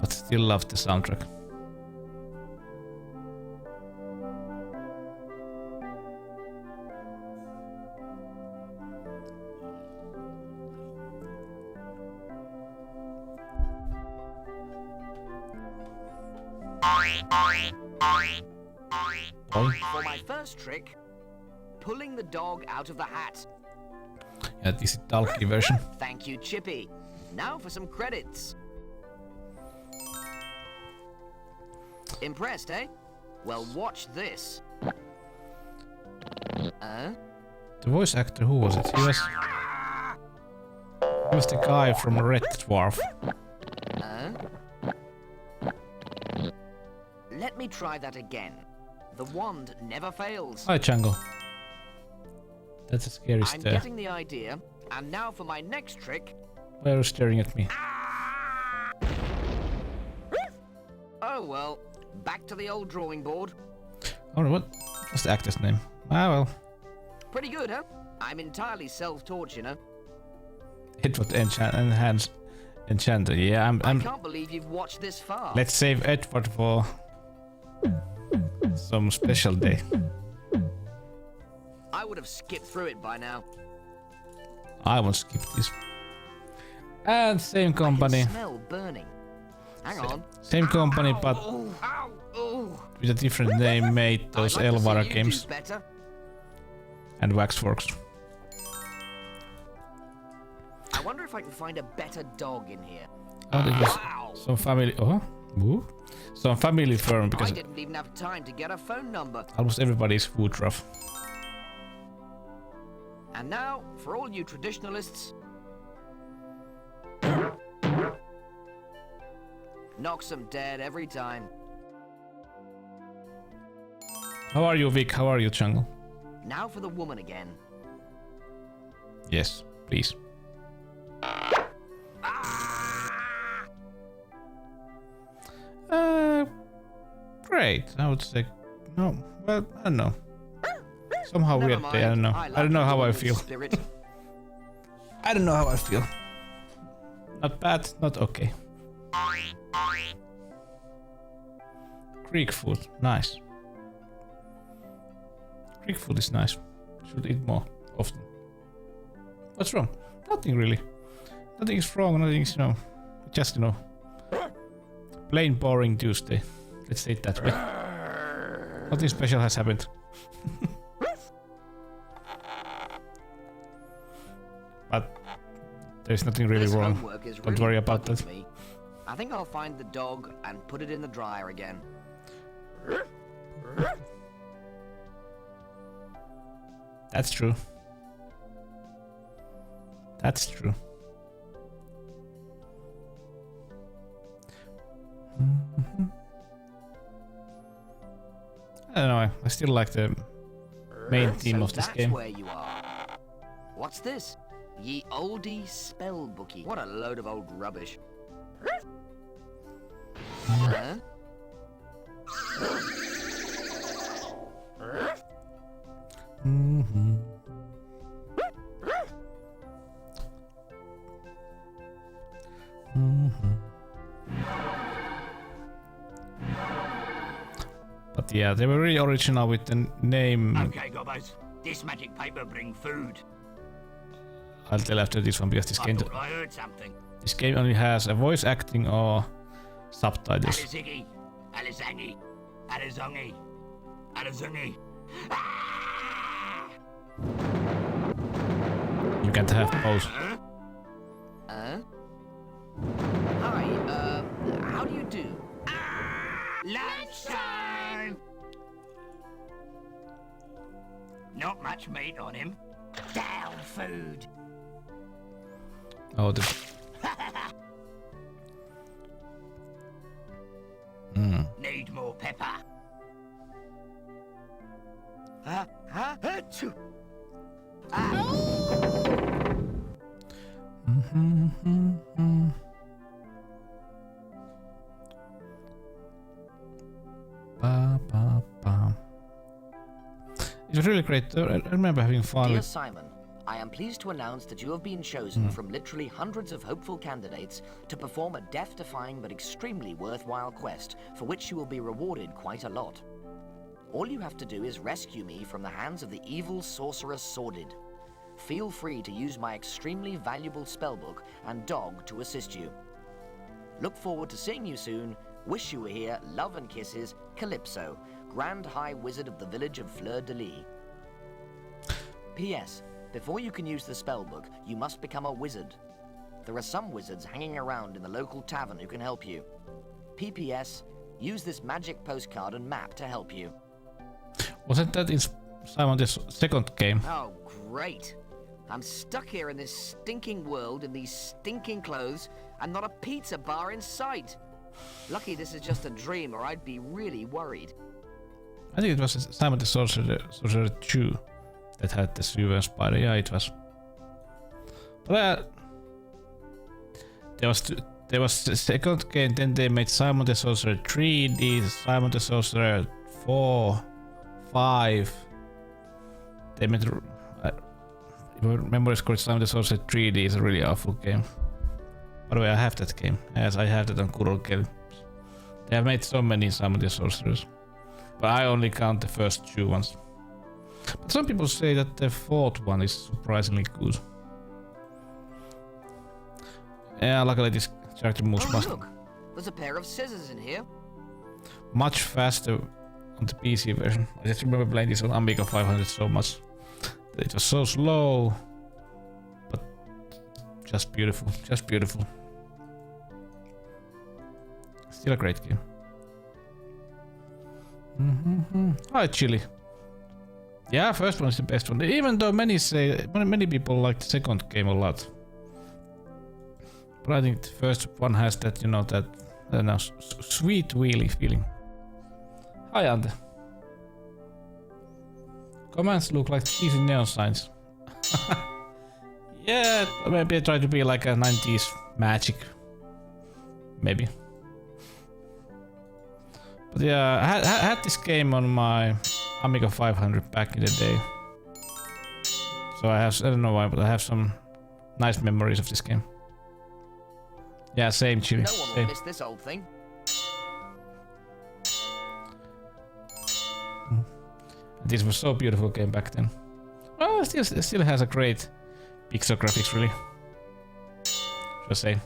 but still love the soundtrack. For my first trick, pulling the dog out of the hat. Yeah, this is Dalky version. Thank you, Chippy. Now for some credits. Impressed, eh? Well, watch this. The voice actor, who was it? He was the guy from Red Dwarf. Let me try that again. The wand never fails. Hi, Jungle. That's a scary I'm stare. getting the idea. And now for my next trick. Why are you staring at me? Oh well, back to the old drawing board. Oh, what? What's the actor's name? Ah, well. Pretty good, huh? I'm entirely self-taught, you know. Edward Enchanter. Yeah, I can't believe you've watched this far. Let's save Edward for some special day. I would have skipped through it by now. I won't skip this. And same company. I can smell burning. Hang on. Same company, but with a different name, made those Elvara games and Waxworks. I wonder if I can find a better dog in here. I think it's some family. Oh, ooh. Some family firm because I didn't even have time to get a phone number. Almost everybody's food rough. And now, for all you traditionalists, knocks them dead every time. How are you, Vic? How are you, Jungle? Now for the woman again. Yes, please. Great. I would say no. Well, I don't know. Somehow weird day. I don't know. I don't know how I feel. I don't know how I feel. Not bad. Not okay. Greek food, nice. Greek food is nice. Should eat more often. What's wrong? Nothing really. Nothing is wrong. Nothing is, just plain boring Tuesday. Let's say it that way. Nothing special has happened. But there's nothing really wrong. Don't worry about that. I think I'll find the dog and put it in the dryer again. That's true. That's true. I don't know, I still like the main theme of this game. Where you are. What's this? Ye oldie spell bookie. What a load of old rubbish. Huh? But yeah, they were really original with the name. Okay, gobbos. This magic paper bring food. I'll tell after this one because this game. I heard something. This game only has a voice acting or subtitles. Alizigi, Alizangi, Alizongi, Alizungi. You can't have both. Hi, how do you do? Lunchtime! Not much meat on him. Down food. Oh, the. Need more pepper. It was really great. I remember having fun Dear with. Simon, I am pleased to announce that you have been chosen from literally hundreds of hopeful candidates to perform a death-defying but extremely worthwhile quest, for which you will be rewarded quite a lot. All you have to do is rescue me from the hands of the evil sorcerer Sordid. Feel free to use my extremely valuable spellbook and dog to assist you. Look forward to seeing you soon. Wish you were here. Love and kisses, Calypso, Grand High Wizard of the village of Fleur-de-Lis. P.S. Before you can use the spellbook, you must become a wizard. There are some wizards hanging around in the local tavern who can help you. P.P.S. Use this magic postcard and map to help you. Wasn't that in Simon the second game? Oh, great. I'm stuck here in this stinking world in these stinking clothes and not a pizza bar in sight. Lucky this is just a dream or I'd be really worried. I think it was Simon the Sorcerer 2 that had the Sewer Spider. Yeah, it was. But there was the second game, then they made Simon the Sorcerer 3D, Simon the Sorcerer 4, 5. They made, if I remember correctly, Simon the Sorcerer 3D is a really awful game. By the way, I have that game. Yes, I have that on Kurol Games. They have made so many Simon the Sorcerers, but I only count the first 2 ones. But some people say that the 4th one is surprisingly good. Yeah, luckily this character moves Look, there's a pair of scissors in here. much faster on the PC version. I just remember playing this on Amiga 500 so much. It was so slow, but just beautiful, just beautiful. Still a great game. Hi, Chili. Yeah, first one is the best one. Even though many people like the second game a lot. But I think the first one has that, you know, that I don't know, sweet wheelie feeling. Hi, Ante. Commands look like cheesy neon signs. Yeah, maybe I try to be like a 90s magic. Maybe. But yeah, I had this game on my Amiga 500 back in the day. So I don't know why, but I have some nice memories of this game. Yeah, same, Chili. No one will miss this old thing. This was so beautiful game back then. Well, it still has a great pixel graphics, really. Should I say?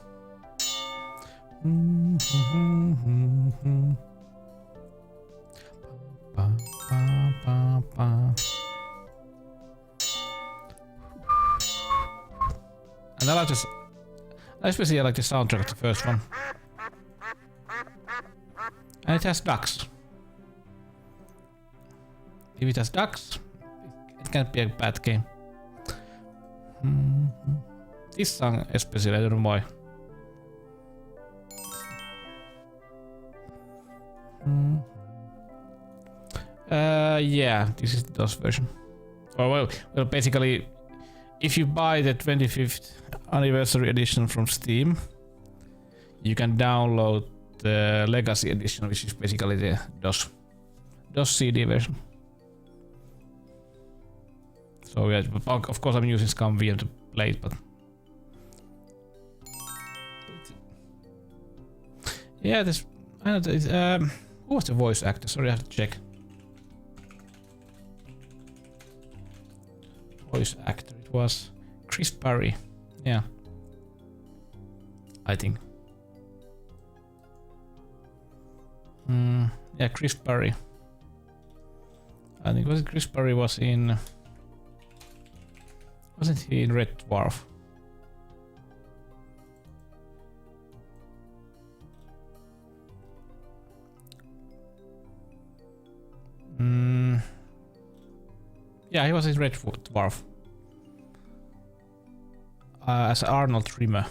And I like this. Especially I like the soundtrack of the first one. And it has ducks. If it has ducks, it can't be a bad game. This song especially, I don't know why. Yeah, this is the DOS version. Oh well, basically, if you buy the 25th anniversary edition from Steam, you can download the Legacy edition, which is basically the DOS CD version. So yeah, of course I'm using ScumVM to play it, but yeah, this I know this, who was the voice actor? Sorry, I have to check. Voice actor, it was Chris Parry. Yeah, I think. Yeah, Chris Parry. I think Chris Parry was in. Wasn't he in Red Dwarf? Yeah, he was in Red Dwarf. As Arnold Rimmer.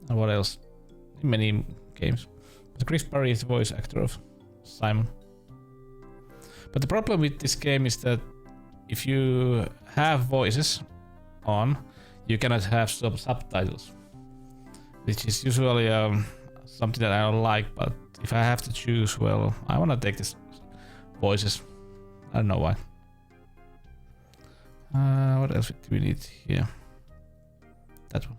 And what else? In many games. But Chris Parry is the voice actor of Simon. But the problem with this game is that if you have voices on, you cannot have subtitles. Which is usually something that I don't like, but if I have to choose, well, I wanna take this voices. I don't know why. What else do we need here? That one.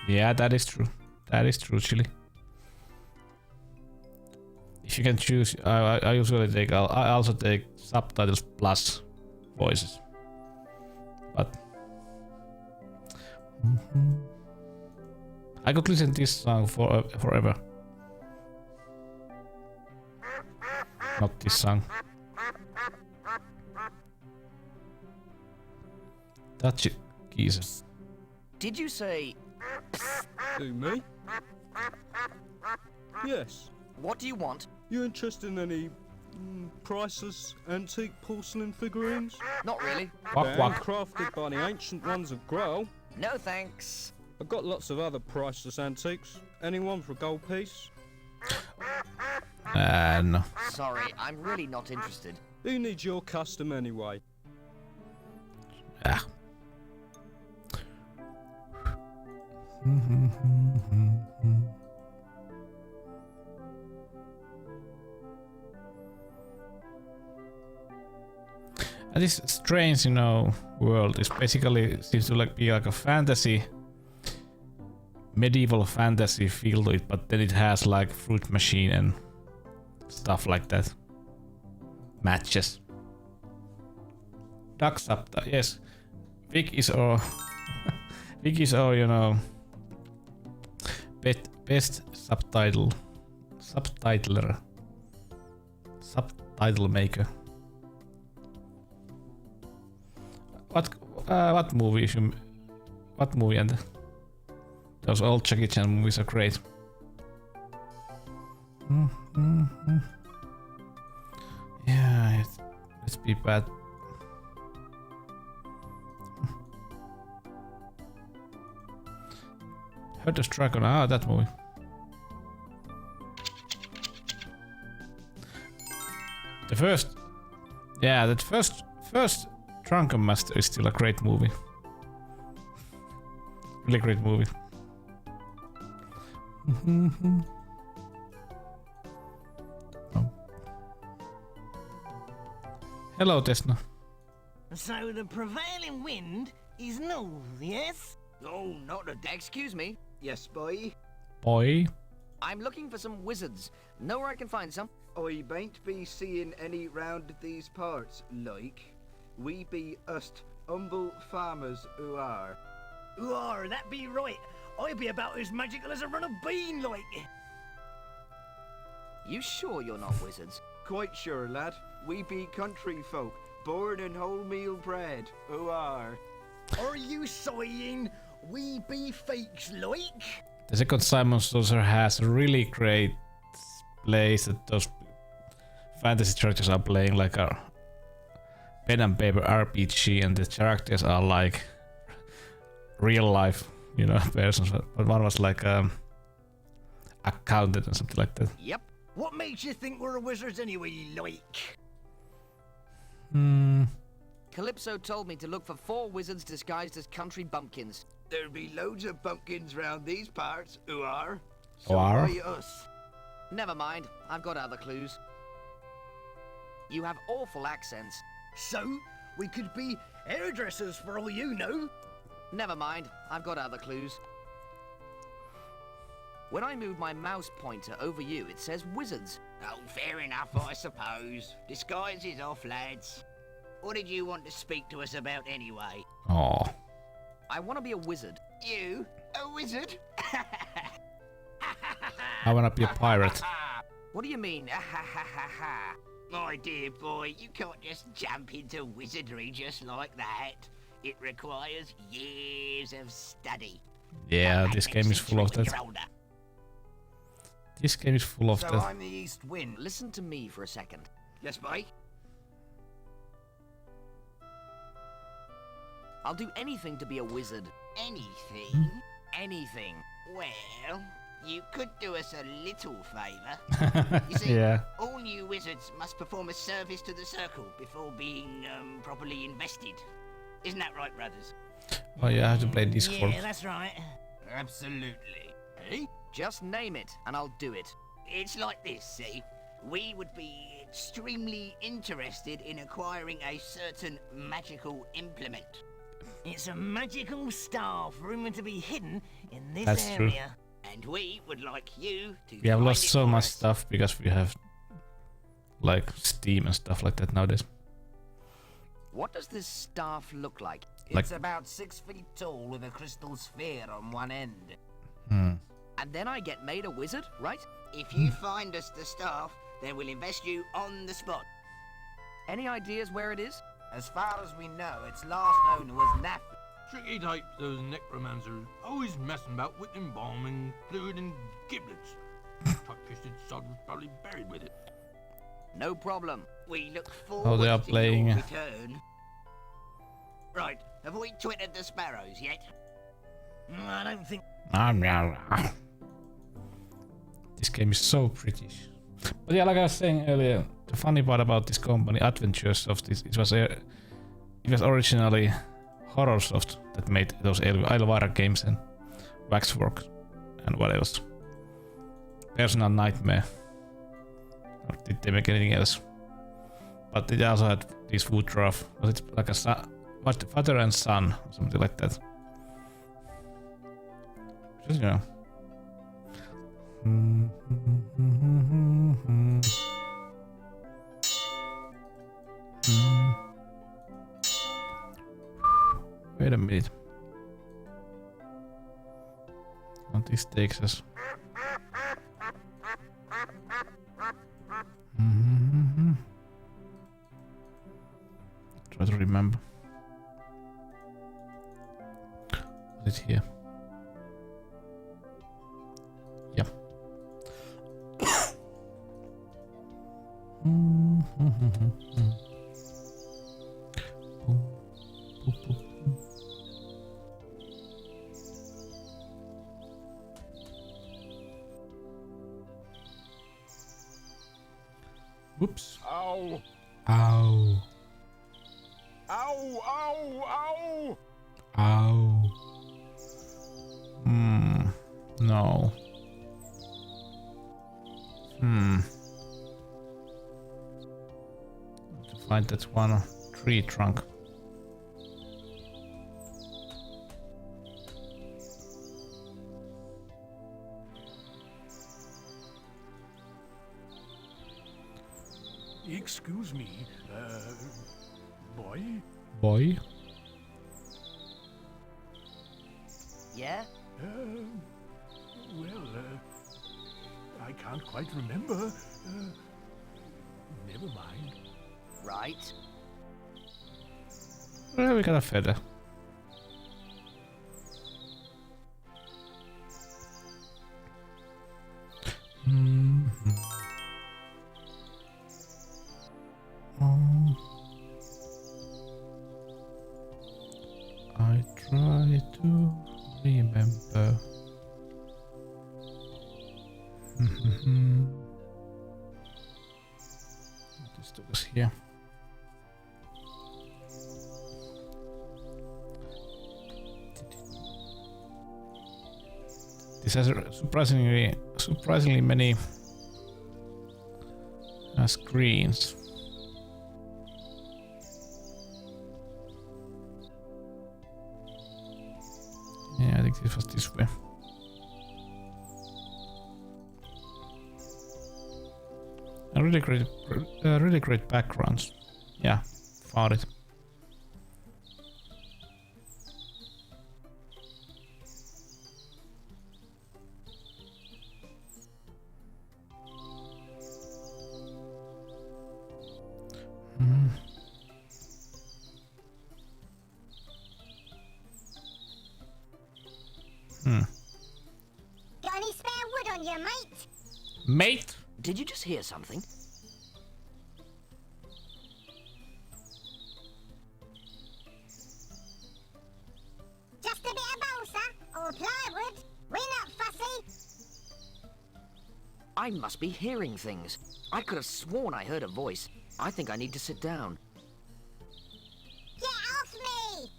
Yeah, that is true. That is true, Chili. If you can choose, I usually take. I also take subtitles plus voices. But I could listen to this song forever. Not this song. Touch it, geezer. Did you say... Who, me? Yes. What do you want? You interested in any priceless antique porcelain figurines? Not really. Quack, They're quack. handcrafted by the ancient ones of Grail. No thanks. I've got lots of other priceless antiques. Anyone for a gold piece? No. Sorry, I'm really not interested. Who needs your custom anyway? Ah. And this strange, world is basically seems to be like a fantasy, medieval fantasy feel to it, but then it has like fruit machine and stuff like that. Matches. Duck subtitle, yes. Vic is our Vic is our, best subtitle maker. What movie and those old Jackie Chan movies are great. Yeah, let's be bad. Heard of Dragon? That movie. The first, yeah, that first Drunken Master is still a great movie. Really great movie. Oh. Hello, Tesla. So the prevailing wind is north, yes? Oh, not a... Excuse me. Yes, boy. Boy. I'm looking for some wizards. Know where I can find some? I bain't be seeing any round these parts, like. We be us humble farmers who are. That be right. I be about as magical as a run of bean, like. You sure you're not wizards? Quite sure, lad. We be country folk, born in wholemeal bread, who are. Are you saying we be fakes, like? The second Simon the Sorcerer has a really great place that those fantasy characters are playing like a pen and paper RPG, and the characters are like real life, persons. But one was like accountant or something like that. Yep. What makes you think we're wizards anyway, like? Calypso told me to look for 4 wizards disguised as country bumpkins. There be loads of pumpkins round these parts, who are. Who are? By us. Never mind, I've got other clues. You have awful accents. So, we could be hairdressers for all you know. Never mind, I've got other clues. When I move my mouse pointer over you, it says wizards. Oh, fair enough, I suppose. Disguise is off, lads. What did you want to speak to us about anyway? Oh. I want to be a wizard. You? A wizard? I wanna be a pirate. What do you mean? My dear boy, you can't just jump into wizardry just like that. It requires years of study. Yeah, this game is full of that. You're older. This game is full of So that. I'm the East Wind. Listen to me for a second. Yes, boy? I'll do anything to be a wizard. Anything? Anything. Well, you could do us a little favour. You see, Yeah. all new wizards must perform a service to the circle before being properly invested. Isn't that right, brothers? Oh yeah, I have to play Discord. Yeah, that's right. Absolutely. Eh? Just name it, and I'll do it. It's like this, see? We would be extremely interested in acquiring a certain magical implement. It's a magical staff rumored to be hidden in this That's true. area. And we would like you to We have find lost it so for much us. stuff because we have like Steam and stuff like that nowadays. What does this staff look like? Like- It's about 6 feet tall with a crystal sphere on one end. Hmm. And then I get made a wizard, right? If you find us the staff, then we'll invest you on the spot. Any ideas where it is? As far as we know, its last owner was Naff. Tricky types, those necromancers. Always messing about with embalming fluid and giblets. Tight-fisted sod was probably buried with it. No problem. We look forward they are to playing, your return. Right, have we twittered the sparrows yet? I don't think. This game is so British. But yeah, like I was saying earlier, the funny part about this company, Adventuresoft, is it was originally Horrorsoft that made those Elvira games and Waxwork and what else? Personal Nightmare. Or did they make anything else? But they also had this Woodruff. Was it like a father and son or something like that? Just, you know. Wait a minute. What this takes us? Try to remember. Was it here? Yep. Whoops. Ow! Ow. Ow! Ow! Ow! Ow. No. To find that one tree trunk. Excuse me, boy? Boy? Yeah? Well, I can't quite remember. Never mind. Right. Well, we got a feather. I try to remember. This took us here. This has surprisingly many screens. Yeah, I think this was this way. A really great backgrounds. Yeah, found it. Got any spare wood on you, mate? Mate? Did you just hear something? Just a bit of balsa or plywood. We're not fussy. I must be hearing things. I could have sworn I heard a voice. I think I need to sit down. Get off me!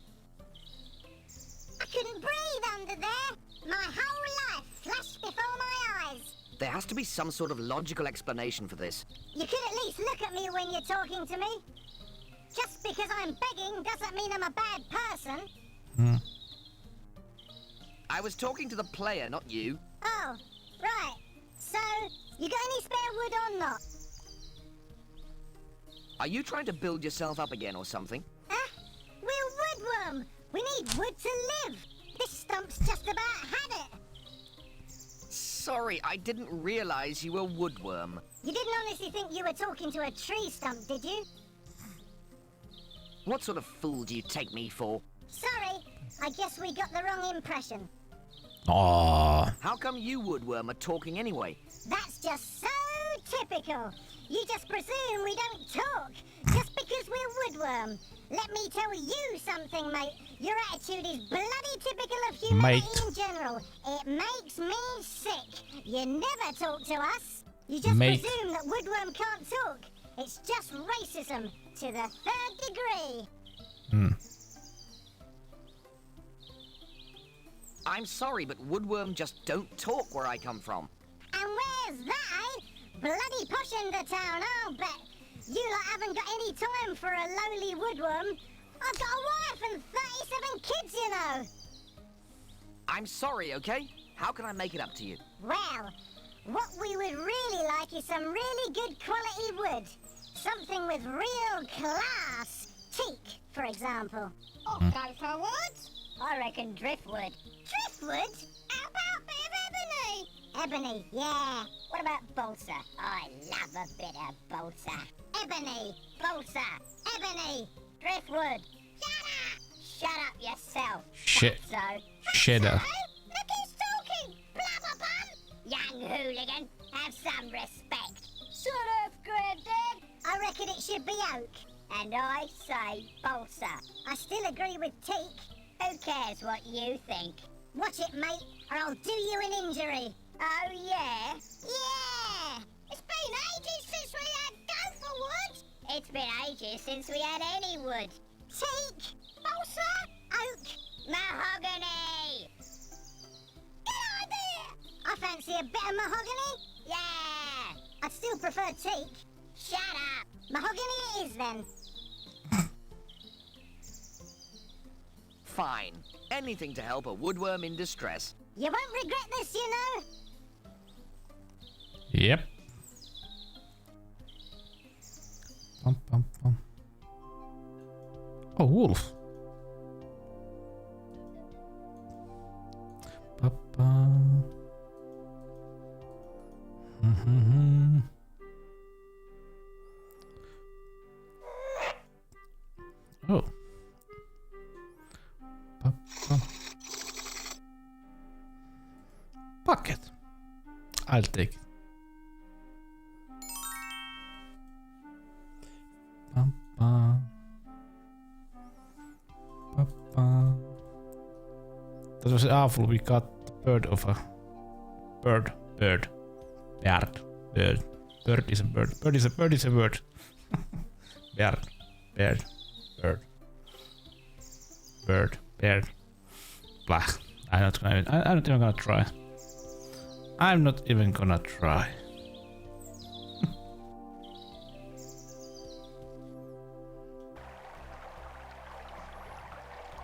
I couldn't breathe under there. My whole life flashed before my eyes. There has to be some sort of logical explanation for this. You could at least look at me when you're talking to me. Just because I'm begging doesn't mean I'm a bad person. I was talking to the player, not you. Oh, right. So, you got any spare wood or not? Are you trying to build yourself up again or something? We're woodworm. We need wood to live. This stump's just about had it. Sorry, I didn't realize you were woodworm. You didn't honestly think you were talking to a tree stump, did you? What sort of fool do you take me for? Sorry, I guess we got the wrong impression. Aww. How come you woodworm are talking anyway? That's just so typical. You just presume we don't talk, just because we're woodworm. Let me tell you something, mate. Your attitude is bloody typical of humanity in general. It makes me sick. You never talk to us. You just presume that woodworm can't talk. It's just racism to the 3rd degree. I'm sorry, but woodworm just don't talk where I come from. And where's that, eh? Bloody posh in the town, I'll bet. You lot haven't got any time for a lowly woodworm. I've got a wife and 37 kids, you know. I'm sorry, okay? How can I make it up to you? Well, what we would really like is some really good quality wood. Something with real class. Teak, for example. I'll go for wood. I reckon driftwood. Driftwood? How about a bit of ebony? Ebony, yeah. What about balsa? I love a bit of balsa. Ebony, balsa, ebony, driftwood. Shut up yourself. Shit. So. Shedder. Look who's talking. Blubberbum. Young hooligan, have some respect. Sort of, Granddad. I reckon it should be oak. And I say balsa. I still agree with teak. Who cares what you think? Watch it, mate, or I'll do you an injury. Oh, yeah? Yeah! It's been ages since we had gopher wood! It's been ages since we had any wood. Teak! Balsa! Oak! Mahogany! Good idea! I fancy a bit of mahogany. Yeah! I'd still prefer teak. Shut up! Mahogany it is, then. Fine. Anything to help a woodworm in distress. You won't regret this, you know. Yep. Bum, bum, bum. Oh, wolf. Papa. Oh. Bucket. I'll take it. That was awful. We got the bird of a bird. Bird. Bird. Bird is a bird. Bird is a bird is a word. Bird. Bird. Bird. Bird. Bird. Blah. I'm not even gonna try. I'm not even gonna try.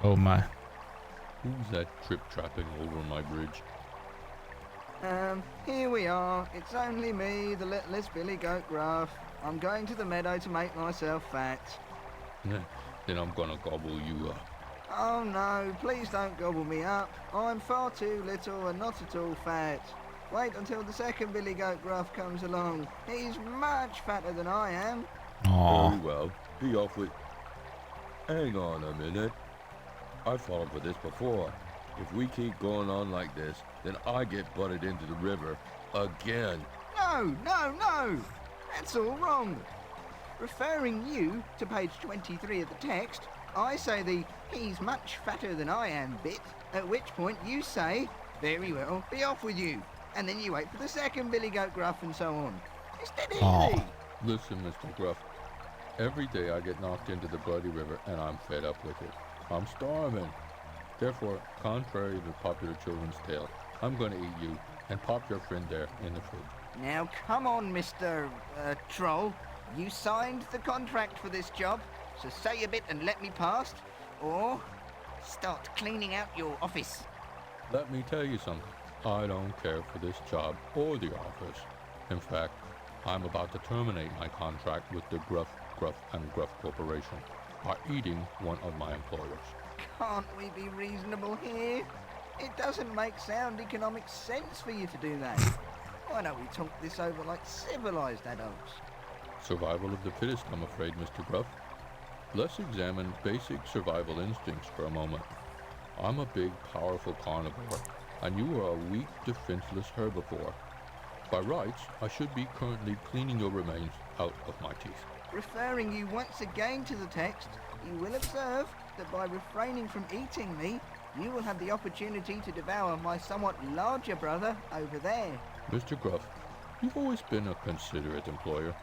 Oh my. Who's that trip-trapping over my bridge? Here we are. It's only me, the littlest Billy Goat Gruff. I'm going to the meadow to make myself fat. Then I'm gonna gobble you up. Oh no, please don't gobble me up. I'm far too little and not at all fat. Wait until the second Billy Goat Gruff comes along. He's much fatter than I am. Aww. Very well. Be off with... Hang on a minute. I've fallen for this before. If we keep going on like this, then I get butted into the river again. No, no, no! That's all wrong. Referring you to page 23 of the text, I say the "he's much fatter than I am" bit, at which point you say, "Very well, be off with you." And then you wait for the second Billy Goat Gruff and so on. It's dead easy. Listen, Mr. Gruff. Every day I get knocked into the bloody river and I'm fed up with it. I'm starving. Therefore, contrary to popular children's tale, I'm going to eat you and pop your friend there in the fridge. Now come on, Mr. Troll. You signed the contract for this job, so say a bit and let me past, or start cleaning out your office. Let me tell you something. I don't care for this job or the office. In fact, I'm about to terminate my contract with the Gruff Corporation by eating one of my employers. Can't we be reasonable here? It doesn't make sound economic sense for you to do that. Why don't we talk this over like civilized adults? Survival of the fittest, I'm afraid, Mr. Gruff. Let's examine basic survival instincts for a moment. I'm a big, powerful carnivore, and you are a weak, defenseless herbivore. By rights, I should be currently cleaning your remains out of my teeth. Referring you once again to the text, you will observe that by refraining from eating me, you will have the opportunity to devour my somewhat larger brother over there. Mr. Gruff, you've always been a considerate employer.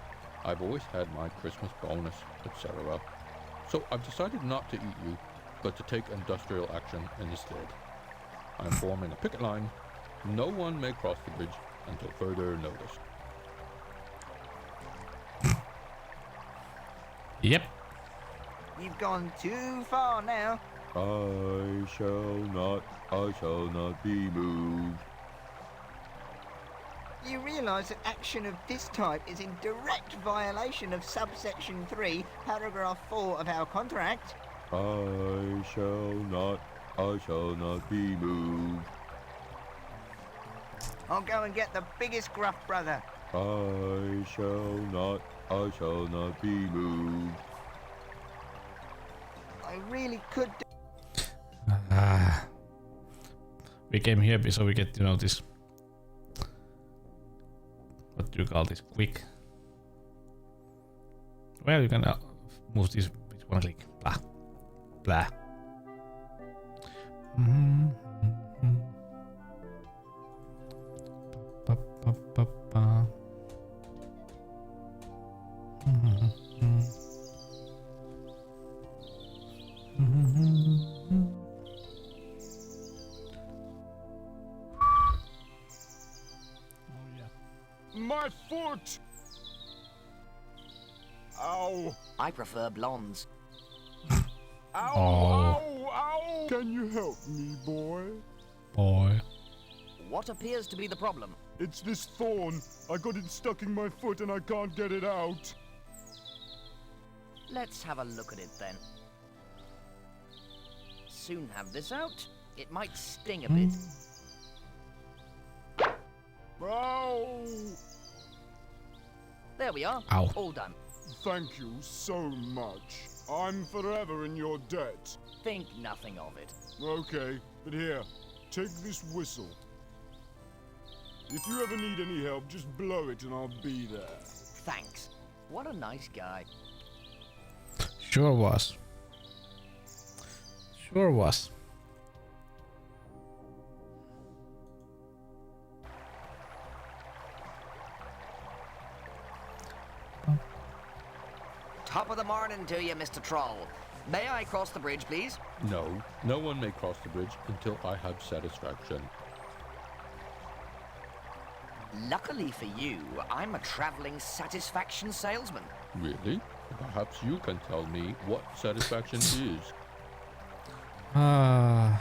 I've always had my Christmas bonus, etc. So I've decided not to eat you, but to take industrial action instead. I'm forming a picket line. No one may cross the bridge until further notice. Yep. You've gone too far now. I shall not be moved. You realise that action of this type is in direct violation of subsection 3, paragraph 4 of our contract? I shall not be moved. I'll go and get the biggest gruff brother. I shall not be moved. I really could do. We came here so we get to know this. What do you call this? Quick. Well, you can move this with one click. Blah. Blah. My foot! Ow! I prefer blondes. Ow! Oh. Ow! Ow! Can you help me, boy? Boy. What appears to be the problem? It's this thorn. I got it stuck in my foot and I can't get it out. Let's have a look at it then. Soon have this out. It might sting a bit. Ow! There we are. Ow. All done. Thank you so much. I'm forever in your debt. Think nothing of it. Okay, but here, take this whistle. If you ever need any help, just blow it and I'll be there. Thanks. What a nice guy. Sure was. Sure was. Top of the morning to you, Mr. Troll. May I cross the bridge, please? No, no one may cross the bridge until I have satisfaction. Luckily for you, I'm a traveling satisfaction salesman. Really? Perhaps you can tell me what satisfaction is. I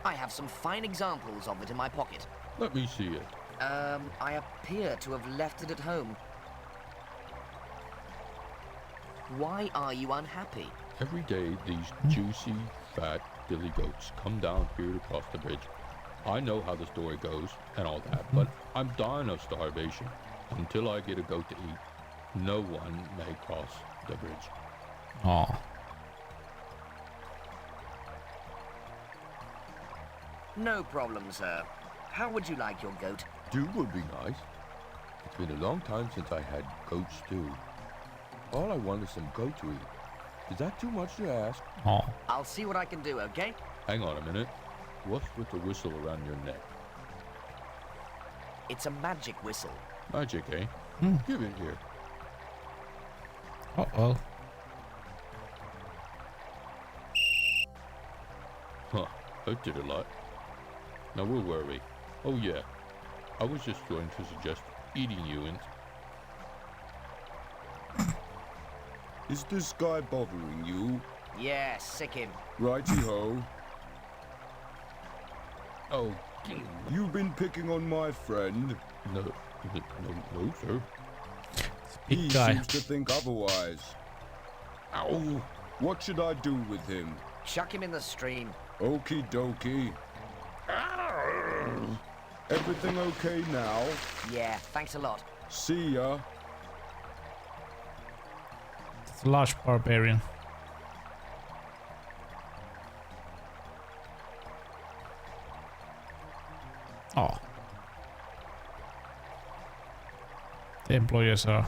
have some fine examples of it in my pocket. Let me see it. I appear to have left it at home. Why are you unhappy? Every day, these juicy, fat billy goats come down here to cross the bridge. I know how the story goes and all that, but I'm dying of starvation. Until I get a goat to eat, no one may cross the bridge. Oh. No problem, sir. How would you like your goat? Stew would be nice. It's been a long time since I had goat stew. All I want is some goat to eat. Is that too much to ask? Oh. I'll see what I can do, okay? Hang on a minute. What's with the whistle around your neck? It's a magic whistle. Magic, eh? Give it here. Uh-oh. Huh. I did a lot. Now we'll worry. Oh yeah, I was just going to suggest eating you and... Is this guy bothering you? Yeah, sick him. Righty-ho. Oh, You've been picking on my friend. no, sir. Big He guy. seems to think otherwise. Ow! What should I do with him? Chuck him in the stream. Okie dokie. Everything okay now? Yeah, thanks a lot. See ya. It's a large barbarian. Oh. The employers are...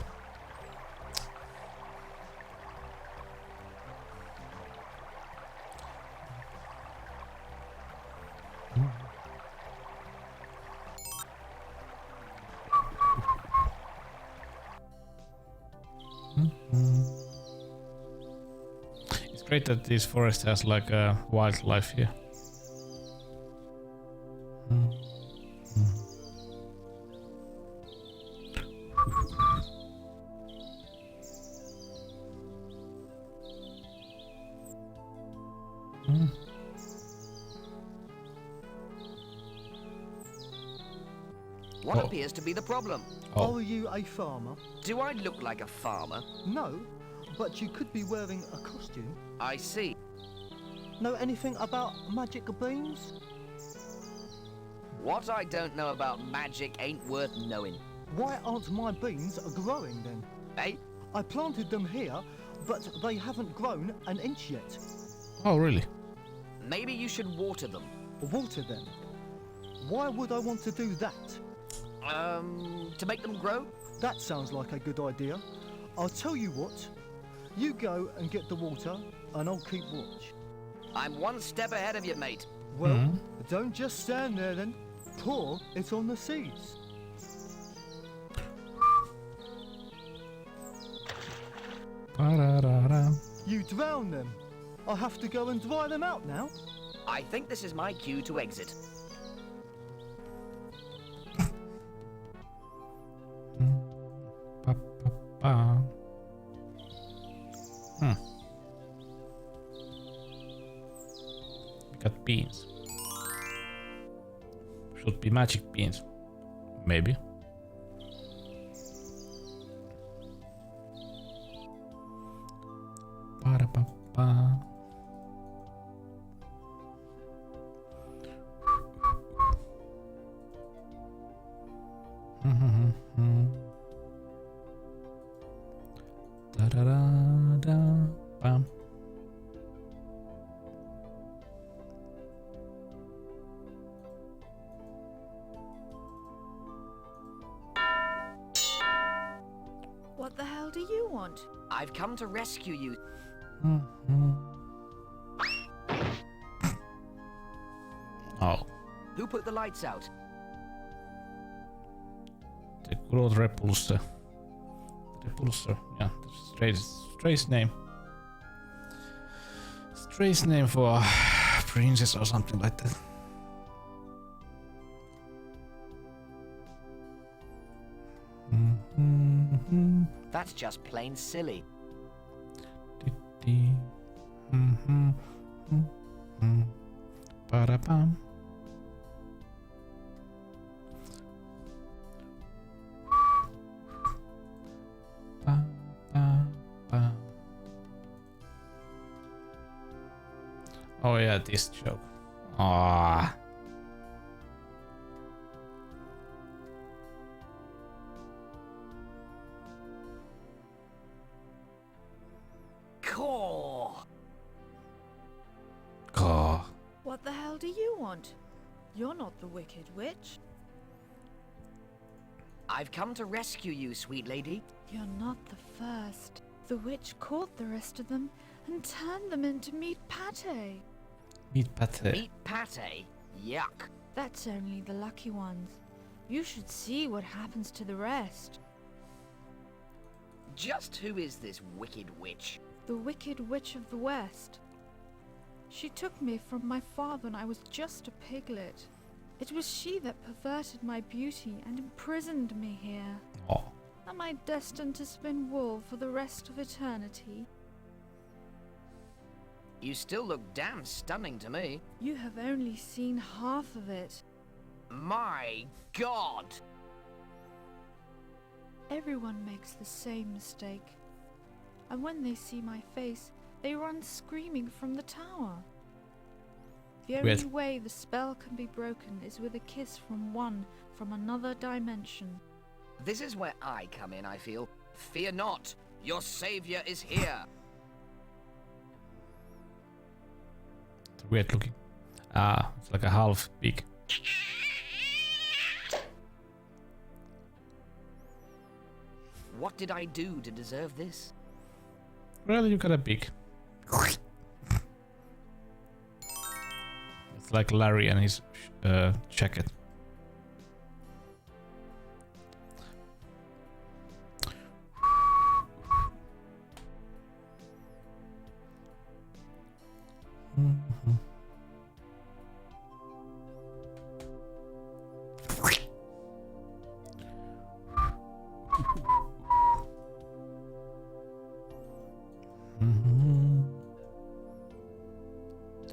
It's great that this forest has like a wildlife here. What Oh. appears to be the problem? Oh. Are you a farmer? Do I look like a farmer? No, but you could be wearing a costume. I see. Know anything about magic beans? What I don't know about magic ain't worth knowing. Why aren't my beans growing then? Eh? I planted them here, but they haven't grown an inch yet. Oh, really? Maybe you should water them. Water them? Why would I want to do that? To make them grow? That sounds like a good idea. I'll tell you what. You go and get the water, and I'll keep watch. I'm one step ahead of you, mate. Well, don't just stand there then. Pour it on the seeds. Ba-da-da-da. You drown them. I have to go and dry them out now. I think this is my cue to exit. Ba-ba-ba. We got beans. Should be magic beans. Maybe. Ba-da-ba-ba. Da-da-da-da-bam. What the hell do you want? I've come to rescue you. Oh, Who put the lights out? the good old repulsor. Repulsor, yeah, strange name. Strange name for a princess or something like that. That's just plain silly. Ba-da-bam. Ba-ba-ba. Oh yeah, this joke. Ah. Caw. Caw. What the hell do you want? You're not the Wicked Witch. I've come to rescue you, sweet lady. You're not the first. The witch caught the rest of them and turned them into meat pate. Meat pate. Meat pate? Yuck. That's only the lucky ones. You should see what happens to the rest. Just who is this wicked witch? The Wicked Witch of the West. She took me from my father when I was just a piglet. It was she that perverted my beauty and imprisoned me here. Oh. Am I destined to spin wool for the rest of eternity? You still look damn stunning to me. You have only seen half of it. My God! Everyone makes the same mistake. And when they see my face, they run screaming from the tower. The only way the spell can be broken is with a kiss from another dimension. This is where I come in, I feel. Fear not, your savior is here. It's weird looking. It's like a half pig. What did I do to deserve this? Well, you got a pig. It's like Larry and his jacket.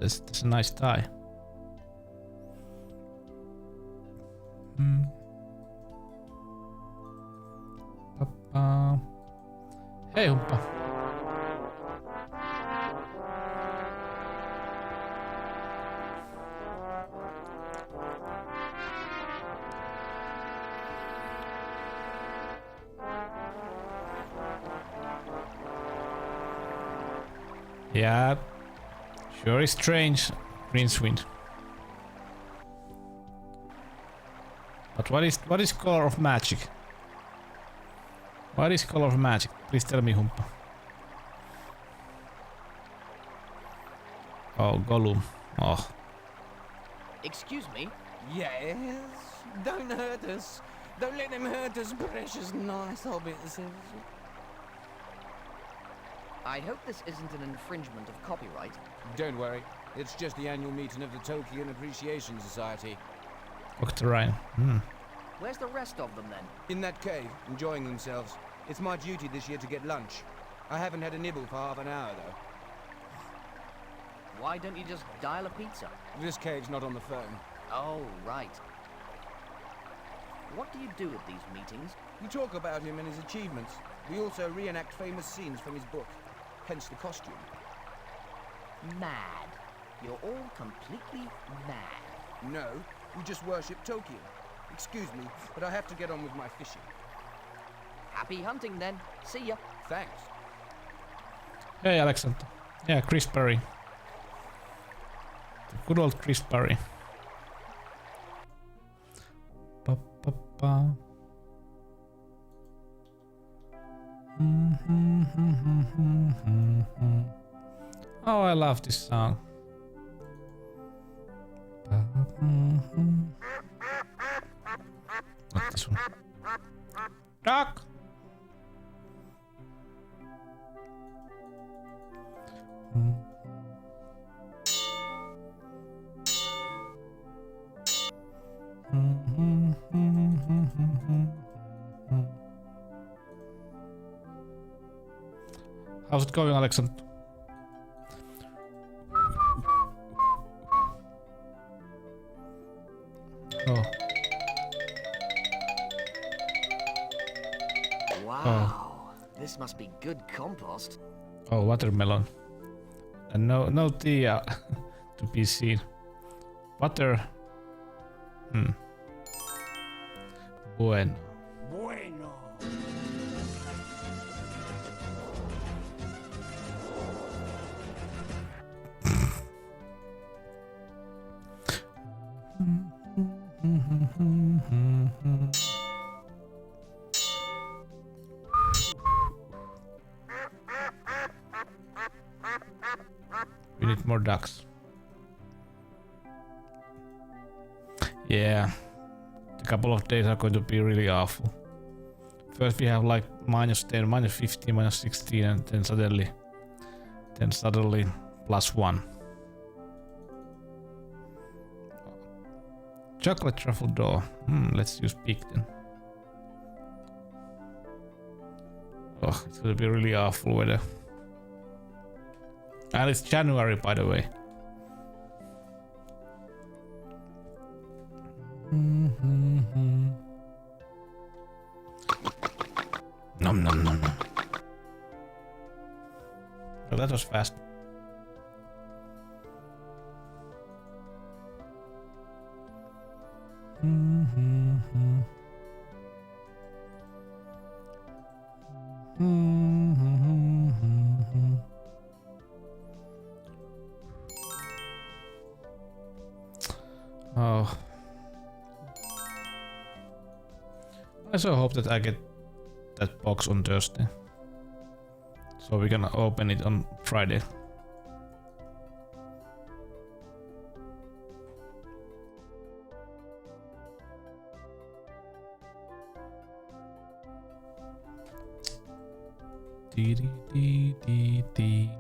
That's a nice tie. Hey, Humpa. Yeah, sure is strange, Rincewind. But what is color of magic? What is color of magic? Please tell me, Humpa. Oh, Gollum. Oh. Excuse me? Yes? Don't hurt us. Don't let them hurt us, precious nice hobbits. I hope this isn't an infringement of copyright. Don't worry. It's just the annual meeting of the Tolkien Appreciation Society. Dr. Ryan. Where's the rest of them then? In that cave, enjoying themselves. It's my duty this year to get lunch. I haven't had a nibble for half an hour, though. Why don't you just dial a pizza? This cave's not on the phone. Oh, right. What do you do at these meetings? We talk about him and his achievements. We also reenact famous scenes from his book. Hence the costume. Mad. You're all completely mad. No, we just worship Tolkien. Excuse me, but I have to get on with my fishing. Happy hunting then. See ya. Thanks. Hey, Alexander. Yeah, Chris Perry. The good old Chris Perry. Ba, ba, ba. Oh, I love this song. Not this one. Duck! How's it going, Alexander? Oh. Wow. This must be good compost. Oh, watermelon. And no tea to be seen. Butter. Bueno. Bueno. We need more ducks. Yeah. A couple of days are going to be really awful. First we have like -10, -15, -16 and then suddenly +1. Chocolate truffle door. Let's use pig then. Oh, it will be really awful weather. And it's January, by the way. Nom nom nom nom. Oh, that was fast. Oh. I so hope that I get that box on Thursday. So we can open it on Friday. Dee dee dee dee dee.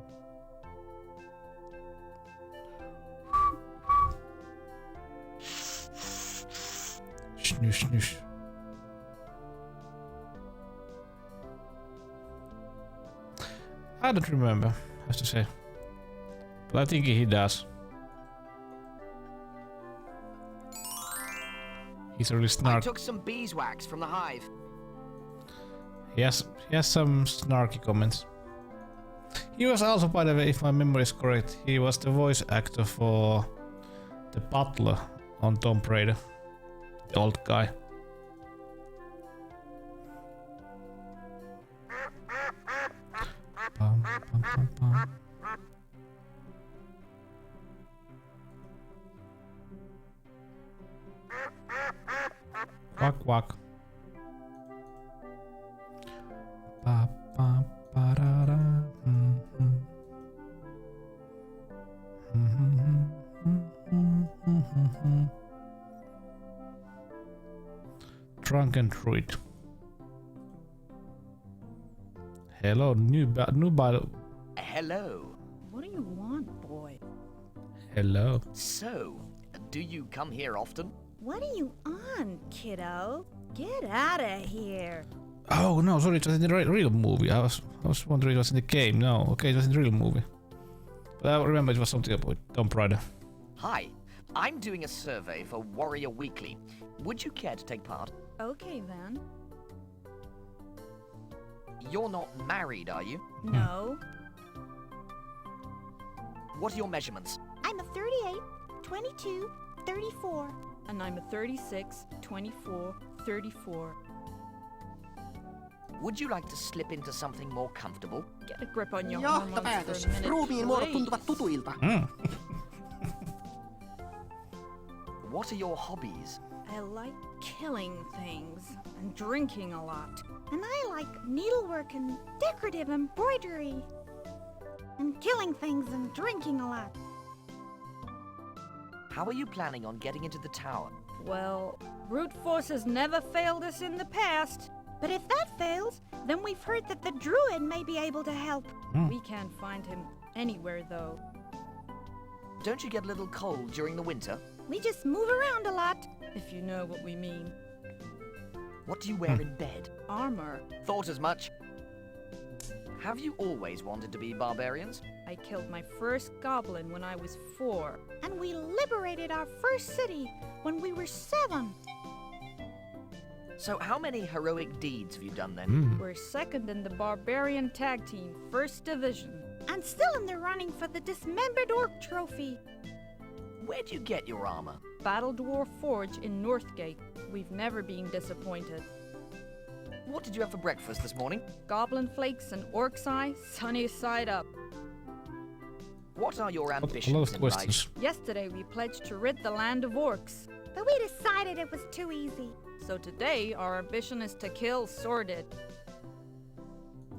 Snoosh snoosh. I don't remember, I have to say. But I think he does. He's really snarky. I took some beeswax from the hive. He has some snarky comments. He was also, by the way, if my memory is correct, he was the voice actor for the butler on Tomb Raider. The old guy. Bum, bum, bum, bum. Quack quack. Ba, ba, ba, da, da. Drunken druid. Hello, new battle. Hello. What do you want, boy? Hello. So, do you come here often? What are you on, kiddo? Get out of here. Oh no, sorry, it was in the real movie. I was wondering it was in the game. No, okay, it was in the real movie. But I remember it was something about Tomb Raider. Hi, I'm doing a survey for Warrior Weekly. Would you care to take part? Okay then. You're not married, are you? No. What are your measurements? I'm a 38, 22, 34. And I'm a 36, 24, 34. Would you like to slip into something more comfortable? Get a grip on your hormones for Johtopäätös. a minute, Ruumiin muodot please. tuntuvat tutuilta. What are your hobbies? I like killing things and drinking a lot. And I like needlework and decorative embroidery. And killing things and drinking a lot. How are you planning on getting into the tower? Well, brute force has never failed us in the past. But if that fails, then we've heard that the druid may be able to help. We can't find him anywhere, though. Don't you get a little cold during the winter? We just move around a lot. If you know what we mean. What do you wear in bed? Armor. Thought as much. Have you always wanted to be barbarians? I killed my first goblin when I was 4. And we liberated our first city when we were 7. So how many heroic deeds have you done then? We're second in the barbarian tag team, 1st division. And still in the running for the dismembered orc trophy. Where do you get your armor? Battle Dwarf Forge in Northgate. We've never been disappointed. What did you have for breakfast this morning? Goblin flakes and orc's eye, sunny side up. What are your A lot ambitions of in questions. life? Yesterday we pledged to rid the land of orcs. But we decided it was too easy. So today our ambition is to kill Sordid.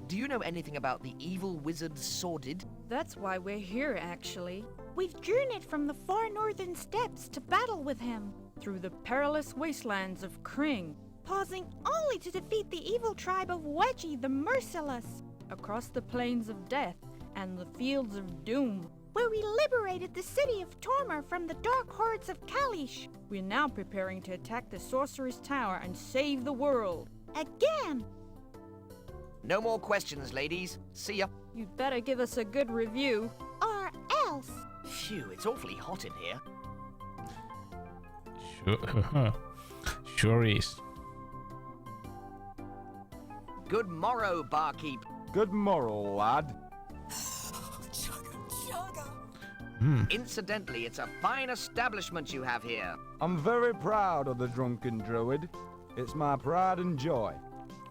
Do you know anything about the evil wizard Sordid? That's why we're here, actually. We've journeyed from the far northern steppes to battle with him. Through the perilous wastelands of Kring. Pausing only to defeat the evil tribe of Wedgie the Merciless. Across the plains of death and the fields of doom. where we liberated the city of Tormor from the dark hordes of Kalish. We're now preparing to attack the Sorcerer's Tower and save the world. Again! No more questions, ladies. See ya. You'd better give us a good review. Or else. Phew, it's awfully hot in here. Sure, sure is. Good morrow, barkeep. Good morrow, lad. Incidentally, it's a fine establishment you have here. I'm very proud of the drunken druid. It's my pride and joy.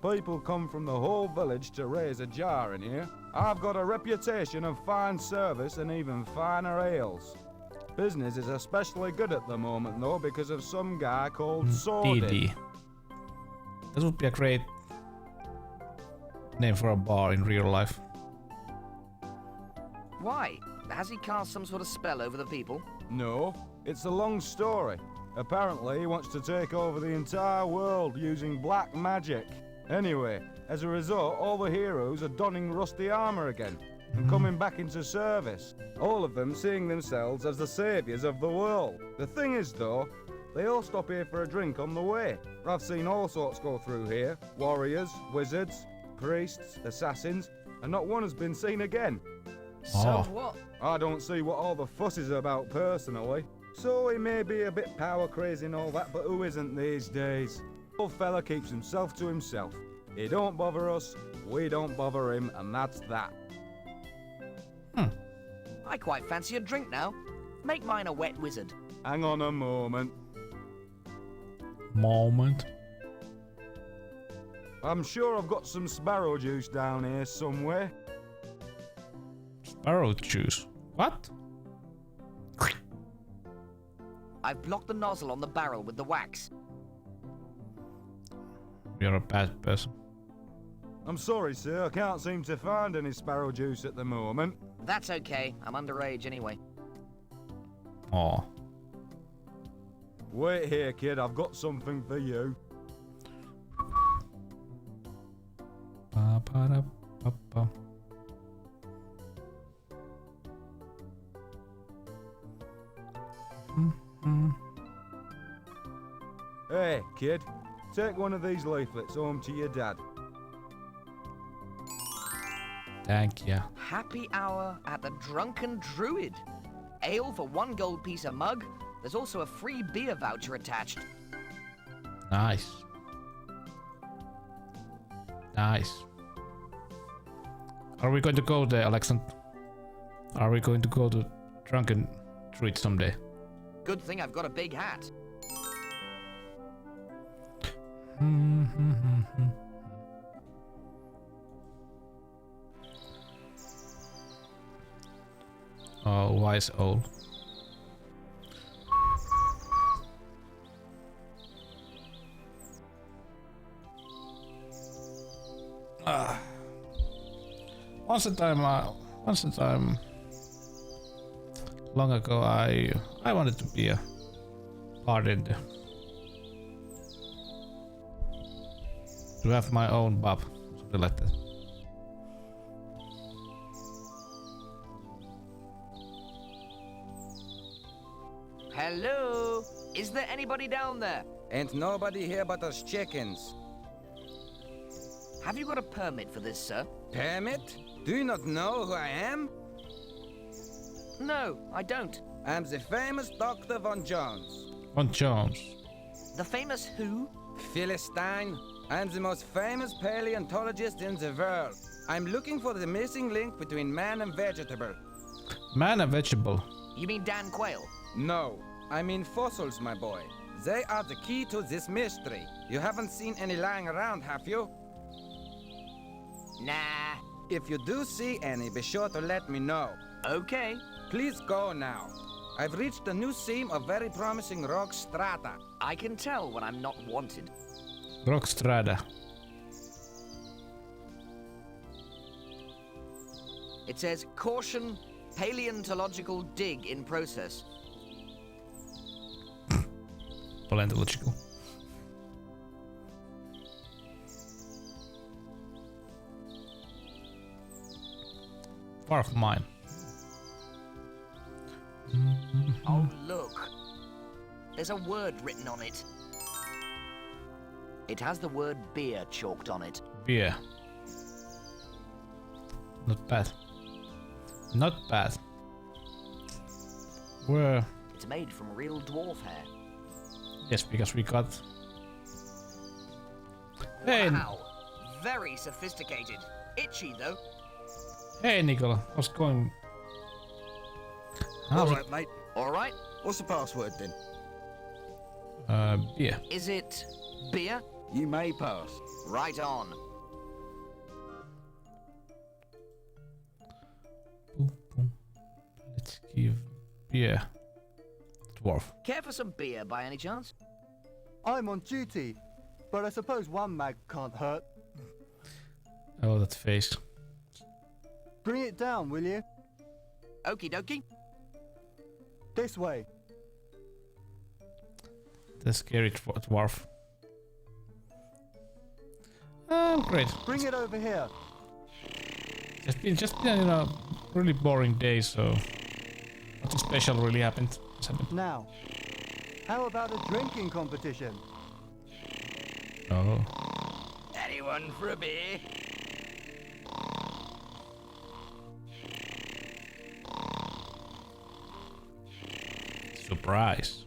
People come from the whole village to raise a jar in here. I've got a reputation of fine service and even finer ales. Business is especially good at the moment, though, because of some guy called Sworded. DD. That would be a great name for a bar in real life. Why? Has he cast some sort of spell over the people? No, it's a long story. Apparently, he wants to take over the entire world using black magic. Anyway, as a result, all the heroes are donning rusty armor again and coming back into service. All of them seeing themselves as the saviors of the world. The thing is, though, they all stop here for a drink on the way. I've seen all sorts go through here. Warriors, wizards, priests, assassins, and not one has been seen again. So what? I don't see what all the fuss is about personally. So he may be a bit power crazy and all that, but who isn't these days? Old fella keeps himself to himself. He don't bother us, we don't bother him, and that's that. I quite fancy a drink now. Make mine a wet wizard. Hang on a moment. I'm sure I've got some sparrow juice down here somewhere. Sparrow juice? What? I've blocked the nozzle on the barrel with the wax. You're a bad person. I'm sorry, sir, I can't seem to find any sparrow juice at the moment. That's okay. I'm underage anyway. Aw. Wait here, kid, I've got something for you. Ba-ba-da-ba-ba. Hey, kid, take one of these leaflets home to your dad. Thank ya. Happy hour at the Drunken Druid. Ale for 1 gold piece a mug. There's also a free beer voucher attached. Nice. Nice. Are we going to go there, Alexander? Are we going to go to Drunken Druid someday? Good thing I've got a big hat. Oh, wise old. Once a time, long ago, I wanted to be a bartender. To have my own pub, something like that. Hello? Is there anybody down there? Ain't nobody here but us chickens. Have you got a permit for this, sir? Permit? Do you not know who I am? No, I don't. I'm the famous Dr. Von Jones. Von Jones. The famous who? Philistine. I'm the most famous paleontologist in the world. I'm looking for the missing link between man and vegetable. Man and vegetable. You mean Dan Quayle? No, I mean fossils, my boy. They are the key to this mystery. You haven't seen any lying around, have you? Nah. If you do see any, be sure to let me know. Okay. Please go now. I've reached a new seam of very promising rock strata. I can tell when I'm not wanted. Rock strata. It says, caution, paleontological dig in process. Paleontological. Far from mine. There's a word written on it. It has the word beer chalked on it. Beer. Not bad. Not bad. Where? It's made from real dwarf hair. Yes, because we got... Hey! Wow! Very sophisticated. Itchy, though. Hey, Nicola. What's going... How's Alright, mate. Alright. What's the password then? Beer. Is it beer? You may pass. Right on. Boom, boom. Let's give beer. Dwarf. Care for some beer by any chance? I'm on duty, but I suppose one mag can't hurt. Oh, that face. Bring it down, will you? Okie dokie. This way. The scary dwarf. Oh, great. Bring it over here. Just been, you know, really boring day, so nothing special really happened. Now, how about a drinking competition? Oh. Anyone for a beer? Surprise.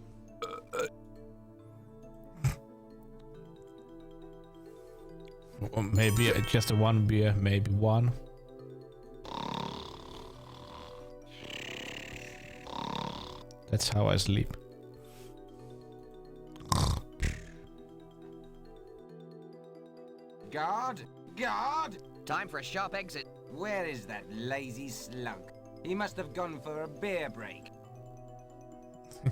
Or maybe just a one beer, maybe one. That's how I sleep. Guard! Guard! Time for a sharp exit. Where is that lazy slunk? He must have gone for a beer break.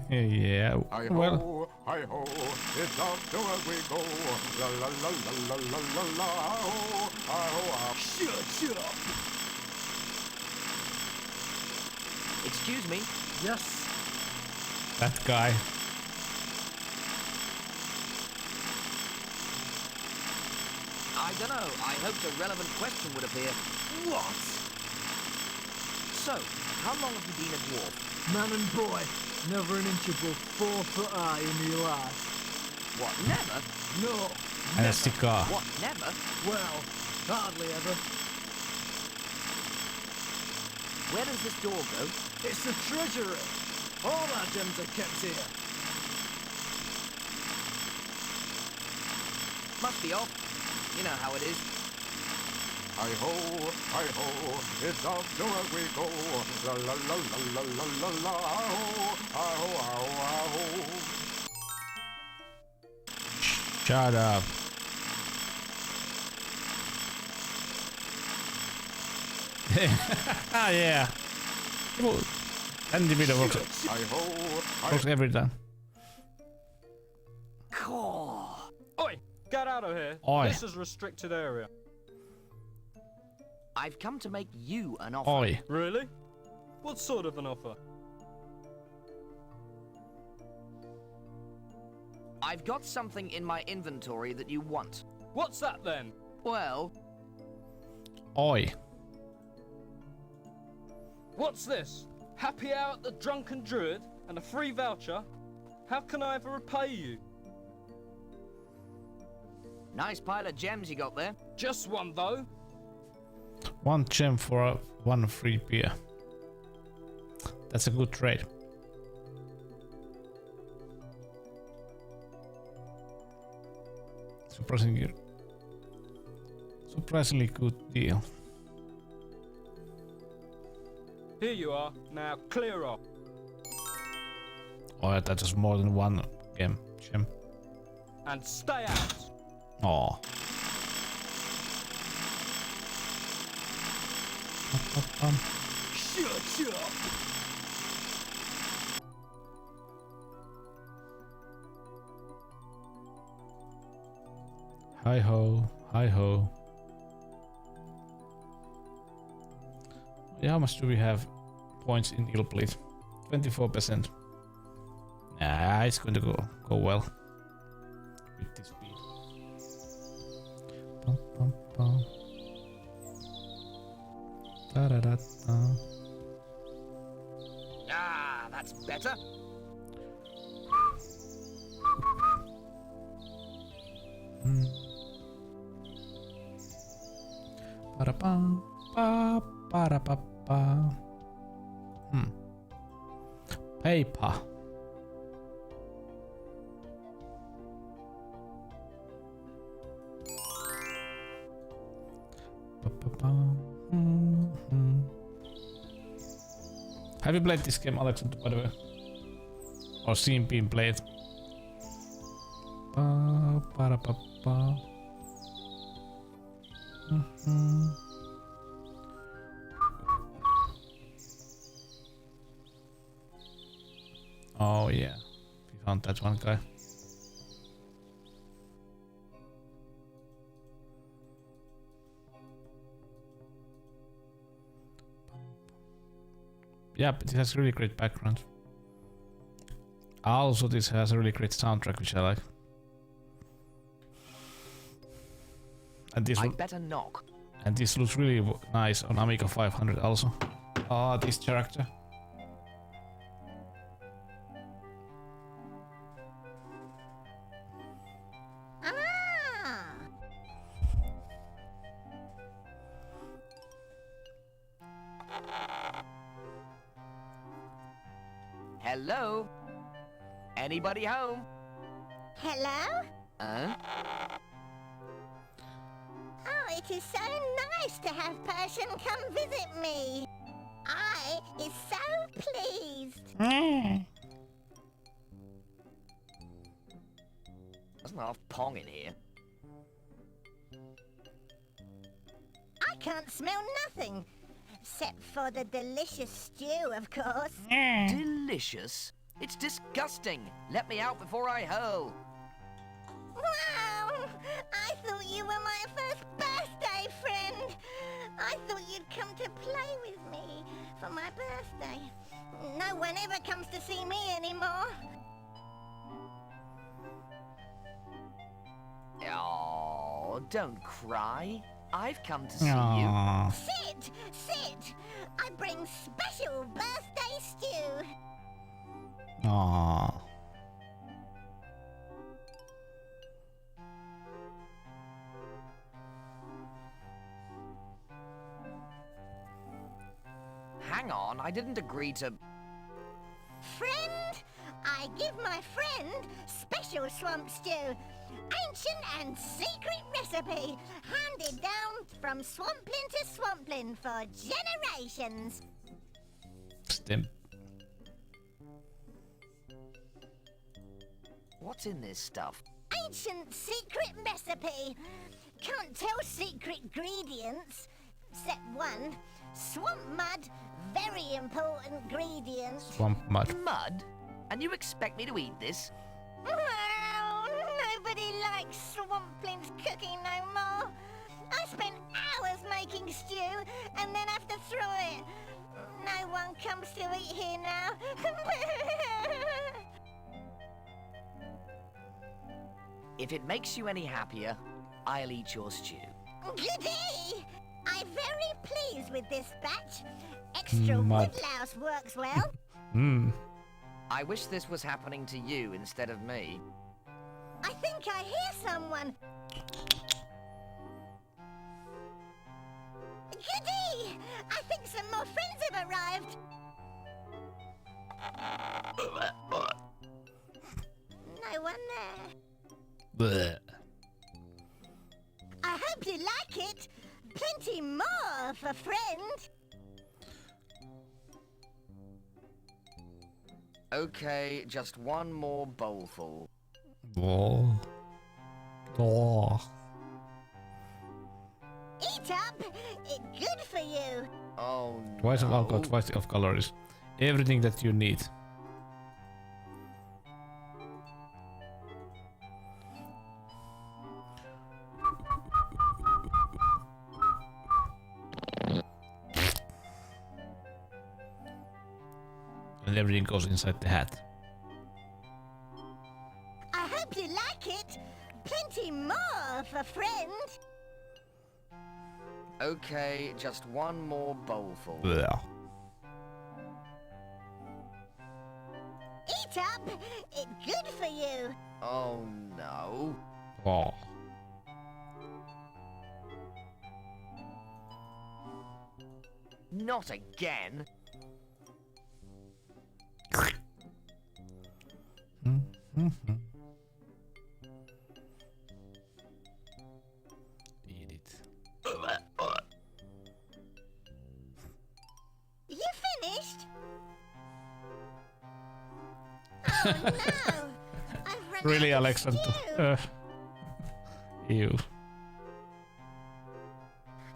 Yeah, well... Hi-ho, it's off to where we go. La la la la la la la la, ho, hi-ho, Shut up! Excuse me? Yes. That guy. I don't know. I hoped a relevant question would appear. What? So, how long have you been a dwarf? Man and boy, never an inch above 4 foot high in my life. What, never? No. And a cigar. What, never? Well, hardly ever. Where does this door go? It's the treasury. All our gems are kept here. Must be off. You know how it is. hi-ho, hi-ho, it's off to where we go. La la la la la la la la, ho, hi-ho, hi-ho, hi-ho. Shut up. Yeah. And the video works. Works every time. Oi! Get out of here. Oi. This is restricted area. I've come to make you an offer. Oi. Really? What sort of an offer? I've got something in my inventory that you want. What's that then? Well... Oi. What's this? Happy hour at the Drunken Druid and a free voucher? How can I ever repay you? Nice pile of gems you got there. Just one though. One gem for one free beer. That's a good trade. Surprisingly good deal. Here you are. Now clear off. Oh, that is more than one gem. And stay out. Oh. Shut up! Hi ho, hi ho. Yeah, how much do we have points in Illplate? 24%. Nah, it's going to go well with this speed. Bum, bum, bum. Da, da, da, da. Ah, that's better. Ba-da-bum, ba, ba-da-ba-ba. Paper. Have you played this game, Alexander, by the way? Or seen being played? Ba-ba-da-ba-ba. Oh yeah, we found that one guy. Yeah, but it has really great background. Also, this has a really great soundtrack, which I like. And this I'd better knock. And this looks really nice on Amiga 500 also. Ah, this character. Hello? Anybody home? Hello? Huh? Oh, it is so nice to have person come visit me. I is so pleased. Doesn't half pong in here. I can't smell nothing. Except for the delicious stew, of course. Delicious? It's disgusting. Let me out before I hurl. Wow! I thought you were my first birthday friend. I thought you'd come to play with me for my birthday. No one ever comes to see me anymore. Oh, don't cry. I've come to see Aww. you. Sit! Sit! I bring special birthday stew. Aww. Hang on, I didn't agree to... Friend, I give my friend special swamp stew. Ancient and secret recipe, handed down from swamplin to swamplin for generations. Stim. What's in this stuff? Ancient secret recipe. Can't tell secret ingredients. Except one. Swamp mud, very important ingredient. Swamp mud. Mud? And you expect me to eat this? Well, nobody likes swamplin's cooking no more. I spent hours making stew and then have to throw it. No one comes to eat here now. If it makes you any happier, I'll eat your stew. Goody! I'm very pleased with this batch. Extra Mud. woodlouse works well. I wish this was happening to you instead of me. I think I hear someone. Goody! I think some more friends have arrived. No one there. Blech. I hope you like it. Plenty more for friend. Okay, just one more bowlful. Oh. Oh. Eat up. It's good for you. Oh no. Twice of alcohol, twice of calories. Everything that you need. And everything goes inside the hat. I hope you like it. Plenty more for friend. Okay, just one more bowlful. Blech. Eat up. It's good for you. Oh no. Oh. Not again. Eat it. You finished? Oh no! I've run Really, out of Alexander? stew. Ew.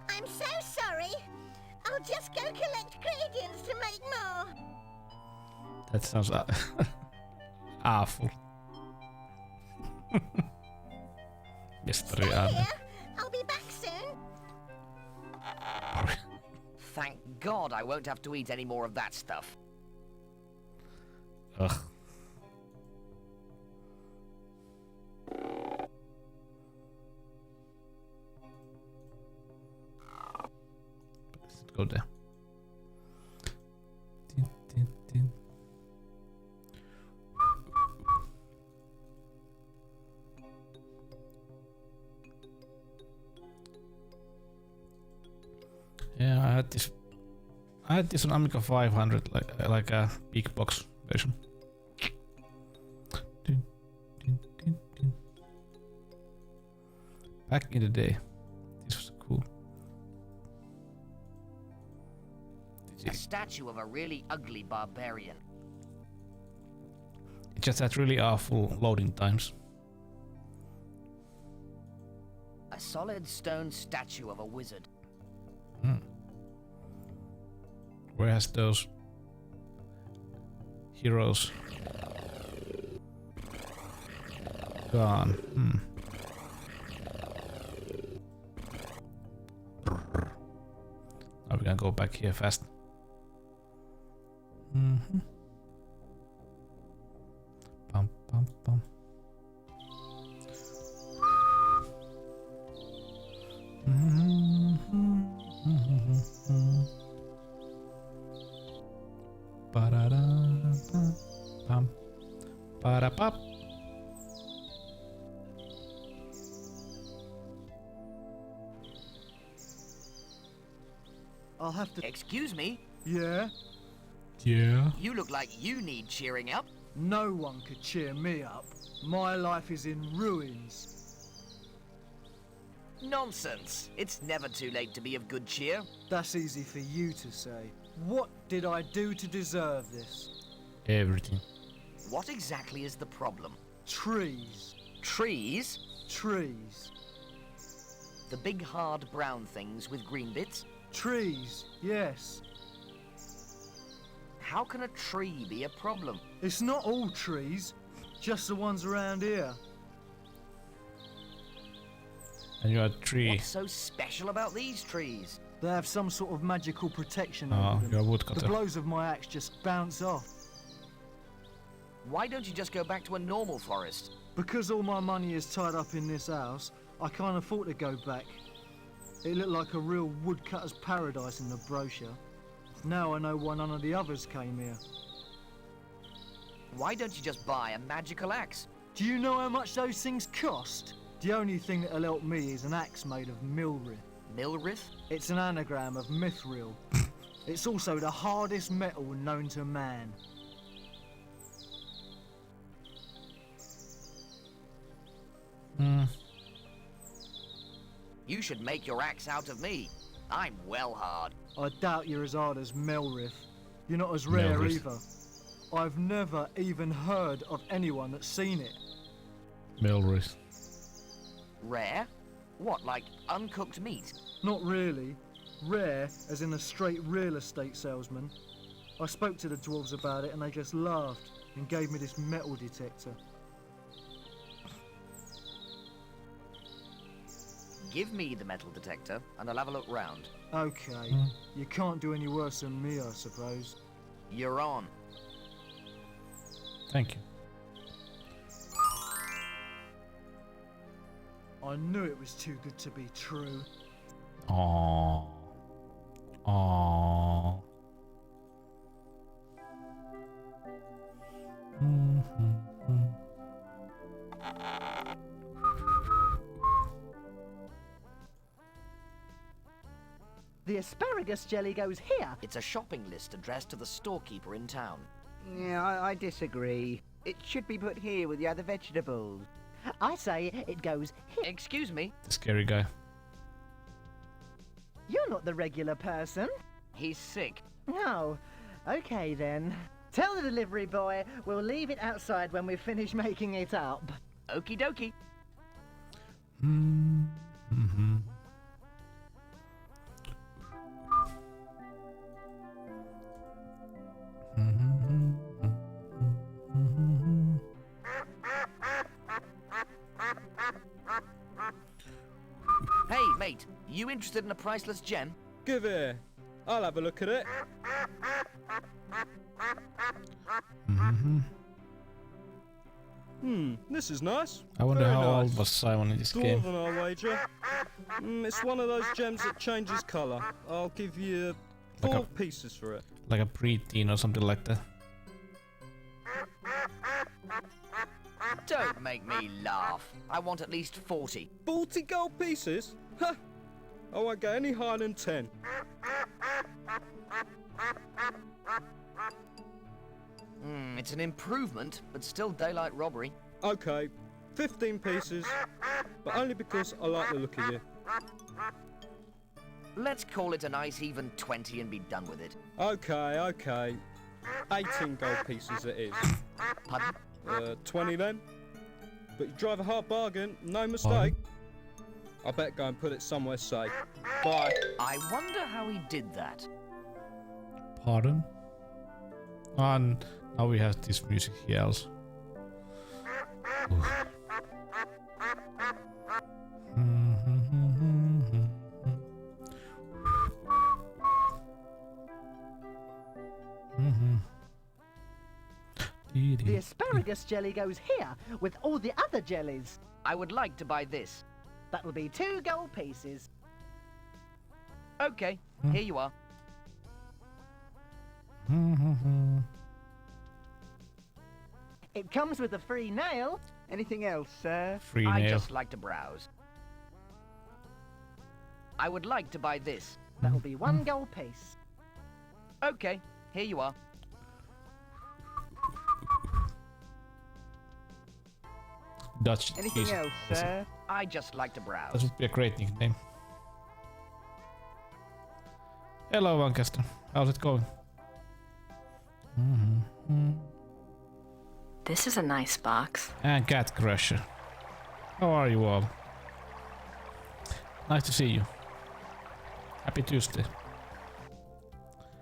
I'm so sorry. I'll just go collect ingredients to make more. That sounds awful. Mystery Anne. Here, I'll be back soon. Thank God I won't have to eat any more of that stuff. Ugh. Let's go there. Tin, tin, tin. Yeah, I had this on Amiga 500, like a big box version. Dun, dun, dun, dun. Back in the day, this was cool. A statue of a really ugly barbarian. It just had really awful loading times. A solid stone statue of a wizard. Whereas those heroes gone. Now we can go back here fast. Pum pum pum. Pam. Para-pop. I'll have to. Excuse me? Yeah? Yeah? You look like you need cheering up. No one could cheer me up. My life is in ruins. Nonsense. It's never too late to be of good cheer. That's easy for you to say. What did I do to deserve this? Everything. What exactly is the problem? Trees. Trees? Trees. The big hard brown things with green bits? Trees, yes. How can a tree be a problem? It's not all trees, just the ones around here. And you're a tree. What's so special about these trees? They have some sort of magical protection Oh, over them. you're a woodcutter. The blows of my axe just bounce off. Why don't you just go back to a normal forest? Because all my money is tied up in this house, I can't afford to go back. It looked like a real woodcutter's paradise in the brochure. Now I know why none of the others came here. Why don't you just buy a magical axe? Do you know how much those things cost? The only thing that'll help me is an axe made of Milrith. Milrith? It's an anagram of Mithril. It's also the hardest metal known to man. You should make your axe out of me. I'm well hard. I doubt you're as hard as Melrith. You're not as rare Melrith. either. I've never even heard of anyone that's seen it. Milrith. Rare? What, like uncooked meat? Not really. Rare, as in a straight real estate salesman. I spoke to the dwarves about it and they just laughed and gave me this metal detector. Give me the metal detector and I'll have a look round. Okay, you can't do any worse than me, I suppose. You're on. Thank you. I knew it was too good to be true. Aww. Aww. The asparagus jelly goes here. It's a shopping list addressed to the storekeeper in town. Yeah, I disagree. It should be put here with the other vegetables. I say it goes here. Excuse me? The scary guy. You're not the regular person. He's sick. No. Okay then. Tell the delivery boy we'll leave it outside when we finish making it up. Okie dokie. Mm-hmm. Hey, mate, you interested in a priceless gem? Give it here. I'll have a look at it. This is nice. I wonder Very how nice. old was Simon in this game. Dwarven, I'll wager. It's one of those gems that changes colour. I'll give you Like 4 pieces for it. Like a preteen or something like that. Don't make me laugh. I want at least 40. 40 gold pieces? Ha! I won't go any higher than 10. It's an improvement, but still daylight robbery. Okay, 15 pieces, but only because I like the look of you. Let's call it a nice even 20 and be done with it. Okay. 18 gold pieces it is. Pardon? 20 then. But you drive a hard bargain, no mistake. I better go and put it somewhere safe. Bye. I wonder how he did that. Pardon? And now we have this music here also. The asparagus jelly goes here with all the other jellies. I would like to buy this. That'll be 2 gold pieces. Okay, here you are. It comes with a free nail. Anything else, sir? Free I nail. just like to browse. I would like to buy this. That'll be 1 gold piece. Okay, here you are. Dutch. Anything else, sir? I just like to browse. That would be a great nickname. Hello, Lancaster. How's it going? This is a nice box. And Cat Crusher. How are you all? Nice to see you. Happy Tuesday.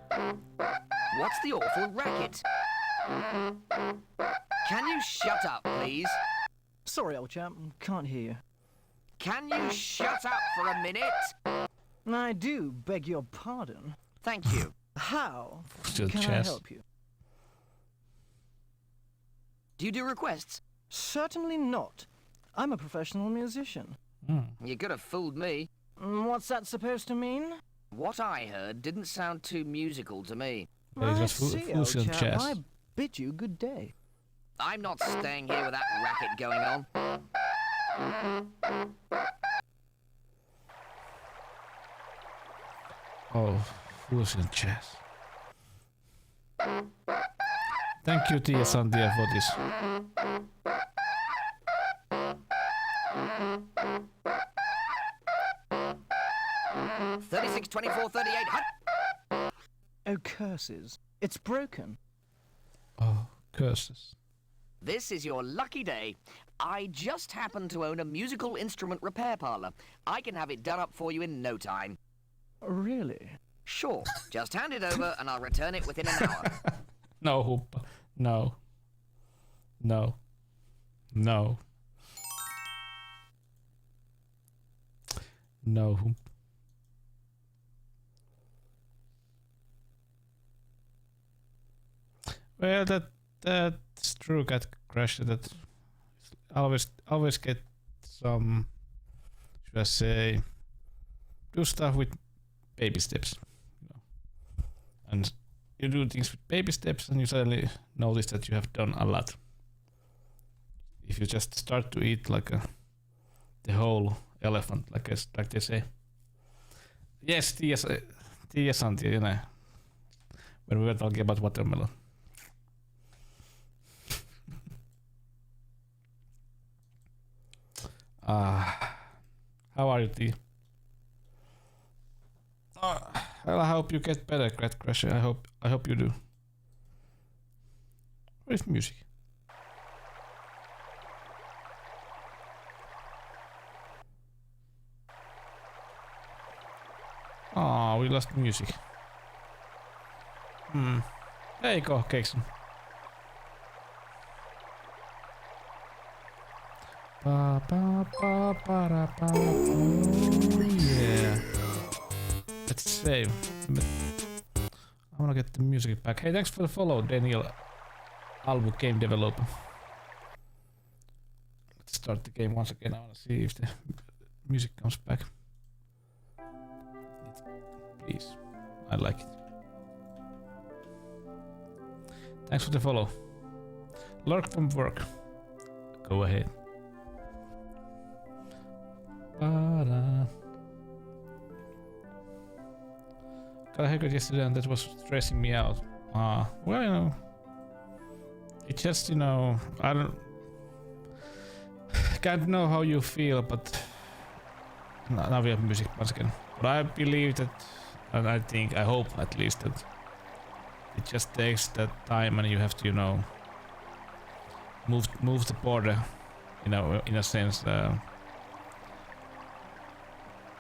What's the awful racket? Can you shut up, please? Sorry, old chap, can't hear you. Can you shut up for a minute? I do beg your pardon. Thank you. How Still can I chess. help you? Do you do requests? Certainly not. I'm a professional musician. You could have fooled me. What's that supposed to mean? What I heard didn't sound too musical to me. Yeah, he's I just see, old chap. I bid you good day. I'm not staying here with that racket going on. Oh, fusion chess. Thank you, Tia Sandia, for this. 36, 24, 38. Oh, curses. It's broken. Oh, curses. This is your lucky day. I just happen to own a musical instrument repair parlor. I can have it done up for you in no time. Really? Sure. Just hand it over and I'll return it within an hour. No, Hoop. No. No. No. No, Hoop. Well, that's true, Cat Crusher. That always get some, should I say, do stuff with baby steps. You know. And you do things with baby steps, and you suddenly notice that you have done a lot. If you just start to eat like the whole elephant, like they say. Yes, Tia Santi, you know. When we were talking about watermelon. How are you, Tia? Well, I hope you get better, Cat Crusher. I hope you do. Where's music? Oh, we lost music. There you go, Cakeson. Ba ba ba ba da ba. Oh yeah. Let's save. I wanna get the music back. Hey, thanks for the follow, Daniel Albu, game developer. Let's start the game once again. I wanna see if the music comes back. Please. I like it. Thanks for the follow. Lurk from work. Go ahead. Got a haircut yesterday and that was stressing me out. Well, you know, it just, you know, can't know how you feel, but now we have music once again. But I believe that, and I hope at least that it just takes that time and you have to, you know, move the border, you know, in a sense,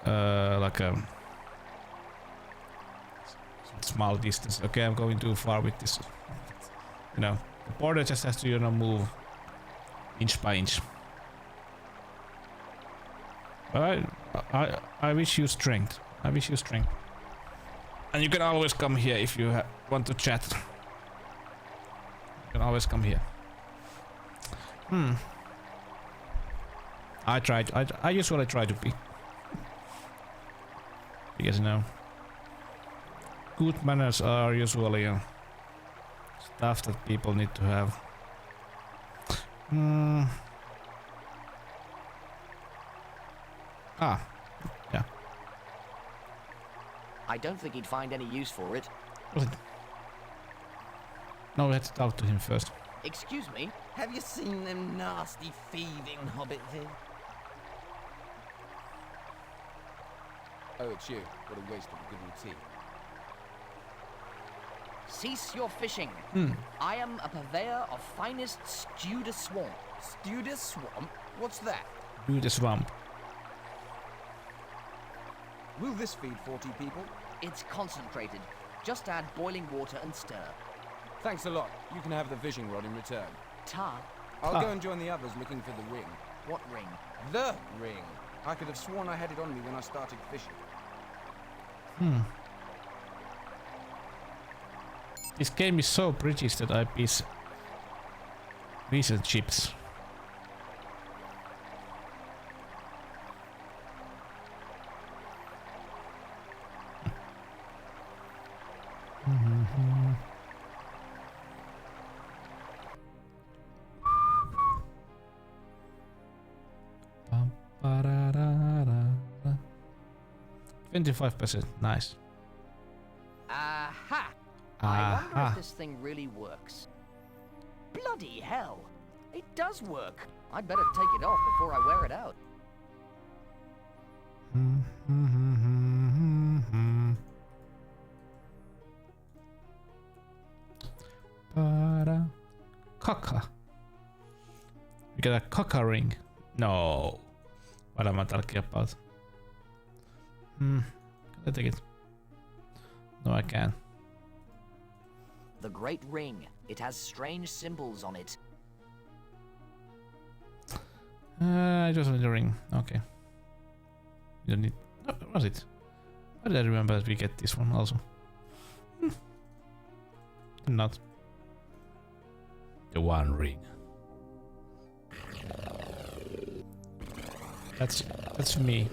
like a small distance. Okay, I'm going too far with this. You know, the border just has to, you know, move inch by inch. But I wish you strength. I wish you strength. And you can always come here if you want to chat. You can always come here. I usually try to be. Because, you know, good manners are usually stuff that people need to have. Yeah. I don't think he'd find any use for it. Was it? No, we had to talk to him first. Excuse me? Have you seen them nasty thieving hobbits here? Oh, it's you. What a waste of a good routine. Cease your fishing. I am a purveyor of finest stewed swamp. Stewed swamp? What's that? Do the swamp. Will this feed 40 people? It's concentrated. Just add boiling water and stir. Thanks a lot. You can have the fishing rod in return. I'll go and join the others looking for the ring. What ring? The ring. I could have sworn I had it on me when I started fishing. This game is so British that I miss recent chips. Ba-da-da-da-da. 25%, nice. Aha! I wonder if this thing really works. Bloody hell! It does work. I'd better take it off before I wear it out. Caca. We got a caca ring. No. What am I talking about? Can I take it? No, I can't. The Great Ring. It has strange symbols on it. I just want the ring. Okay. You don't need. No, was it? Why did I remember that we get this one also? Not. The One Ring. That's me.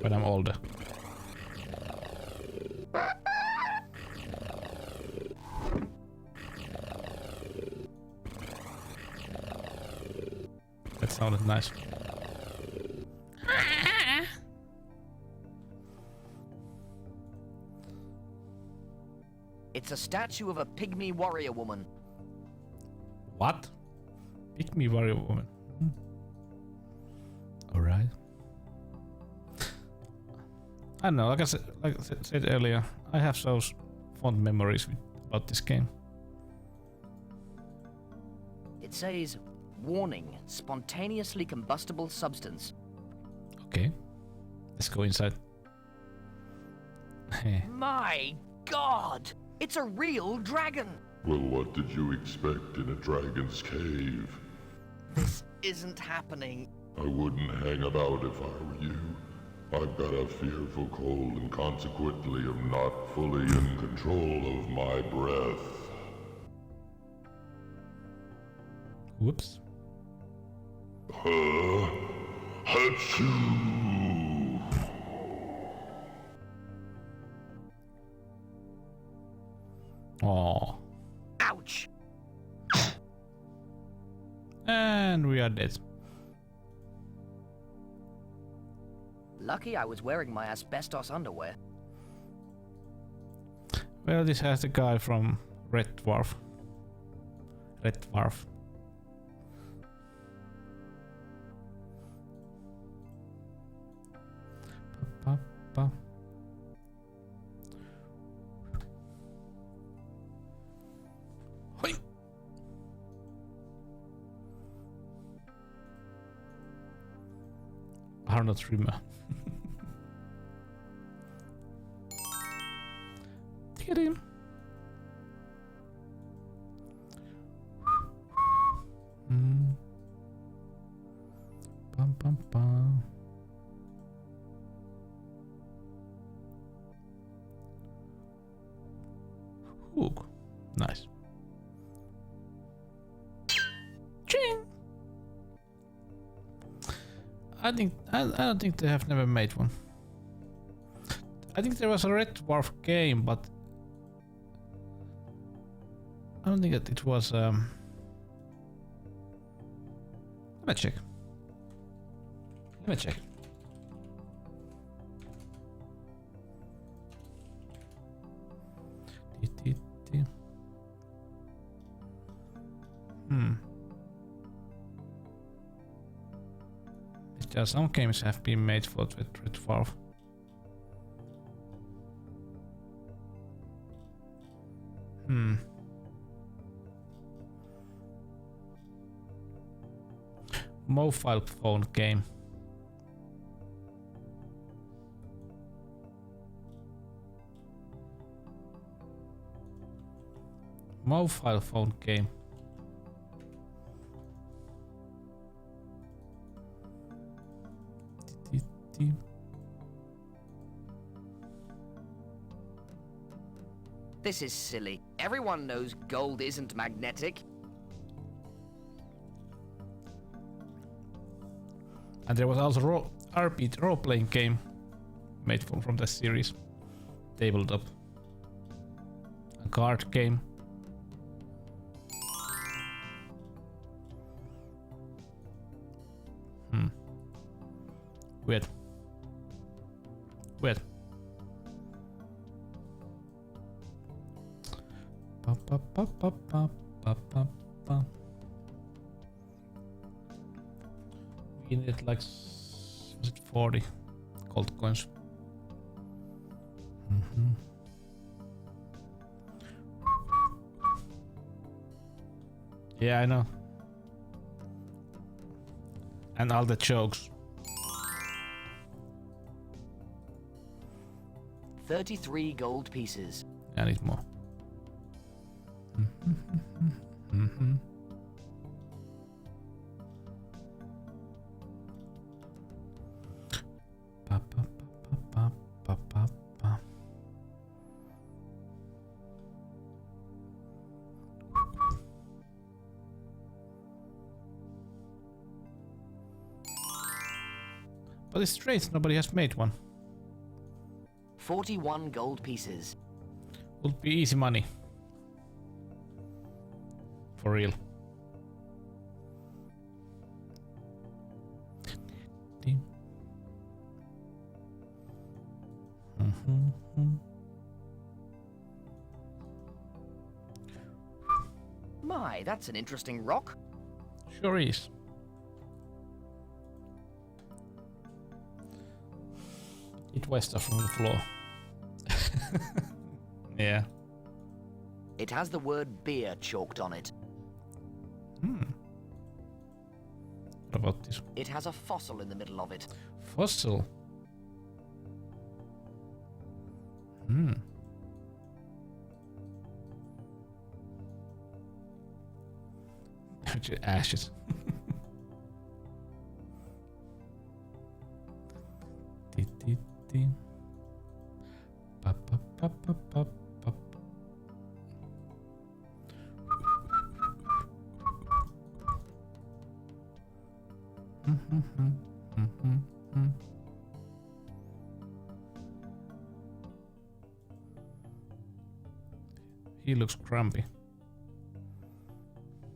When I'm older. That sounded nice. It's a statue of a pygmy warrior woman. What? Pygmy warrior woman. Alright. I don't know, like I said earlier, I have those fond memories about this game. It says, warning, spontaneously combustible substance. Okay. Let's go inside. My God! It's a real dragon! Well, what did you expect in a dragon's cave? This isn't happening. I wouldn't hang about if I were you. I've got a fearful cold and consequently am not fully in control of my breath. Whoops. Achoo! Oh. Ouch! And we are dead. Lucky I was wearing my asbestos underwear. Well, this has the guy from Red Dwarf. Red Dwarf. Pa, pa, pa. Hoi. Arnold Trimmer. Get him. Bum, bum, bum. Hook. Nice. Ching. I don't think they have never made one. I think there was a Red Dwarf game, but I don't think that it was. Let me check. Let me check. There are some games have been made for Red Dwarf. Mobile phone game. Mobile phone game. This is silly. Everyone knows gold isn't magnetic. And there was also RPG role-playing game made from the series. Tabletop. A card game. Weird. Weird. Pa, pa, pa, pa, pa, pa, pa, pa. We needed like, was it 40 gold coins? Yeah, I know. And all the jokes. 33 gold pieces. I need more. Pa, pa, pa, pa, pa, pa. But it's strange, nobody has made one. 41 gold pieces. Would be easy money. For real. My, that's an interesting rock. Sure is. It weighs stuff from the floor. Yeah. It has the word beer chalked on it. What about this? It has a fossil in the middle of it. Fossil? Ashes. He looks grumpy.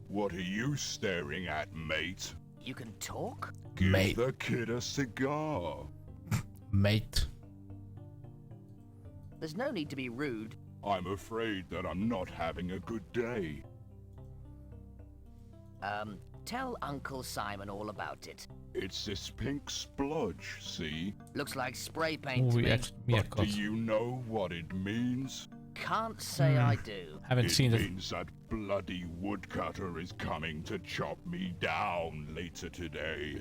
What are you staring at, mate? You can talk? Give Mate. the kid a cigar. Mate. There's no need to be rude. I'm afraid that I'm not having a good day. Tell Uncle Simon all about it. It's this pink splodge, see? Looks like spray paint to Movie me. X But do you know what it means? Can't say I do. Haven't seen It it. means that bloody woodcutter is coming to chop me down later today.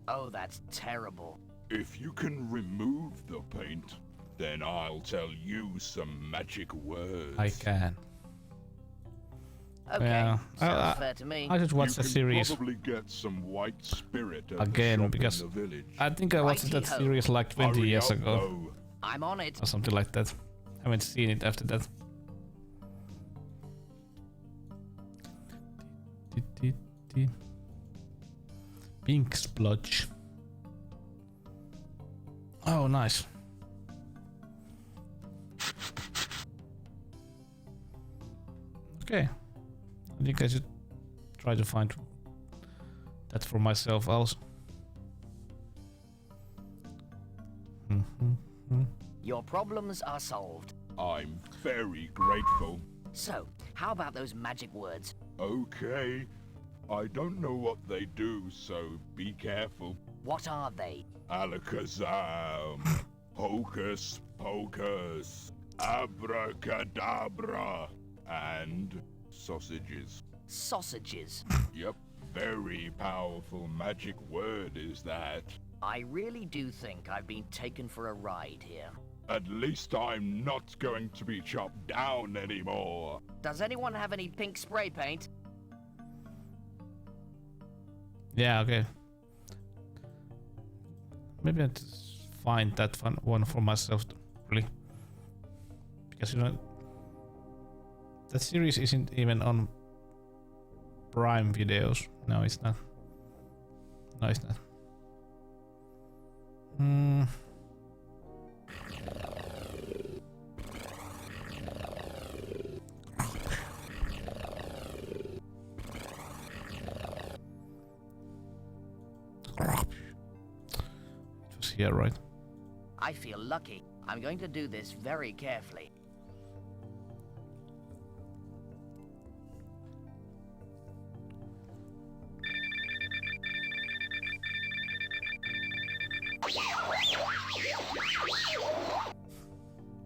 Oh, that's terrible. If you can remove the paint, then I'll tell you some magic words. I can. Okay, Yeah, sounds fair to me. I just watched the You can series probably get some white spirit at the again shop because in the village. I think I watched that Righty-ho. series like 20 Hurry years up, ago though. I'm on it. or something like that. Haven't seen it after that. Pink splodge. Oh, nice. Okay. I think I should try to find that for myself also. Your problems are solved. I'm very grateful. So, how about those magic words? Okay. I don't know what they do, so be careful. What are they? Alakazam. Hocus pocus. Abracadabra. And sausages. Sausages. Yep. Very powerful magic word is that. I really do think I've been taken for a ride here. At least I'm not going to be chopped down anymore. Does anyone have any pink spray paint? Yeah, okay. Maybe I'll find that one for myself, really. Because, you know, that series isn't even on Prime videos. No, it's not. No, it's not. It was here, right? I feel lucky. I'm going to do this very carefully.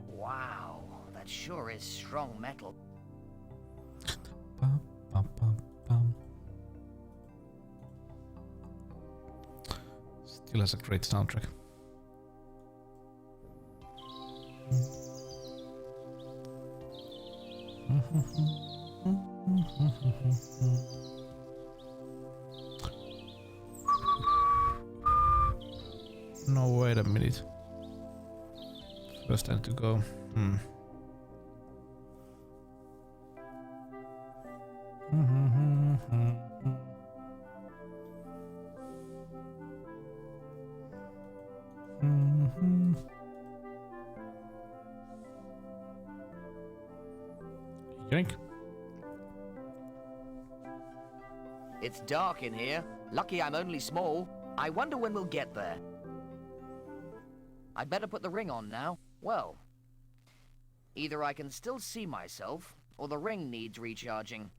Wow, that sure is strong metal. Bum, bum, bum, bum. Still has a great soundtrack. No, wait a minute. First I have to go. Yoink. It's dark in here. Lucky I'm only small. I wonder when we'll get there. I'd better put the ring on now. Well, either I can still see myself, or the ring needs recharging.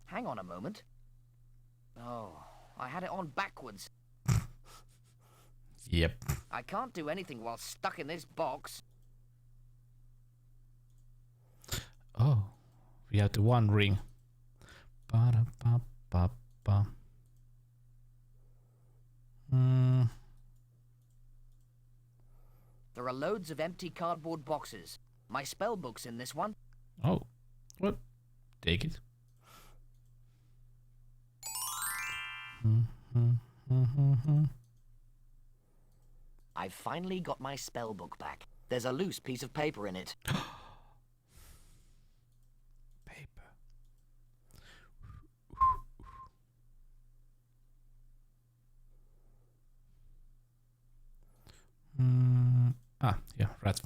Hang on a moment. Oh, I had it on backwards. Yep. I can't do anything while stuck in this box. Oh, we have the one ring. Ba-da-ba-ba-ba. There are loads of empty cardboard boxes. My spell book's in this one. Oh, what? Take it. I finally got my spell book back. There's a loose piece of paper in it. Yeah, rat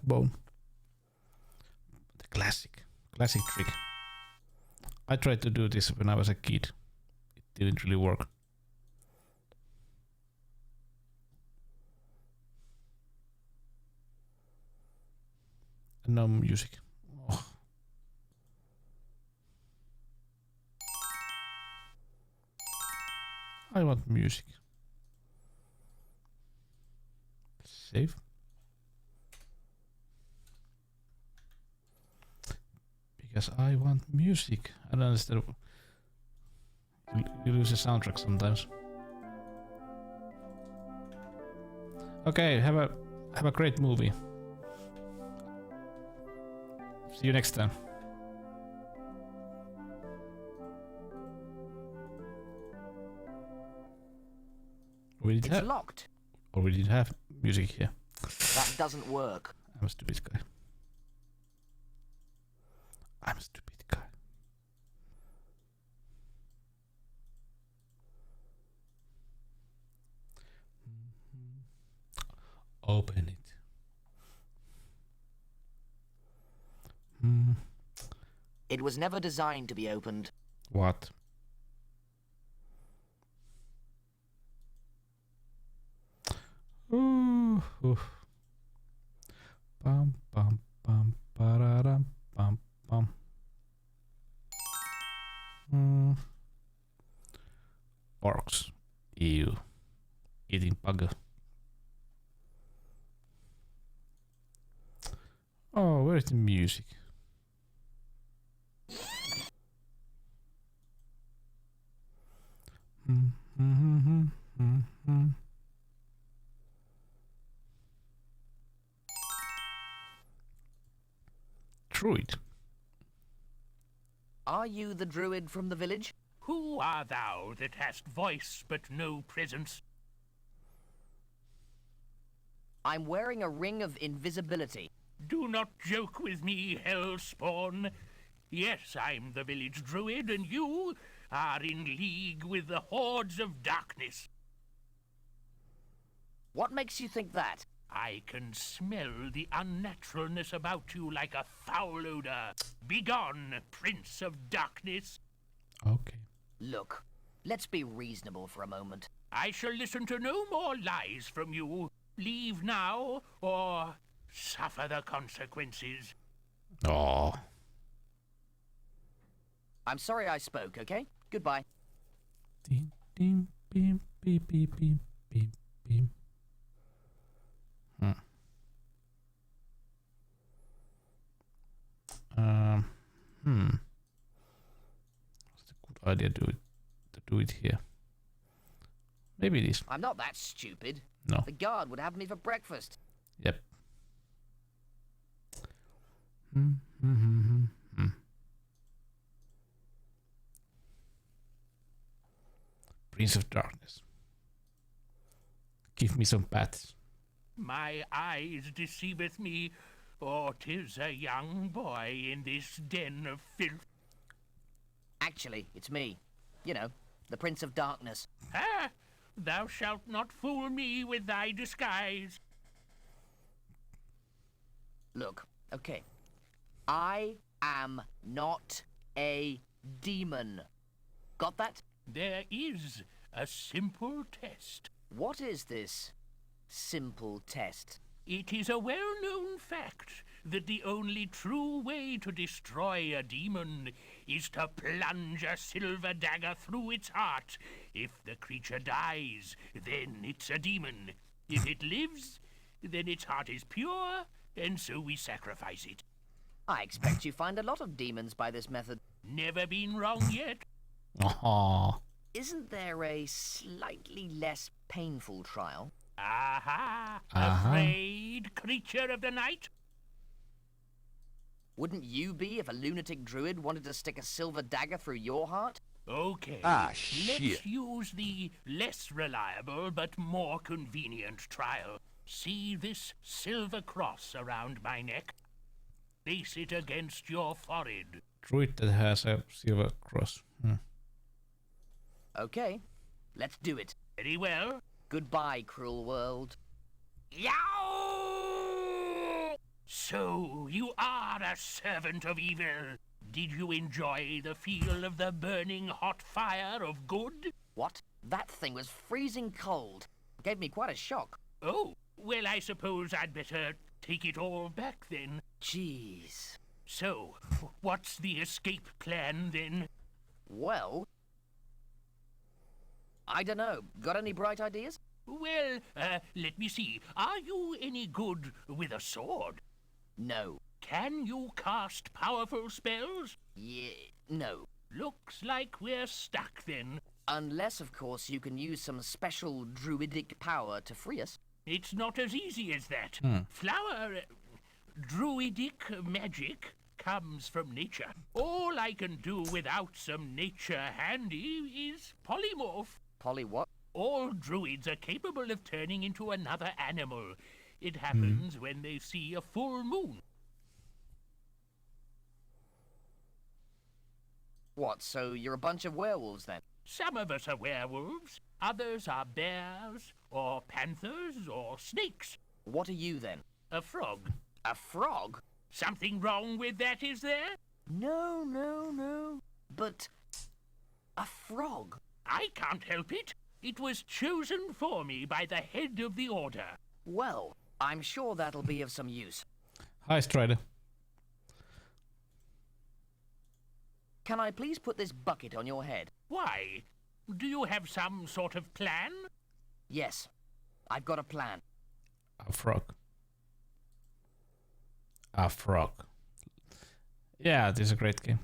bone. The classic trick. I tried to do this when I was a kid. It didn't really work. No music. Oh. I want music. Save. Because I want music. I don't understand. You lose a soundtrack sometimes. Okay, have a great movie. See you next time. It's locked. Or we didn't have music here. That doesn't work. I'm a stupid guy. I'm a stupid guy. Open it. It was never designed to be opened. What? Ooh. Bum bum bum ba-da-dum bum bum. Orcs. Ew. Eating bugger. Oh, where's the music? Druid. Are you the druid from the village? Who art thou that hast voice but no presence? I'm wearing a ring of invisibility. Do not joke with me, hellspawn. Yes, I'm the village druid, and you are in league with the hordes of darkness. What makes you think that? I can smell the unnaturalness about you like a foul odor. Begone, Prince of Darkness. Okay. Look, let's be reasonable for a moment. I shall listen to no more lies from you. Leave now, or suffer the consequences. Oh. I'm sorry I spoke, okay? Goodbye. Ding, ding, beep, beep, beep, beep, beep, beep. What's a good idea to do it here? Maybe it is. I'm not that stupid. No. The guard would have me for breakfast. Yep. Prince of Darkness. Give me some pats. My eyes deceiveth me, or 'tis a young boy in this den of filth. Actually, it's me. You know, the Prince of Darkness. Ah! Thou shalt not fool me with thy disguise. Look, okay. I am not a demon. Got that? There is a simple test. What is this? simple test? It is a well-known fact that the only true way to destroy a demon is to plunge a silver dagger through its heart. If the creature dies, then it's a demon. If it lives, then its heart is pure, and so we sacrifice it. I expect you find a lot of demons by this method. Never been wrong yet. Aha. Isn't there a slightly less painful trial? Aha! Uh-huh. Afraid, creature of the night? Wouldn't you be if a lunatic druid wanted to stick a silver dagger through your heart? Okay. Shit. Let's use the less reliable but more convenient trial. See this silver cross around my neck? Place it against your forehead. Druid that has a silver cross. Okay, let's do it. Very well. Goodbye, cruel world. Yow! So, you are a servant of evil. Did you enjoy the feel of the burning hot fire of good? What? That thing was freezing cold. Gave me quite a shock. Oh, well, I suppose I'd better take it all back then. Jeez. So, what's the escape plan then? Well, I don't know. Got any bright ideas? Well, let me see. Are you any good with a sword? No. Can you cast powerful spells? Yeah, no. Looks like we're stuck then. Unless, of course, you can use some special druidic power to free us. It's not as easy as that. Druidic magic comes from nature. All I can do without some nature handy is polymorph. Poly what? All druids are capable of turning into another animal. It happens when they see a full moon. What, so you're a bunch of werewolves then? Some of us are werewolves, others are bears, or panthers, or snakes. What are you then? A frog. A frog? Something wrong with that, is there? No. But a frog? I can't help it. It was chosen for me by the head of the order. Well, I'm sure that'll be of some use. Hi, Strider. Can I please put this bucket on your head? Why? Do you have some sort of plan? Yes, I've got a plan. A frog. A frog. Yeah, this is a great game.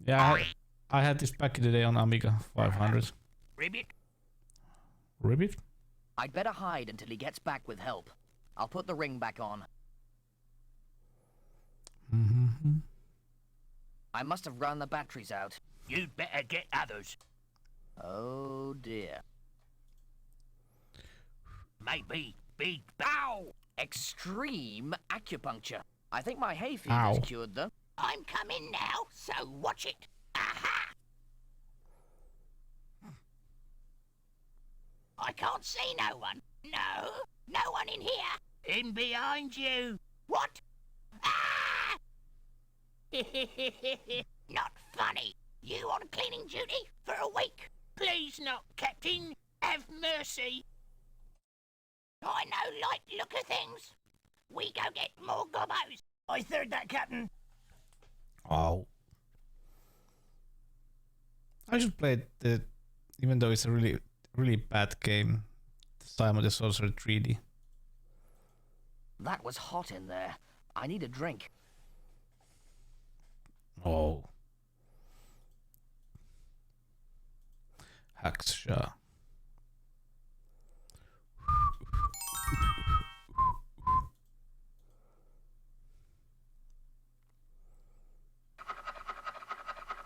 Yeah, I had this back in the day on Amiga 500. Ribbit? Ribbit? I'd better hide until he gets back with help. I'll put the ring back on. I must have run the batteries out. You'd better get others. Oh dear. Maybe big bow. Extreme acupuncture. I think my hay fever's cured though. I'm coming now, so watch it. Aha! I can't see no one. No one in here. In behind you. What? Ah! Not funny. You on cleaning duty for a week? Please not, Captain. Have mercy. I know light look of things. We go get more gobbos. I third that, Captain. Oh. I should play the, even though it's a really bad game, Simon the Sorcerer 3D. That was hot in there. I need a drink. Oh. Hackshaw.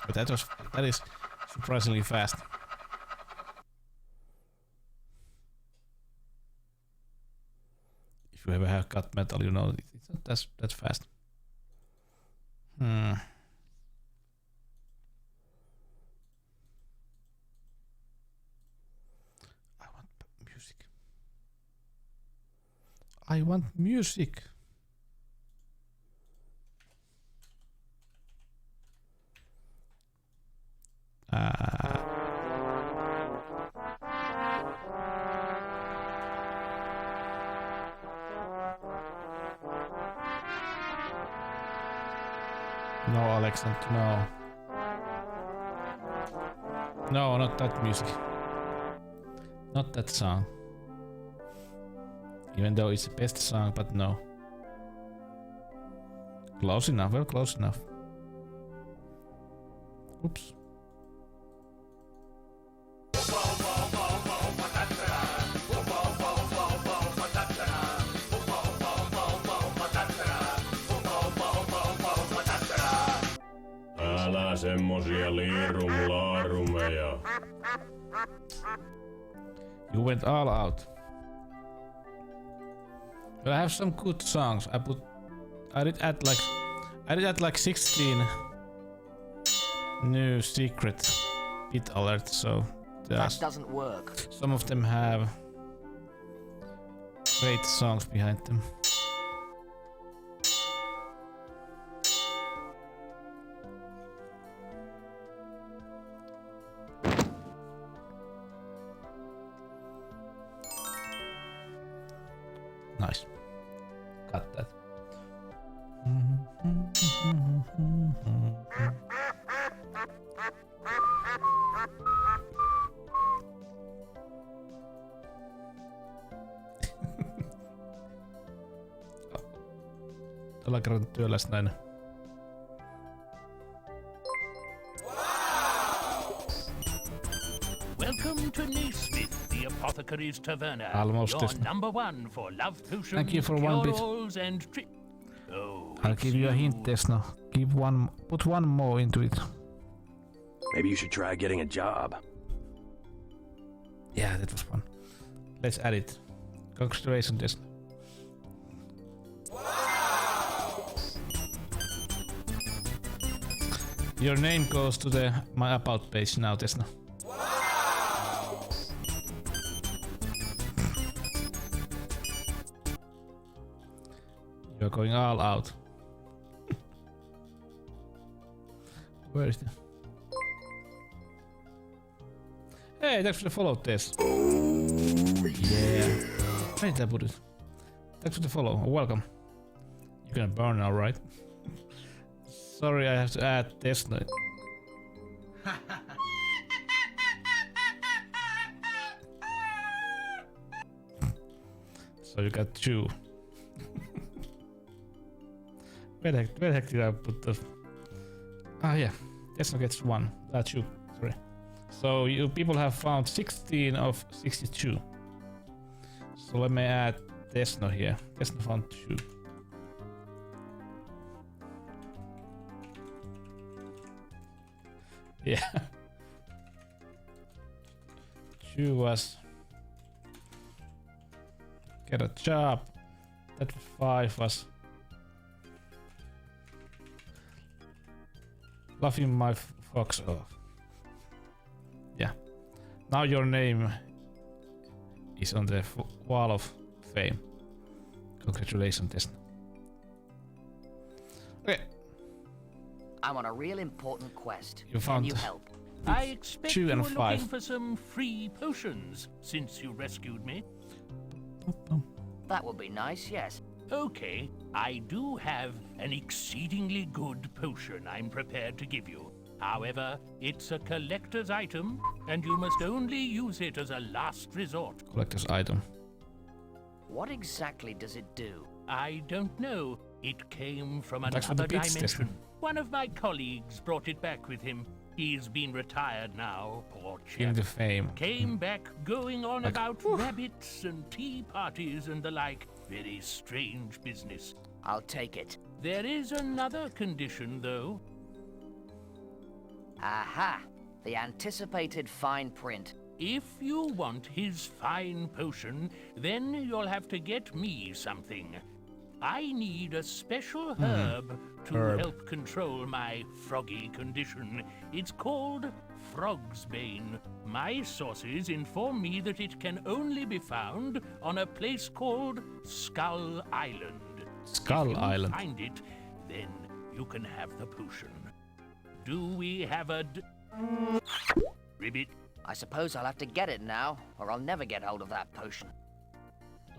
But that is surprisingly fast. If you ever have cut metal, you know that's fast. I want music. I want music. No, Alexander, no. No, not that music. Not that song. Even though it's the best song, but no. Close enough, well, close enough. Oops. Älä semmosia liirumlaarumeja. You went all out. Well, I have some good songs. I did add like 16 new secret bit alerts, so that doesn't work. Some of them have great songs behind them. Nice. Got that. Tällä kerran työläs näin. Welcome to Naismith, the apothecary's taverna. Almost Your this. number one for love potions, Thank you for one bit. cure-alls, and I'll give you a hint, Desna. Put one more into it. Maybe you should try getting a job. Yeah, that was fun. Let's add it. Congratulations, Desna. Your name goes to my about page now, Desna. You're going all out. Where is the... Hey, thanks for the follow, Tess. Oh, yeah. Where did I put it? Thanks for the follow. Welcome. You're gonna burn now, right? Sorry, I have to add Tess. So you got two. Where the heck did I put the... Ah, yeah. Desno gets one. That's you. Sorry. So you people have found 16 of 62. So let me add Desno here. Desno found 2. Yeah. 2 was... Get a job. That 5 was... Laughing my fox off. Yeah. Now your name is on the wall of fame. Congratulations, Desna. Okay. I'm on a real important quest. You found Can you help? I expect 2 you and were 5. looking for some free potions since you rescued me. That would be nice, yes. Okay, I do have an exceedingly good potion I'm prepared to give you. However, it's a collector's item, and you must only use it as a last resort. Collector's item. What exactly does it do? I don't know. It came from Thanks for the another bits, dimension. Desna. One of my colleagues brought it back with him. He's been retired now, poor Feeling chap. the fame. Came back going on Like, about rabbits and tea parties and the like. Very strange business. I'll take it. There is another condition, though. Aha! The anticipated fine print. If you want his fine potion, then you'll have to get me something. I need a special herb to help control my froggy condition. It's called Frog's Bane. My sources inform me that it can only be found on a place called Skull Island. Skull Island. If you find it, then you can have the potion. Do we have a ribbit? I suppose I'll have to get it now, or I'll never get hold of that potion.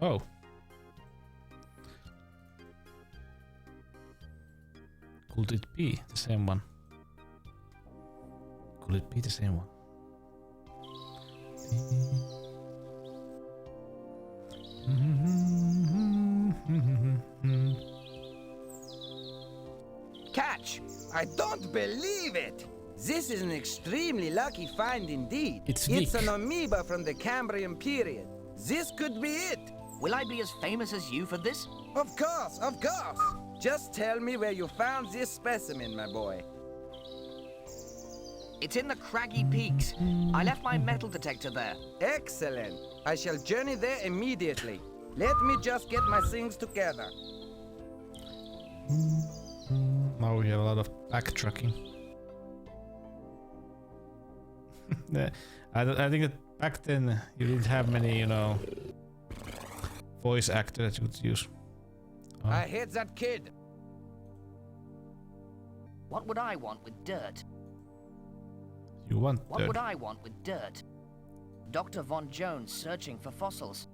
Oh. Could it be the same one? Could it be the same one? Catch! I don't believe it! This is an extremely lucky find indeed. It's an amoeba from the Cambrian period. This could be it. Will I be as famous as you for this? Of course, of course. Just tell me where you found this specimen, my boy. It's in the Craggy Peaks. I left my metal detector there. Excellent. I shall journey there immediately. Let me just get my things together. Now we have a lot of backtracking. I think that back then you didn't have many, voice actors that you could use. Oh. I hate that kid. What would I want with dirt? You want What dirt? would I want with dirt? Dr. Von Jones searching for fossils.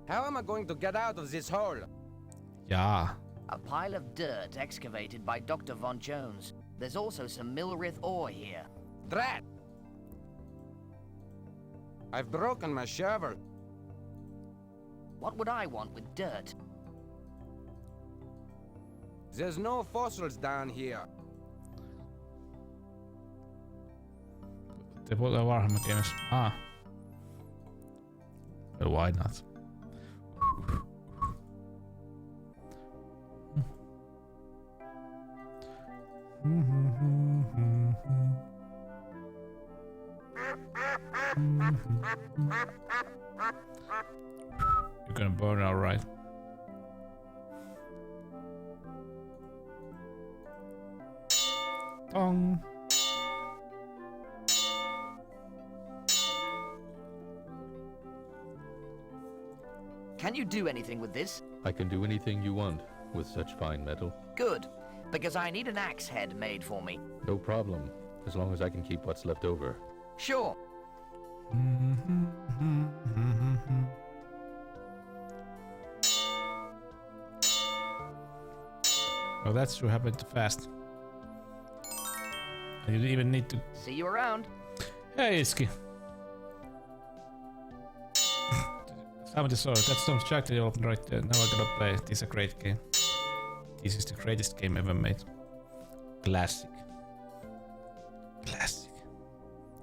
How am I going to get out of this hole? Yeah. A pile of dirt excavated by Dr. Von Jones. There's also some Milrith ore here. Drat! I've broken my shovel. What would I want with dirt? There's no fossils down here. They put the Warhammer games. Well, why not? You're gonna burn out, right? Dong. Can you do anything with this? I can do anything you want with such fine metal. Good, because I need an axe head made for me. No problem, as long as I can keep what's left over. Sure. Oh, that's what happened fast. I didn't even need to. See you around. Hey, Iski. Simon the Sorcerer. That's some track that you opened right there. Now I gotta play. This is a great game. This is the greatest game ever made. Classic. Classic.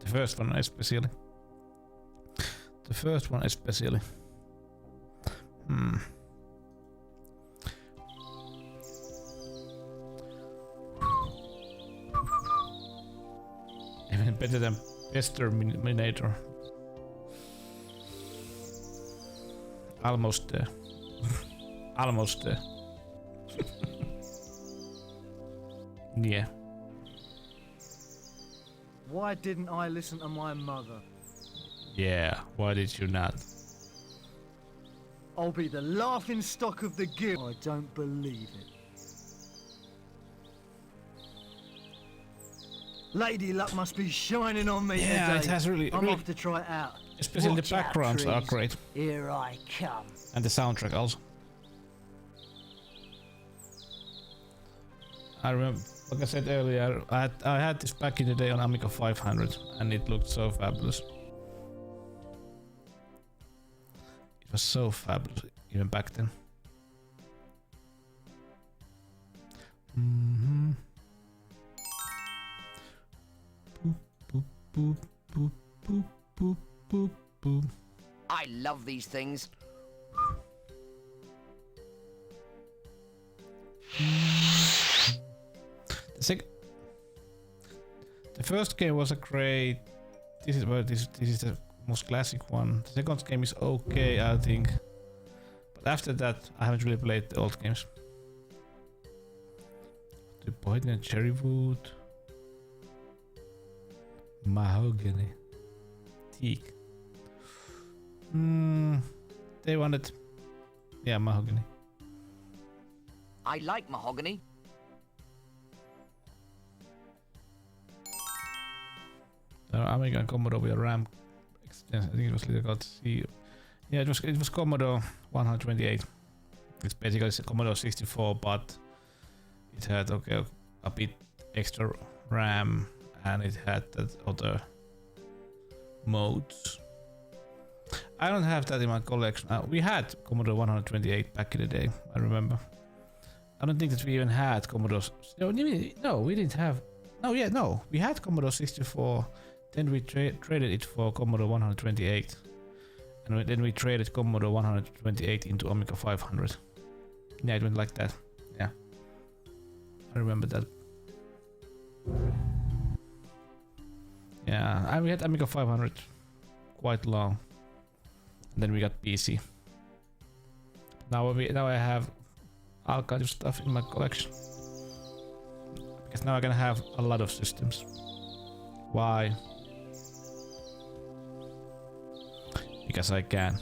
The first one especially. The first one especially. Even better than Exterminator. Almost there. Almost there. Yeah. Why didn't I listen to my mother? Yeah, why did you not? I'll be the laughing stock of the guild. I don't believe it. Lady luck must be shining on me Yeah, today. it has really. I'm off to try it out. Especially Watch the backgrounds out, are trees. great. Here I come. And the soundtrack also. I remember, like I said earlier, I had this back in the day on Amiga 500 and it looked so fabulous. It was so fabulous even back then. Boop, boop, boop, boop, boop, boop, boop, boop. I love these things. The first game was a great. This is the most classic one. The second game is okay, I think. But after that, I haven't really played the old games. Poison and cherry wood. Mahogany. Teak. They wanted... Yeah, mahogany. I like mahogany. American Commodore with a RAM extension. I think it was later called C. Yeah, it was Commodore 128. It's basically Commodore 64, but it had a bit extra RAM and it had that other modes. I don't have that in my collection. We had Commodore 128 back in the day, I remember. I don't think that we even had Commodore... No, we didn't have... No, we had Commodore 64. Then we traded it for Commodore 128. And then we traded Commodore 128 into Amiga 500. Yeah, it went like that. Yeah. I remember that. Yeah, we had Amiga 500 quite long. And then we got PC. Now I have all kinds of stuff in my collection. Because now I can have a lot of systems. Why? Because I can.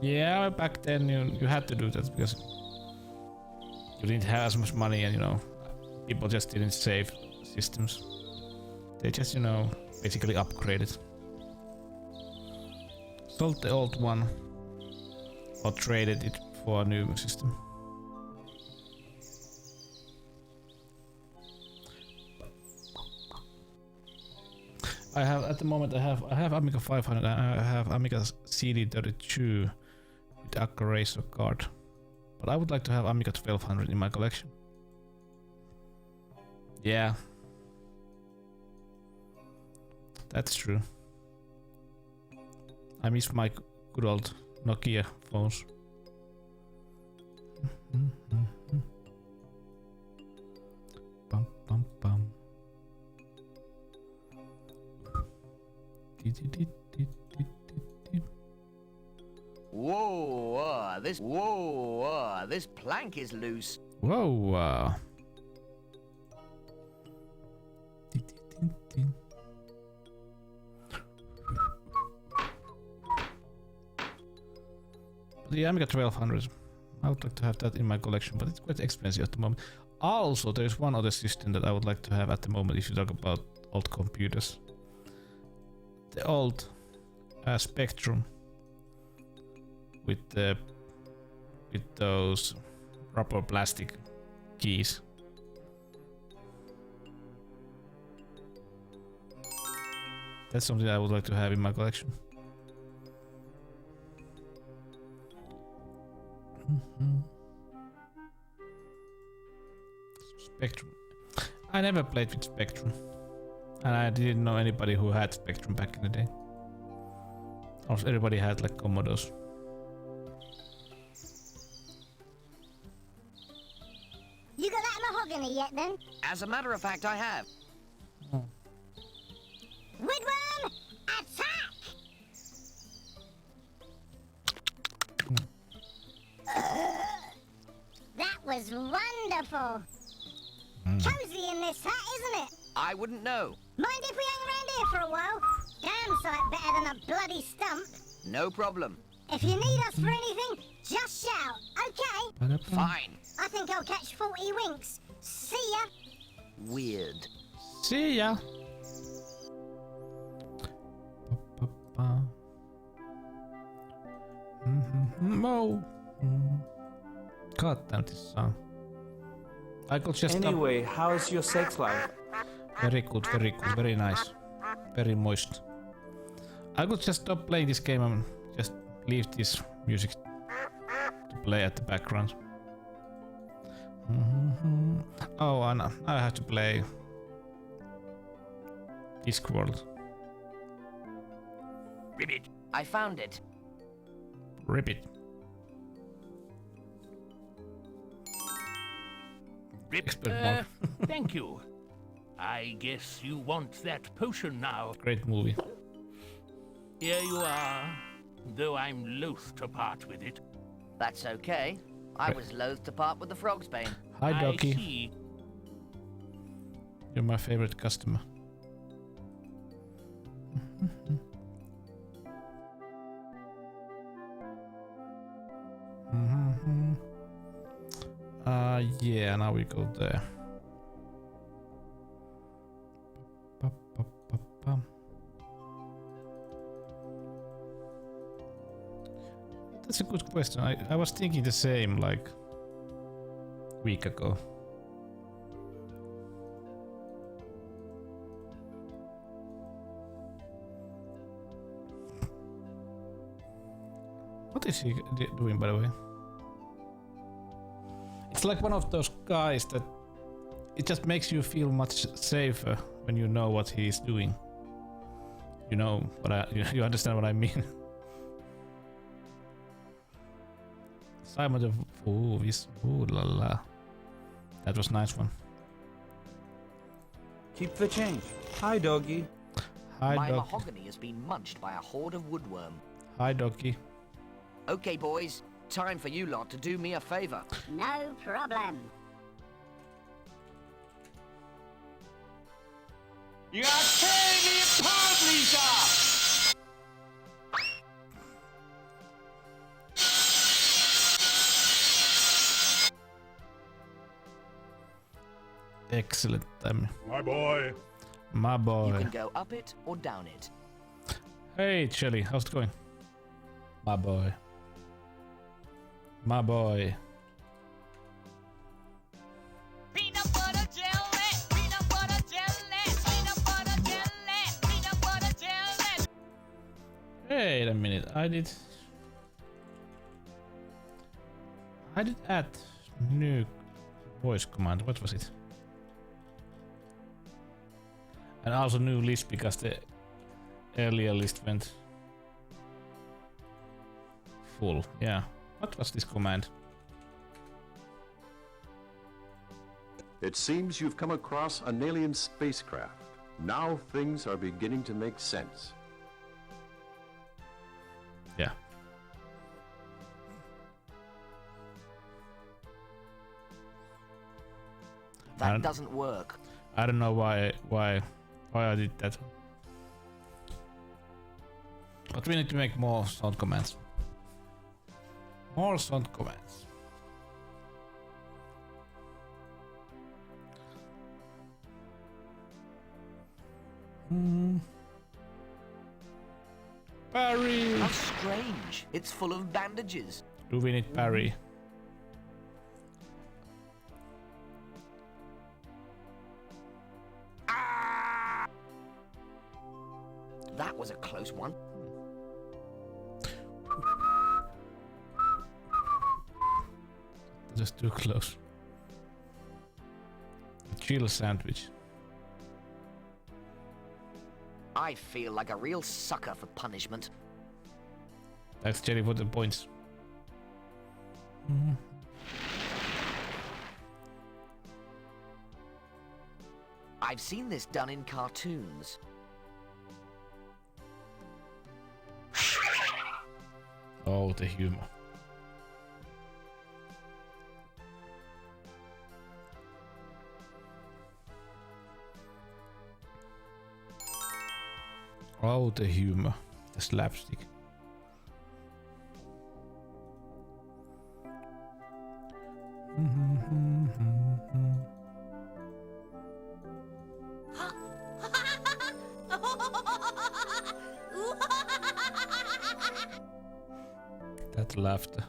Yeah, back then you had to do that because you didn't have as much money and people just didn't save systems. They just basically upgraded. Sold the old one or traded it for a new system. I have at the moment I have Amiga 500 and I have Amiga CD32 with Akka Racer card. But I would like to have Amiga 1200 in my collection. Yeah. That's true. I miss my good old Nokia phones. Bum bum bum. Whoa, this plank is loose. Whoa. The Amiga 1200. I would like to have that in my collection, but it's quite expensive at the moment. Also, there's one other system that I would like to have at the moment if you talk about old computers. The old Spectrum with those rubber plastic keys. That's something I would like to have in my collection. Spectrum. I never played with Spectrum. And I didn't know anybody who had Spectrum back in the day. Also, everybody had like Commodores. You got that mahogany yet then? As a matter of fact, I have. Woodworm, attack! That was wonderful. Cozy in this hat, isn't it? I wouldn't know. Mind if we hang around here for a while? Damn sight better than a bloody stump. No problem. If you need us for anything, just shout, okay? Fine. I think I'll catch 40 winks. See ya. Weird. See ya. Mo. God damn this song. I could just Anyway, how's your sex life? Very good, very nice. Very moist. I could just stop playing this game and just leave this music to play at the background. Oh, and I have to play Discworld. Ribbit. I found it. Ribbit. Thank you. I guess you want that potion now. Great movie. Here you are, though I'm loath to part with it. That's okay. I was loath to part with the frog's bane. Hi, Docky. I see. You're my favorite customer. Yeah, now we go there. That's a good question. I was thinking the same like a week ago. What is he doing, by the way? It's like one of those guys that it just makes you feel much safer when you know what he's doing. You know what you understand what I mean? Simon the ooh la la. That was a nice one. Keep the change. Hi, doggy. Hi, My dog. mahogany has been munched by a horde of woodworm. Hi, doggy. Okay, boys. Time for you lot to do me a favor. No problem. You are tearing me apart, Lisa! Excellent, Tammy. My boy. My boy. You can go up it or down it. Hey, Shelly, how's it going? My boy. My boy. Peanut butter jelly, peanut butter jelly, peanut butter jelly, peanut butter jelly. Wait a minute, I did add new voice command. What was it? And also new list because the earlier list went full. Yeah. What was this command? It seems you've come across an alien spacecraft. Now things are beginning to make sense. Yeah. That doesn't work. I don't know why I did that. But we need to make more sound commands. More sound commands. Parry! How strange. It's full of bandages. Do we need parry? That was a close one. Just too close. A chill sandwich. I feel like a real sucker for punishment. That's Jerry for the points. I've seen this done in cartoons. Oh, the humor. Oh, the humor. The slapstick. That laughter.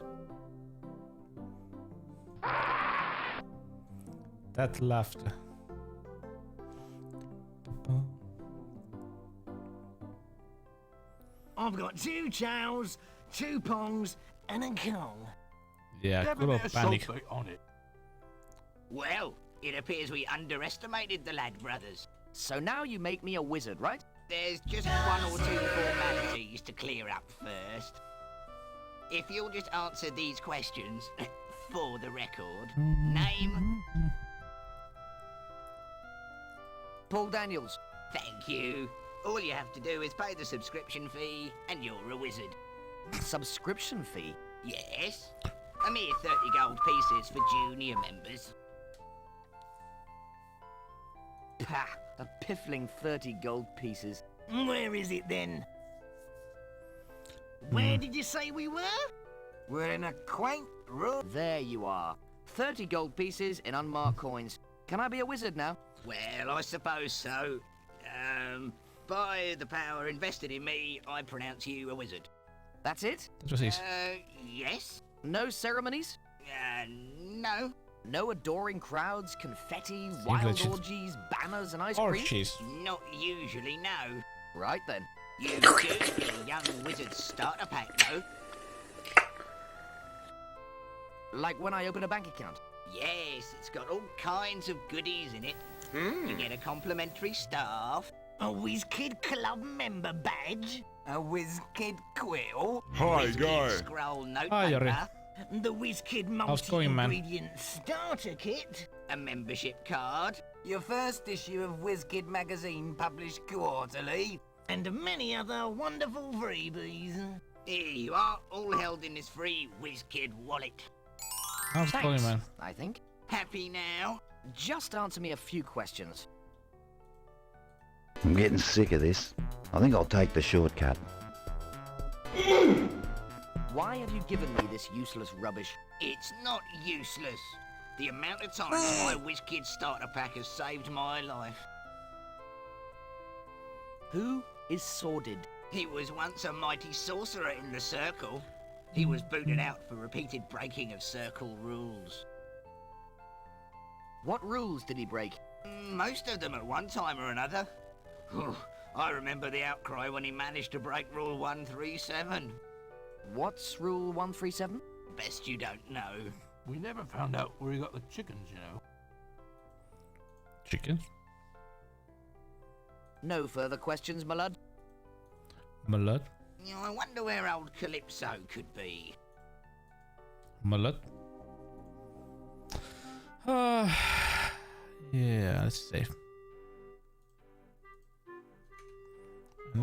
That laughter. I've got 2 chows, 2 pongs, and a Kong. Yeah, good old panic. on it. Well, it appears we underestimated the lad brothers. So now you make me a wizard, right? There's just 1 or 2 formalities to clear up first. If you'll just answer these questions for the record. Name, Paul Daniels. Thank you. All you have to do is pay the subscription fee, and you're a wizard. Subscription fee? Yes. A mere 30 gold pieces for junior members. Pah, a piffling 30 gold pieces. Where is it then? Where did you say we were? We're in a quaint room. There you are. 30 gold pieces in unmarked coins. Can I be a wizard now? Well, I suppose so. By the power invested in me, I pronounce you a wizard. That's it? That was easy. Yes. No ceremonies? No. No adoring crowds, confetti, wild legit. orgies, banners, and ice cream? Orgies. Not usually, no. Right then. You do get a young wizard starter pack, though. Like when I open a bank account? Yes, it's got all kinds of goodies in it. You get a complimentary staff, a WizKid Club member badge, a WizKid quill, Hi, WizKid guy. scroll Hi, Yuri. notepaper, the WizKid How's it going, man? multi-ingredient starter kit, a membership card, your first issue of WizKid magazine published quarterly, and many other wonderful freebies. Here you are, all held in this free WizKid wallet. How's it going, man? I think. Happy now? Just answer me a few questions. I'm getting sick of this. I think I'll take the shortcut. Why have you given me this useless rubbish? It's not useless. The amount of times my WizKid starter pack has saved my life. Who is Sordid? He was once a mighty sorcerer in the Circle. He was booted out for repeated breaking of Circle rules. What rules did he break? Most of them at one time or another. I remember the outcry when he managed to break Rule 137. What's Rule 137? Best you don't know. We never found out where he got the chickens, you know. Chickens? No further questions, my lad? My lad? I wonder where old Calypso could be. My lad? Yeah, let's see. And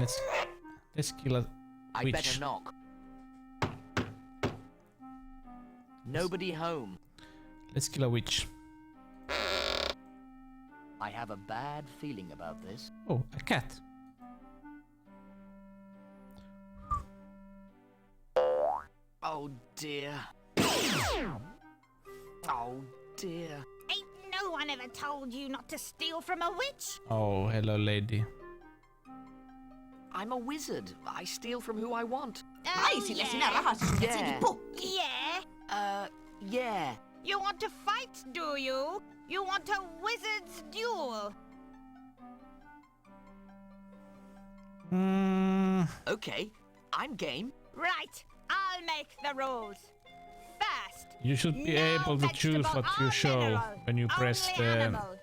let's kill a I witch. better knock. Nobody home. Let's kill a witch. I have a bad feeling about this. Oh, a cat. Oh dear. Oh dear. Ain't no one ever told you not to steal from a witch? Oh, hello, lady. I'm a wizard. I steal from who I want. Yeah. Yeah. You want to fight, do you? You want a wizard's duel? Okay, I'm game. Right, I'll make the rules. First, You should be able to choose what you show when you press only the animal.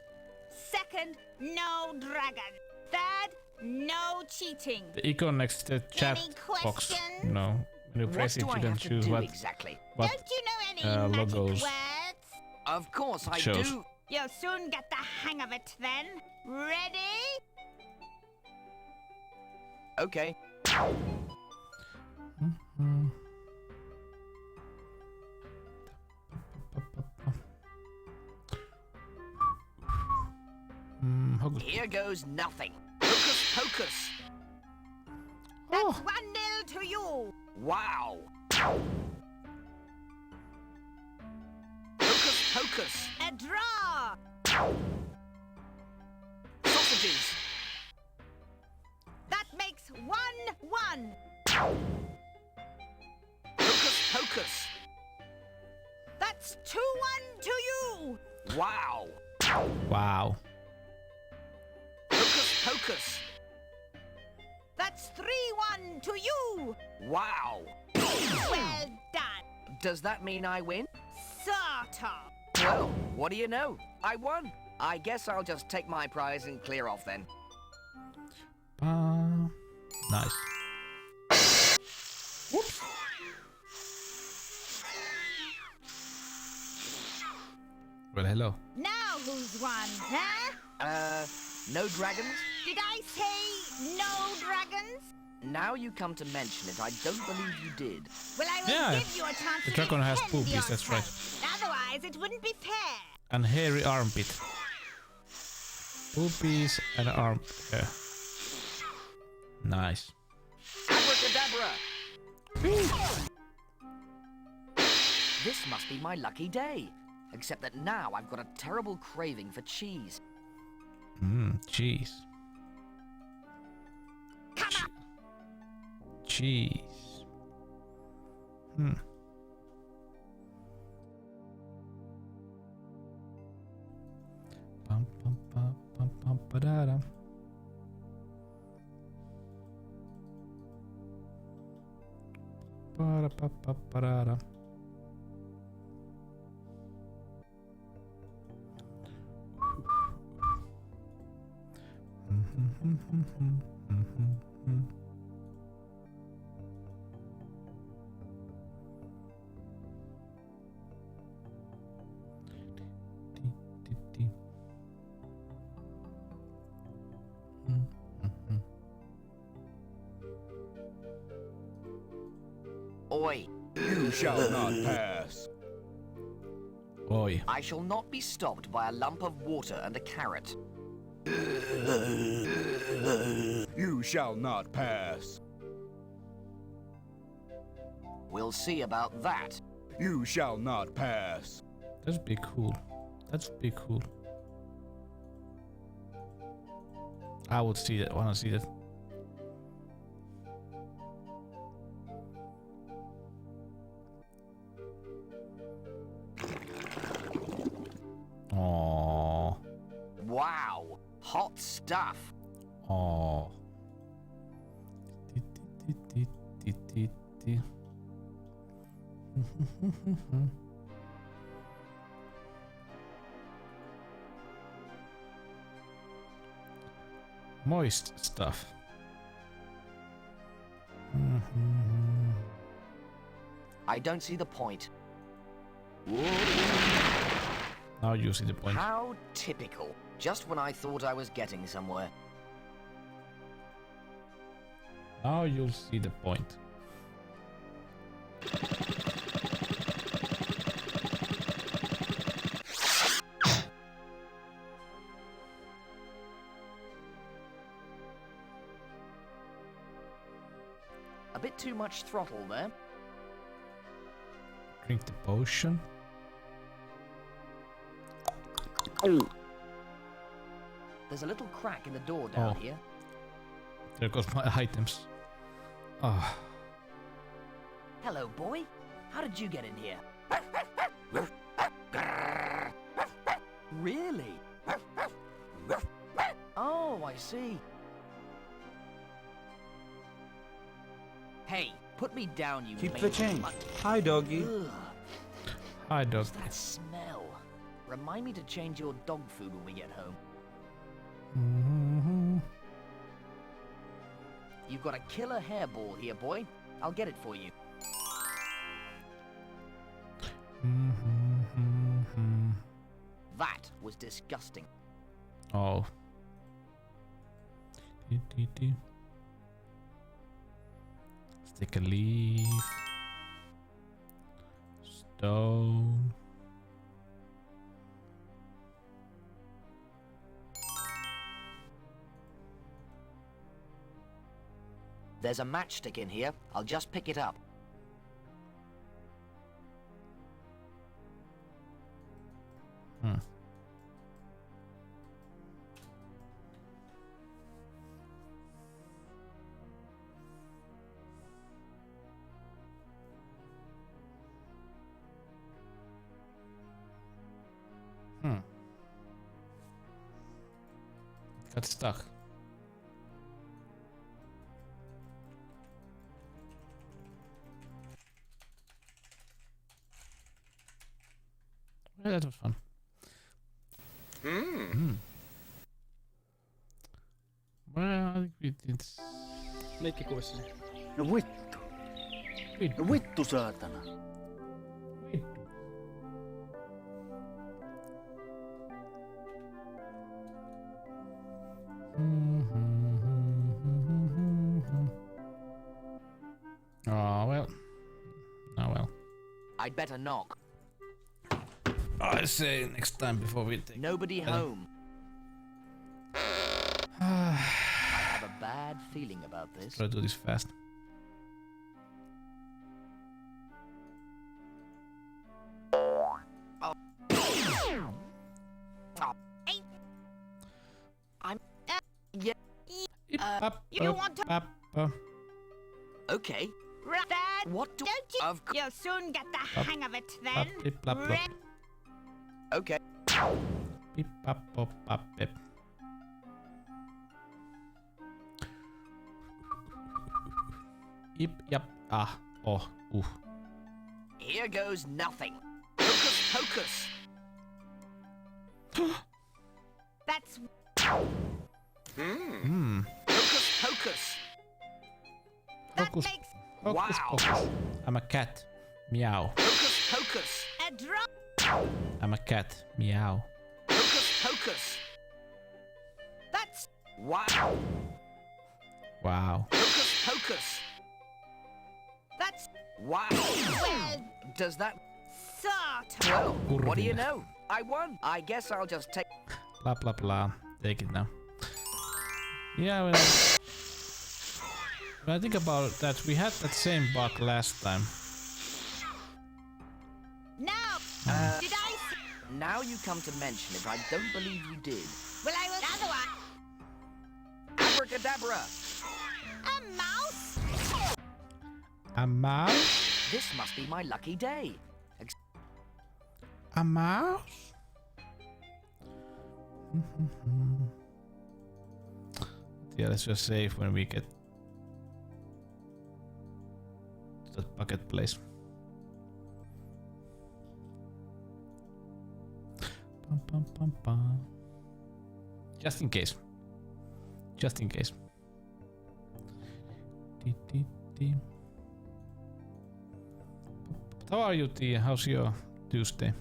Second, no dragon. Third, no cheating. icon next to the chat box. questions? No, when you press it, you can choose what exactly? what Don't you know any magic logos. words? Of course I shows. do. You'll soon get the hang of it then. Ready? Okay. Here goes nothing. Hocus pocus. That's 1-0 to you. Wow. Hocus pocus. A draw. Sausages. That makes 1-1. Hocus pocus. That's 2-1 to you. Wow. Wow. Hocus pocus. That's 3-1 to you. Wow. Well done. Does that mean I win? Sort of. Well, what do you know? I won. I guess I'll just take my prize and clear off then. Nice. Whoops. Well, hello. Now who's won, huh? No dragons? Did I say no dragons? Now you come to mention it, I don't believe you did. Well, I will Yeah, give you a chance the to dragon has defend boobies, that's right. yourself. Otherwise, it wouldn't be fair. And hairy armpit. Boobies and arm. Yeah. Nice. Abracadabra! This must be my lucky day. Except that now I've got a terrible craving for cheese. Cheese. Cheese. Pum pum pum pum pum pa-da-da. Pa-da-pa-pa-pa-da-da. Oi! You shall not pass. Oi. I shall not be stopped by a lump of water and a carrot. You shall not pass. We'll see about that. You shall not pass. That'd be cool. That'd be cool. I would see that. Wanna see that? Aww. Wow! Hot stuff! Aww. Moist stuff. I don't see the point. Now you see the point. How typical. Just when I thought I was getting somewhere. Now you'll see the point. A bit too much throttle there. Drink the potion. There's a little crack in the door down here. There goes my items. Ah. Hello, boy. How did you get in here? Really? Oh, I see. Hey, put me down, you Keep mean the change. mutt. Hi, doggy. Ugh. Hi, dog. What's that smell? Remind me to change your dog food when we get home. You've got a killer hairball here, boy. I'll get it for you. That was disgusting. Oh. Let's take a leaf. Stone. There's a matchstick in here. I'll just pick it up. Got stuck. Yeah, that was fun. Well, I think we did. Leikkikuvassasi. No vittu. No vittu saatana. Oh well. Oh well. I'd better knock. I say next time before we take. Nobody home. I have a bad feeling about this. Try to do this fast. You want to? Okay. Dad, what do don't you? You'll soon get the hang of it then. Okay. Beep, bop, bop, bop, beep. Yip, yap, ah, oh, ooh. Here goes nothing. Hocus pocus. That's. Hocus pocus. Hocus, hocus, pocus. I'm a cat. Meow. Hocus pocus. A drop. I'm a cat. Meow. Hocus pocus. That's. Wow. Wow. Hocus pocus. That's. Wow. Well. Does that? Sort. Well, what do you know? I won. I guess I'll just take. Blah blah blah. Take it now. Yeah, well, when I think about that, we had that same bug last time. Now, did I? Now you come to mention it, I don't believe you did. Well, I will. Another one. Abracadabra. A mouse. A mouse? This must be my lucky day. A mouse? Yeah, let's just save when we get to that bucket place. Bum, bum, bum, bum. Just in case. Just in case. How are you, Tia? How's your Tuesday?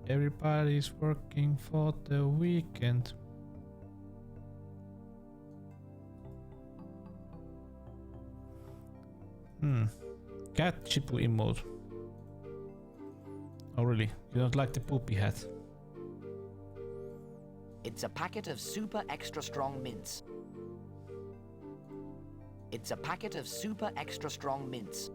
Everybody's working for the weekend. Cat Chipu emote. Oh really? You don't like the poopy hat? It's a packet of super extra strong mints. It's a packet of super extra strong mints.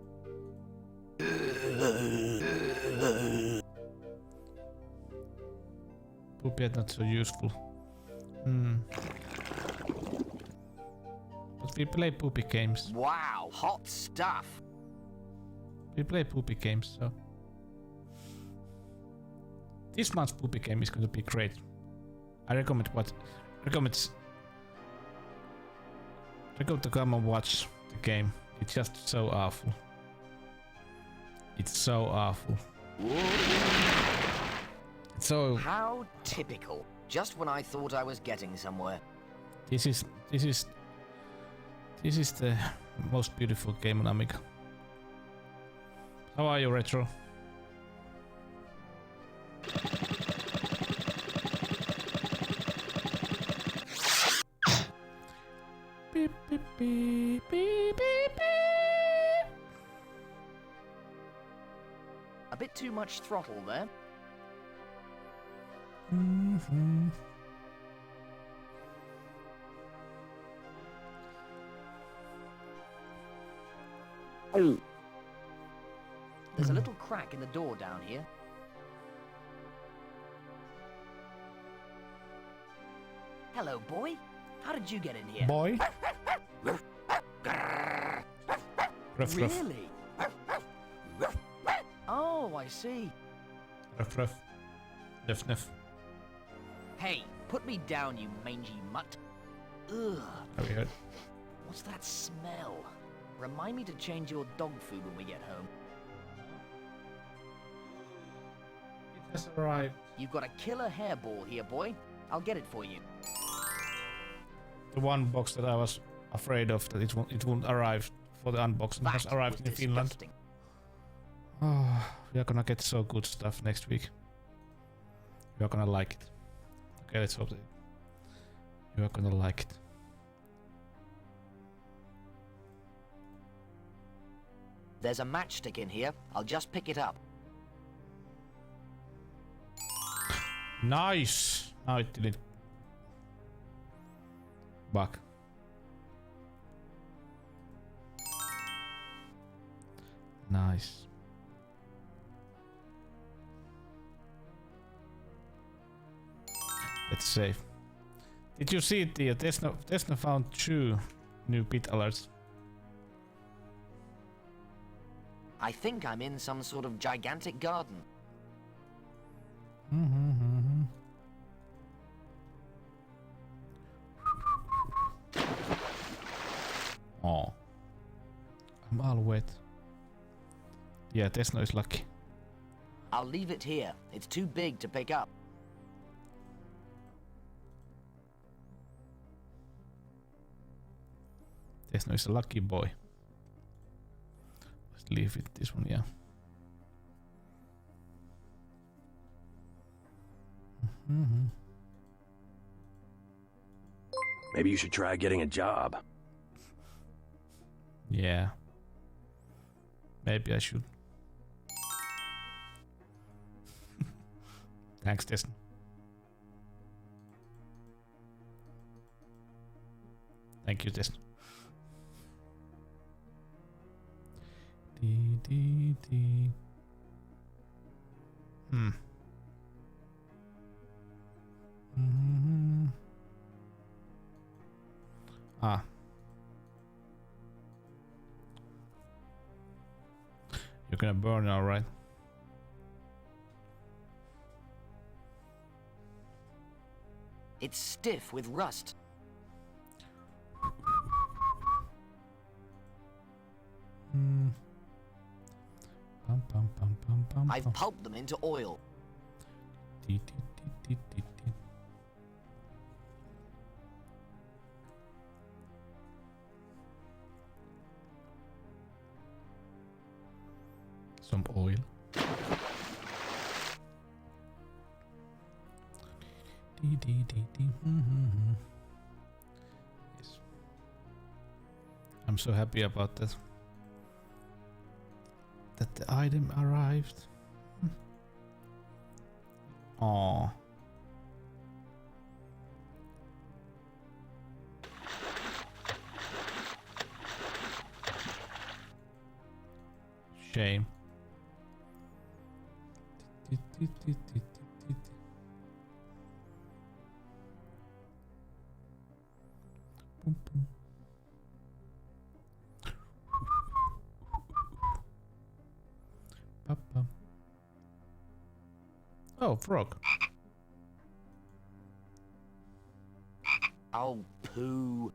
Poopy hat not so useful. But we play poopy games. Wow, hot stuff. We play poopy games, so this month's poopy game is going to be great. I recommend to come and watch the game. It's just so awful. It's so awful. It's so. How typical. Just when I thought I was getting somewhere. This is the most beautiful game on Amiga. How are you, Retro? Beep, beep, beep, beep, beep, beep. A bit too much throttle there. There's a little crack in the door down here. Hello, boy. How did you get in here? Boy? Ruff, ruff. Really? Oh, I see. Ruff, ruff. Nuff, nuff. Hey, put me down, you mangy mutt. Ugh. Have you heard? What's that smell? Remind me to change your dog food when we get home. It has arrived. You've got a killer hairball here, boy. I'll get it for you. The one box that I was afraid of that it won't arrive for the unboxing has arrived in Finland. Oh, we are gonna get so good stuff next week. You are gonna like it. Okay, let's hope that you are gonna like it. There's a matchstick in here. I'll just pick it up. Nice! Now it didn't bug. Nice. Let's save. Did you see it, Tia? Tesla found 2 new bit alerts. I think I'm in some sort of gigantic garden. Oh. I'm all wet. Yeah, Tesla is lucky. I'll leave it here. It's too big to pick up. Tesla is a lucky boy. Let's leave it this one, yeah. Maybe you should try getting a job. Yeah. Maybe I should. Thanks, Tesla. Thank you, Tesla. D. Ah. You're gonna burn, all right? It's stiff with rust. I've pulped them into oil. Some oil. Yes. I'm so happy about that. That the item arrived. Oh. Shame. Boom, boom. Ba-bum. Oh, frog. Oh, poo.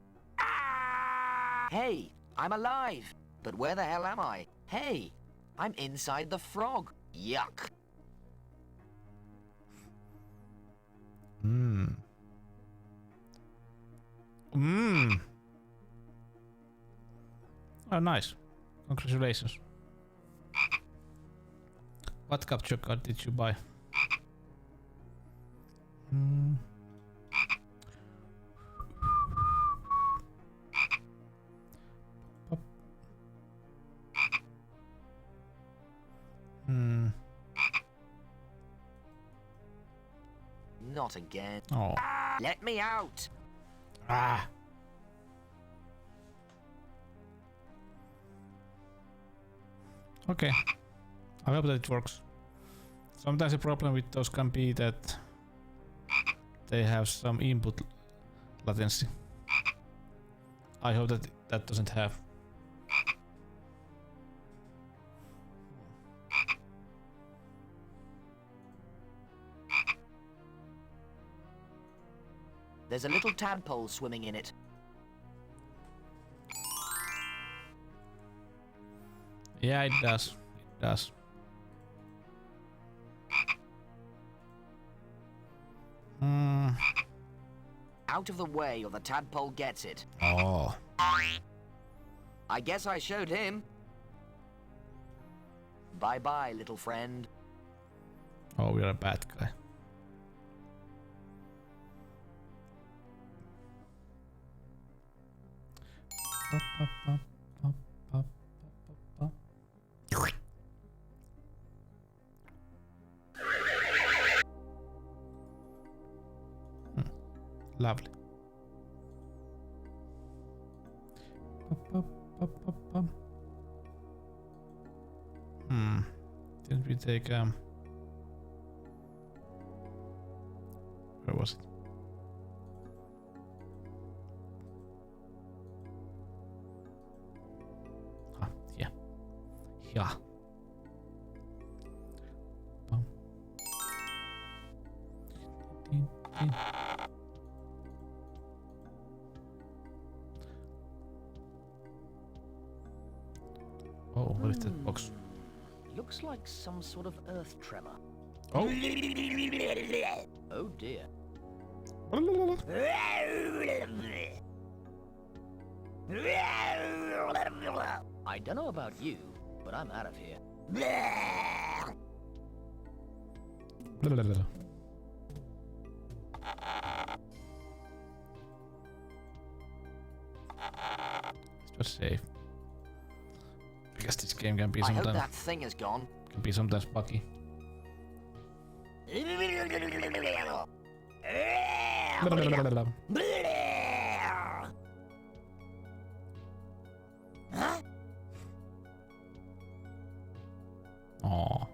Hey, I'm alive. But where the hell am I? Hey, I'm inside the frog. Yuck. Oh, nice. Congratulations. What capture card did you buy? Not again. Oh. Let me out. Ah. Okay. I hope that it works. Sometimes the problem with those can be that they have some input latency. I hope that that doesn't have. There's a little tadpole swimming in it. Yeah, it does. It does. Out of the way or the tadpole gets it. Oh. I guess I showed him. Bye-bye, little friend. Oh, we're a bad guy. Didn't we take where was it? Ah, yeah. Yeah. Oh, what is that box? Looks like some sort of earth tremor. Oh. Oh dear. I don't know about you, but I'm out of here. It's just safe. Because this game can be I sometimes. hope that thing is gone. Can be sometimes buggy. Huh? Aww.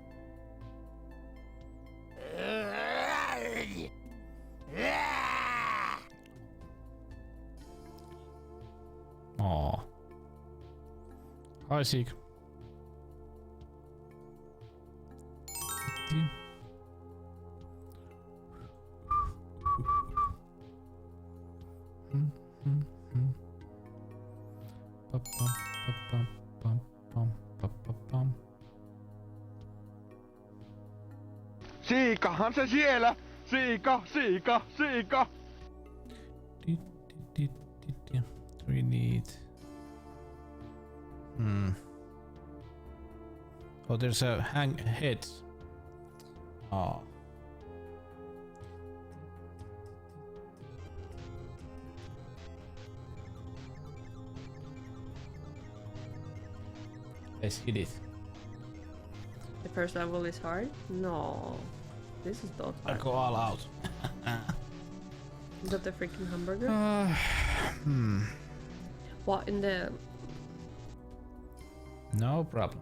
Aww. Hi, Seek. Siikahan se siellä! Siika, siika, siika! We need... Oh, there's a hang heads. Oh. Let's hit it. The first level is hard? No. This is not I hard. go all out. Is that the freaking hamburger? What in the... No problem.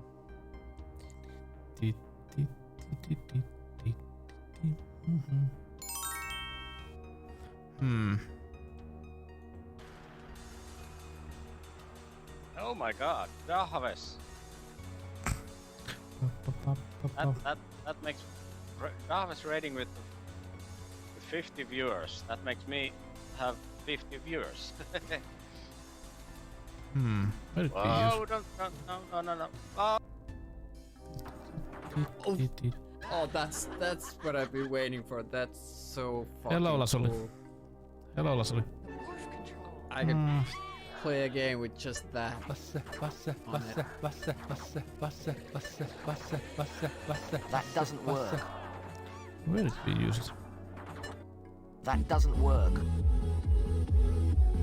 Oh my god, Dahaves. That makes Dahaves rating with 50 viewers. That makes me have 50 viewers. What did we Oh, use? no. Oh. Oh, that's what I've been waiting for. That's so fucking Hello, Lasoli. cool. Hello, Lasoli. I can play a game with just that. That doesn't work. Where did we use it? That doesn't work.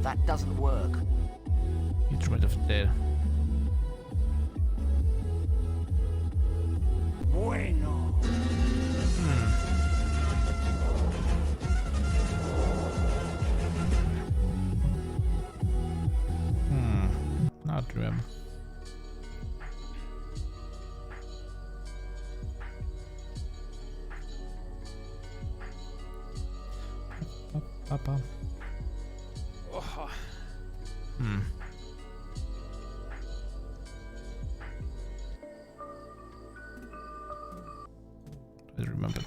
That doesn't work. Instrument of Dead. Bueno. Not remember. Papa. Oh. I remember.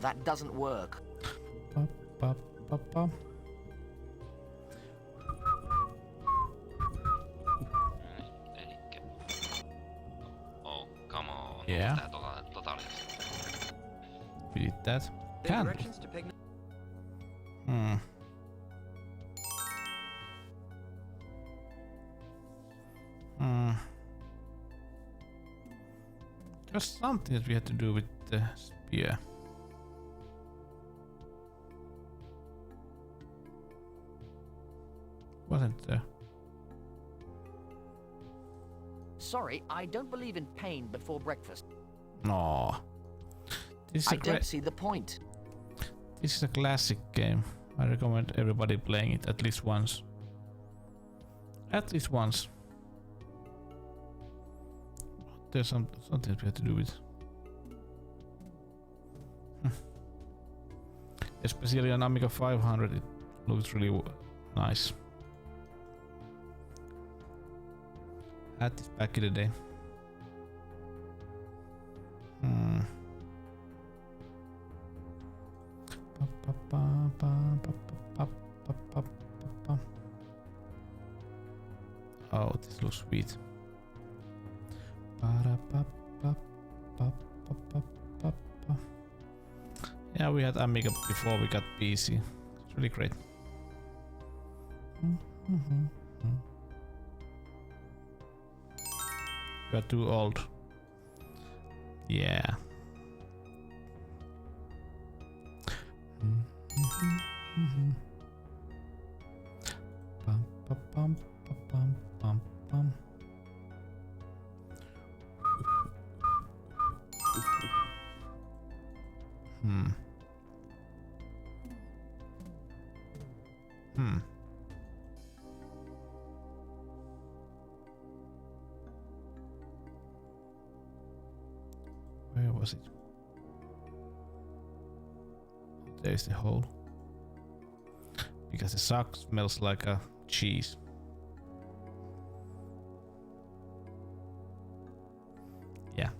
That doesn't work. Papa. Oh, come on. Yeah. We did that. Can. There's something that we had to do with the spear. Wasn't there? Sorry, I don't believe in pain before breakfast. No. This is I don't see the point. This is a classic game. I recommend everybody playing it at least once. At least once. There's something we have to do with. Especially on Amiga 500, it looks really nice. Had this back in the day. Oh, this looks sweet. Yeah, we had Amiga before we got PC. It's really great. We are too old. Yeah. Where was it? There's the hole. Because the sock smells like a cheese. Yeah.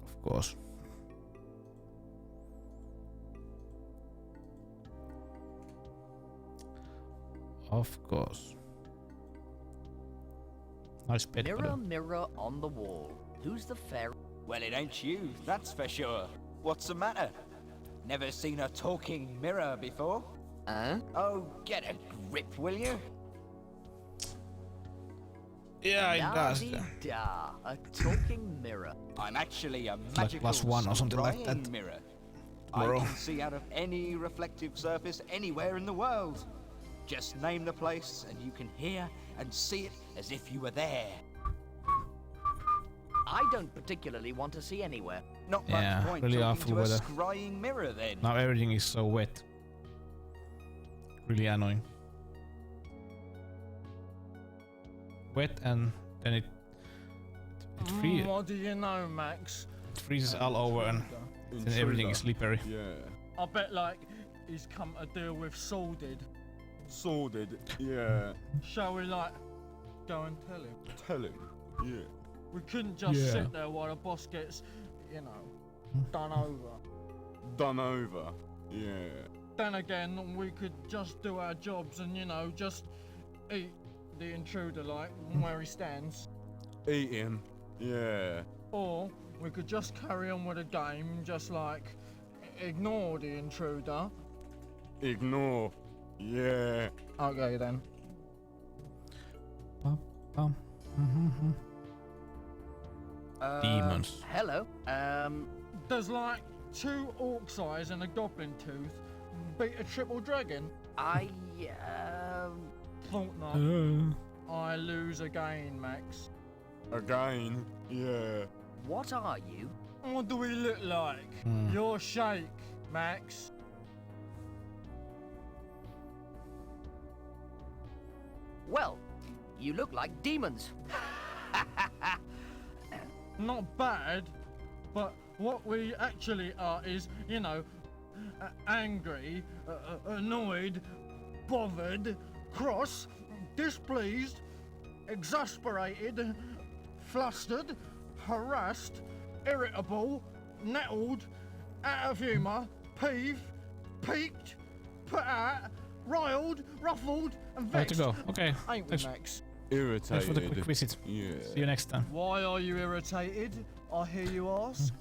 Of course. Of course. Nice bed. Mirror, mirror on the wall. Who's the fair? Well, it ain't you, that's for sure. What's the matter? Never seen a talking mirror before? Oh, get a grip, will you? Yeah, it does. Da, a talking mirror. I'm actually a It's magical like +1 or something like scrying that. mirror. Bro. I can see out of any reflective surface anywhere in the world. Just name the place and you can hear and see it as if you were there. I don't particularly want to see anywhere. Not Yeah, much point really talking awful to a weather. scrying mirror then. Now everything is so wet. Really annoying. Wet and then it freezes. What do you know, Max? It freezes all over and then everything is slippery. Yeah. I bet, like, he's come to deal with Sordid. Sordid, yeah. Shall we, like, go and tell him? Tell him, yeah. We couldn't just Yeah. sit there while the boss gets, you know, done over. Done over, yeah. Then again, we could just do our jobs and, you know, just eat the intruder, like, where he stands. Eat him, yeah. Or we could just carry on with the game, just, like, ignore the intruder. Ignore, yeah. Okay, then. Demons. Hello. There's like 2 orc's eyes and a goblin tooth. Beat a triple dragon. I thought not. I lose again, Max. Again, yeah. What are you? What do we look like? You're Shake, Max. Well, you look like demons. Not bad, but what we actually are is, you know, angry, annoyed, bothered, cross, displeased, exasperated, flustered, harassed, irritable, nettled, out of humour, peeved, piqued, put out, riled, ruffled, and Where to vexed. go? Okay. Ain't we, Thanks. Max? Irritated. Thanks for the quick visit. Yeah. See you next time. Why are you irritated? I hear you ask.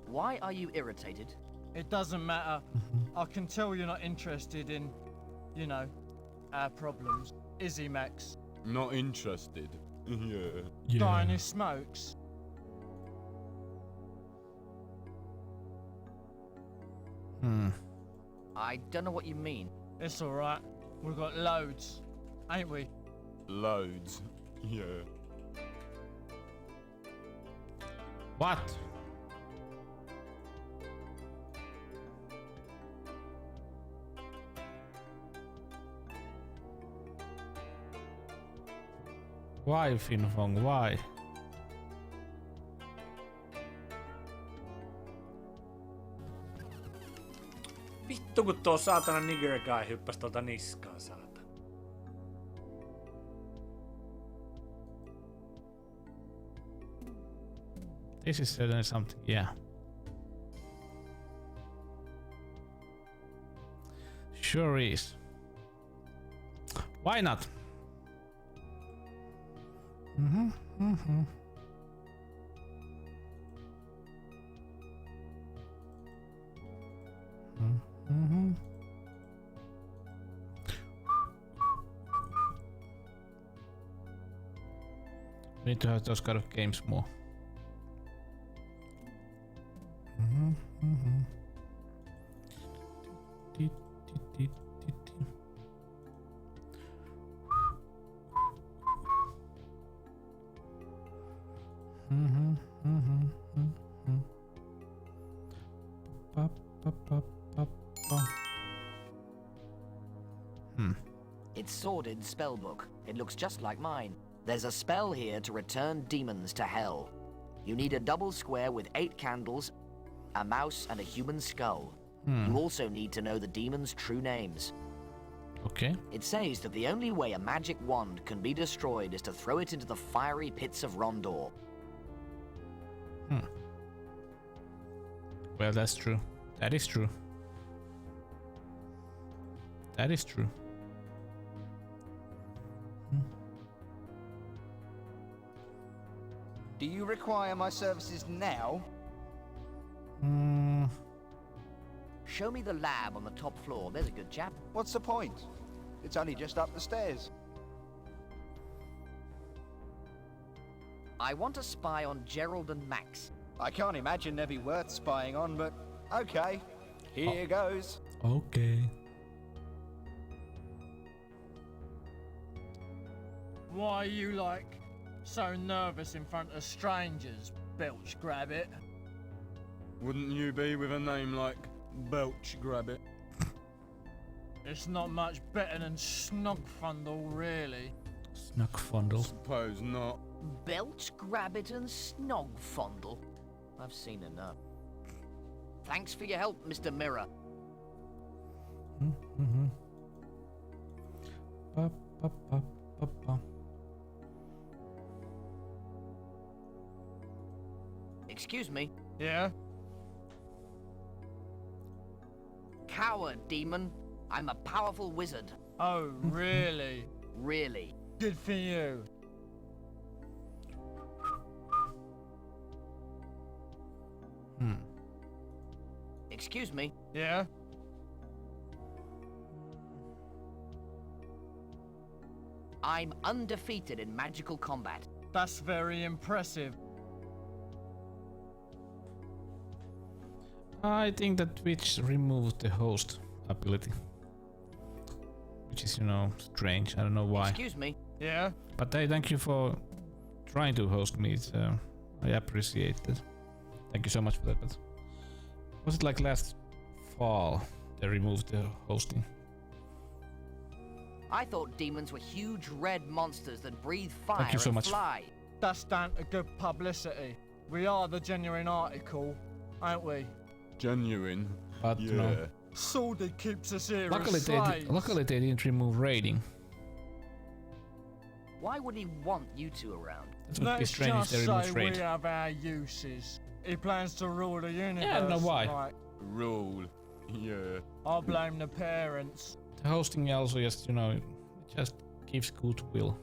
Why are you irritated? It doesn't matter. I can tell you're not interested in, you know, our problems. Is he, Max? Not interested, yeah. Guy in his smokes. I don't know what you mean. It's alright. We've got loads, ain't we? Loads, yeah. What? Why, Finfong? Why? Vittu kun tuo saatana nigger guy hyppäs tuolta niskaan, saatana. This is certainly something, yeah. Sure is. Why not? Mm-hmm, mm-hmm. Mm-hmm. We need to have those kind of games more. Mm-hmm, mm-hmm. Mm-hmm, mm-hmm, mm-hmm. Ba, ba, ba, ba, ba. It's Sordid Spellbook. It looks just like mine. There's a spell here to return demons to hell. You need a double square with 8 candles, a mouse, and a human skull. You also need to know the demons' true names. Okay. It says that the only way a magic wand can be destroyed is to throw it into the fiery pits of Rondor. Well, that's true. That is true. That is true. Do you require my services now? Show me the lab on the top floor. There's a good chap. What's the point? It's only just up the stairs. I want to spy on Gerald and Max. I can't imagine they'd be worth spying on, but okay. Here goes. Okay. Why are you, like, so nervous in front of strangers, Belch Grabbit? Wouldn't you be with a name like Belch Grabbit? It's not much better than Snogfundle, really. Snugfundle. Suppose not. Belch, Grabbit, and Snogfondle. I've seen enough. Thanks for your help, Mr. Mirror. Mm-hmm. Ba, ba, ba, ba, ba. Excuse me. Yeah? Coward, demon. I'm a powerful wizard. Oh, really? Really. Good for you. Excuse me. Yeah? I'm undefeated in magical combat. That's very impressive. I think that Twitch removed the host ability. Which is, you know, strange. I don't know why. Excuse me. Yeah? But I thank you for trying to host me. It's, I appreciate it. Thank you so much for that. But was it like last fall they removed the hosting? I thought demons were huge red monsters that breathe fire Thank you so and much. fly. That's down to good publicity. We are the genuine article, aren't we? Genuine? But yeah. no. Sordid keeps us here Luckily as they, slaves. luckily they didn't remove raiding. Why would he want you two around? That would be Let's strange if just they say removed raid. we have our uses. He plans to rule the universe. Yeah, I don't know why. Like, Rule. Yeah. I'll blame the parents. The hosting also just, you know, it just gives goodwill.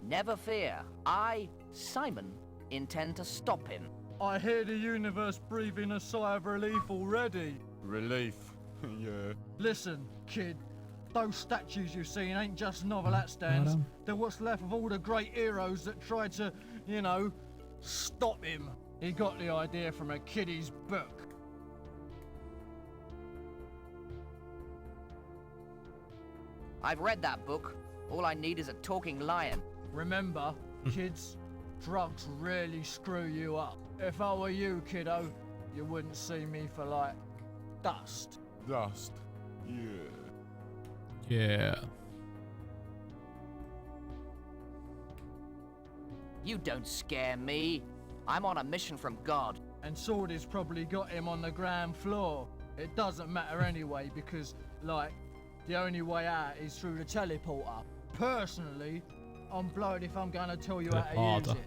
Never fear. I, Simon, intend to stop him. I hear the universe breathing a sigh of relief already. Relief. Yeah. Listen, kid. Those statues you've seen ain't just novelette stands. They're what's left of all the great heroes that tried to, you know, stop him. He got the idea from a kiddie's book. I've read that book. All I need is a talking lion. Remember, kids, drugs really screw you up. If I were you, kiddo, you wouldn't see me for like dust. Dust. Yeah. Yeah. You don't scare me. I'm on a mission from God. And Swordy's probably got him on the ground floor. It doesn't matter anyway because, like, the only way out is through the teleporter. Personally, I'm blowed if I'm gonna tell you how to use it.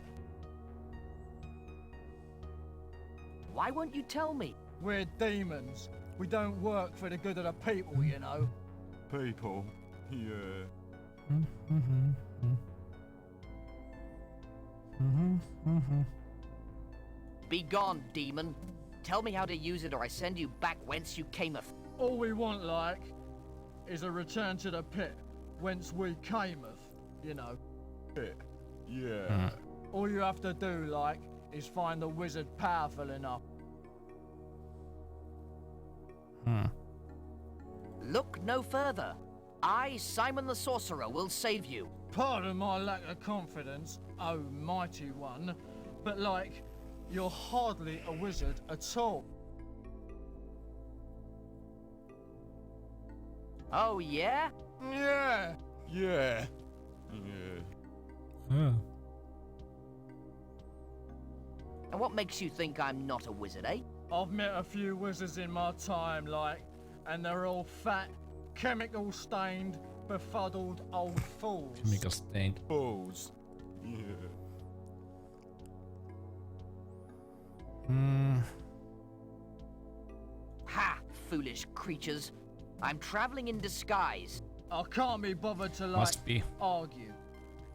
Why won't you tell me? We're demons. We don't work for the good of the people, you know. People. Yeah. Be gone, demon. Tell me how to use it or I send you back whence you cameth. All we want, like, is a return to the pit whence we cameth, you know. Pit. Yeah. All you have to do, like, is find the wizard powerful enough. Look no further. I, Simon the Sorcerer, will save you. Pardon my lack of confidence, oh mighty one, but like, you're hardly a wizard at all. Oh, yeah? Yeah. Yeah. Yeah. And what makes you think I'm not a wizard, eh? I've met a few wizards in my time, like, and they're all fat, chemical-stained, befuddled old fools. Chemical stained. Fools. Yeah. Ha! Foolish creatures. I'm traveling in disguise. I can't be bothered to, like, Must be. argue.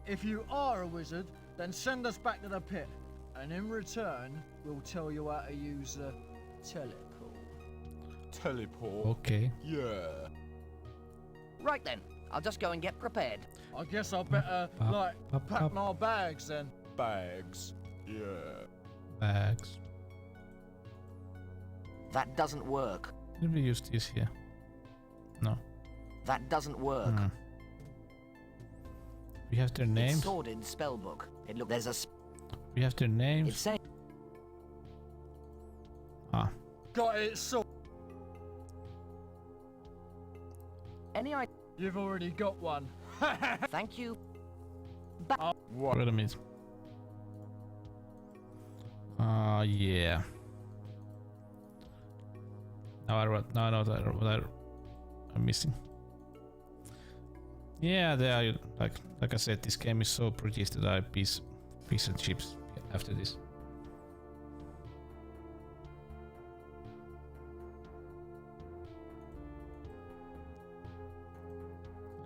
If you are a wizard, then send us back to the pit, and in return, we'll tell you how to use the teleport. Teleport? Okay. Yeah. Right then. I'll just go and get prepared. I guess I better, like, pack my bags then. Bags. Yeah. Bags. That doesn't work. Did we use this here? No. That doesn't work. We have their names. It's stored in spellbook. It look there's a. We have their names. It's saying. Ah. Got it sorted. Any idea? You've already got one. Thank you. What? Wait a minute. Yeah. Now I wrote. No, no, what I'm missing. Yeah, they are like I said. This game is so pretty that I piece and chips after this.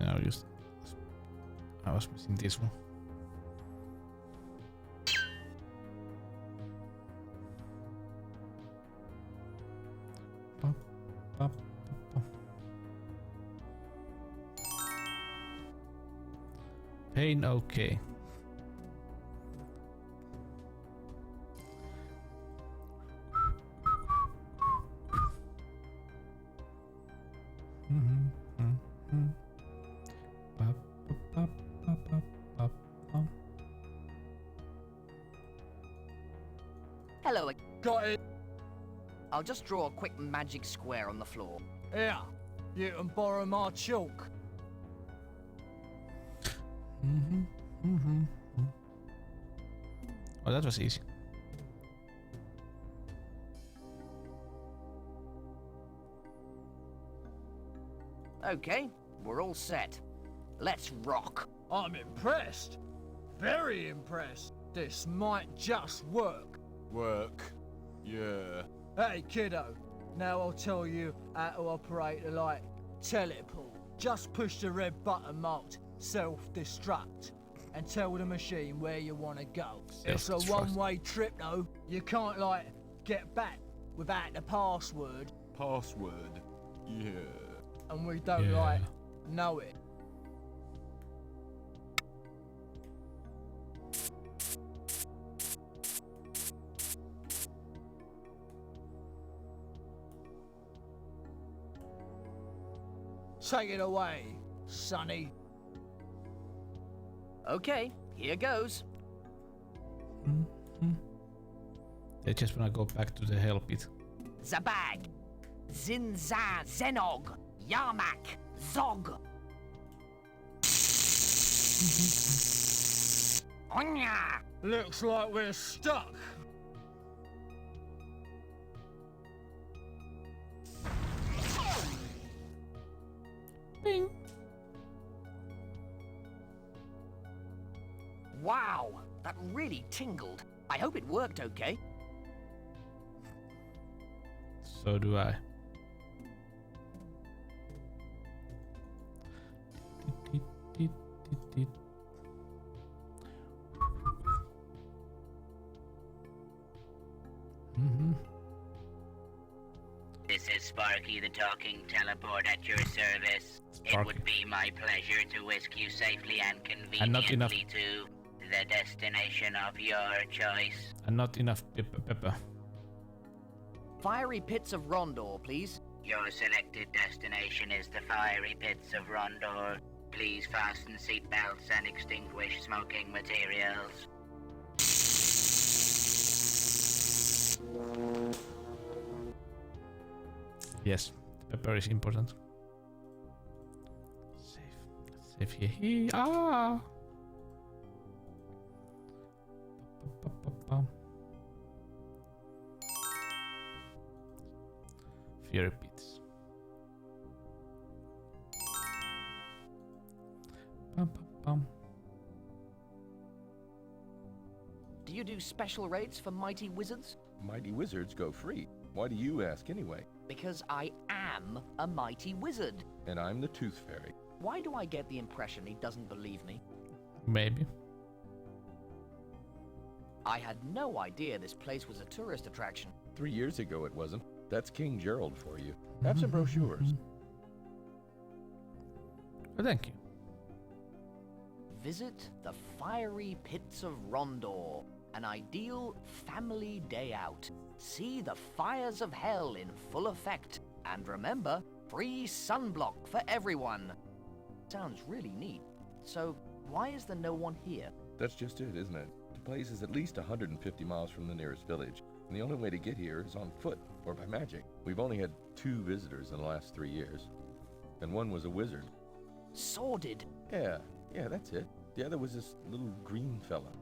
Yeah, I was missing this one. Pain, okay. Hello. Got it. I'll just draw a quick magic square on the floor. Here, you can borrow my chalk. Oh, that was easy. Okay, we're all set. Let's rock. I'm impressed. Very impressed. This might just work. Work. Yeah. Hey, kiddo. Now I'll tell you how to operate the, like, teleport. Just push the red button marked self-destruct and tell the machine where you want to go. It's a one-way trip, though. You can't, like, get back without the password. Password. Yeah. And we don't, like, know it. Take it away, Sonny. Okay, Here goes. They just wanna go back to the hell pit. Zabag, Zinza, Zenog, Yarmak, Zog. Onya! Looks like we're stuck. Bing. Wow, that really tingled. I hope it worked okay. So do I. This is Sparky the Talking Teleport at your service. It Sparky. would be my pleasure to whisk you safely and And not enough. conveniently to the destination of your choice. And not enough pepper. Fiery Pits of Rondor, please. Your selected destination is the fiery pits of Rondor. Please fasten seatbelts and extinguish smoking materials. Yes, pepper is important. Save here. Ah! Fiery pits. Do you do special rates for mighty wizards? Mighty wizards go free. Why do you ask anyway? Because I am a mighty wizard. And I'm the Tooth Fairy. Why do I get the impression he doesn't believe me? Maybe. I had no idea this place was a tourist attraction. 3 years ago it wasn't. That's King Gerald for you. Have some brochures. Oh, thank you. Visit the fiery pits of Rondor, an ideal family day out. See the fires of hell in full effect. And remember, free sunblock for everyone. Sounds really neat. So, why is there no one here? That's just it, isn't it? The place is at least 150 miles from the nearest village. And the only way to get here is on foot or by magic. We've only had 2 visitors in the last 3 years. And one was a wizard. Sordid. Yeah, that's it. The other was this little green fella.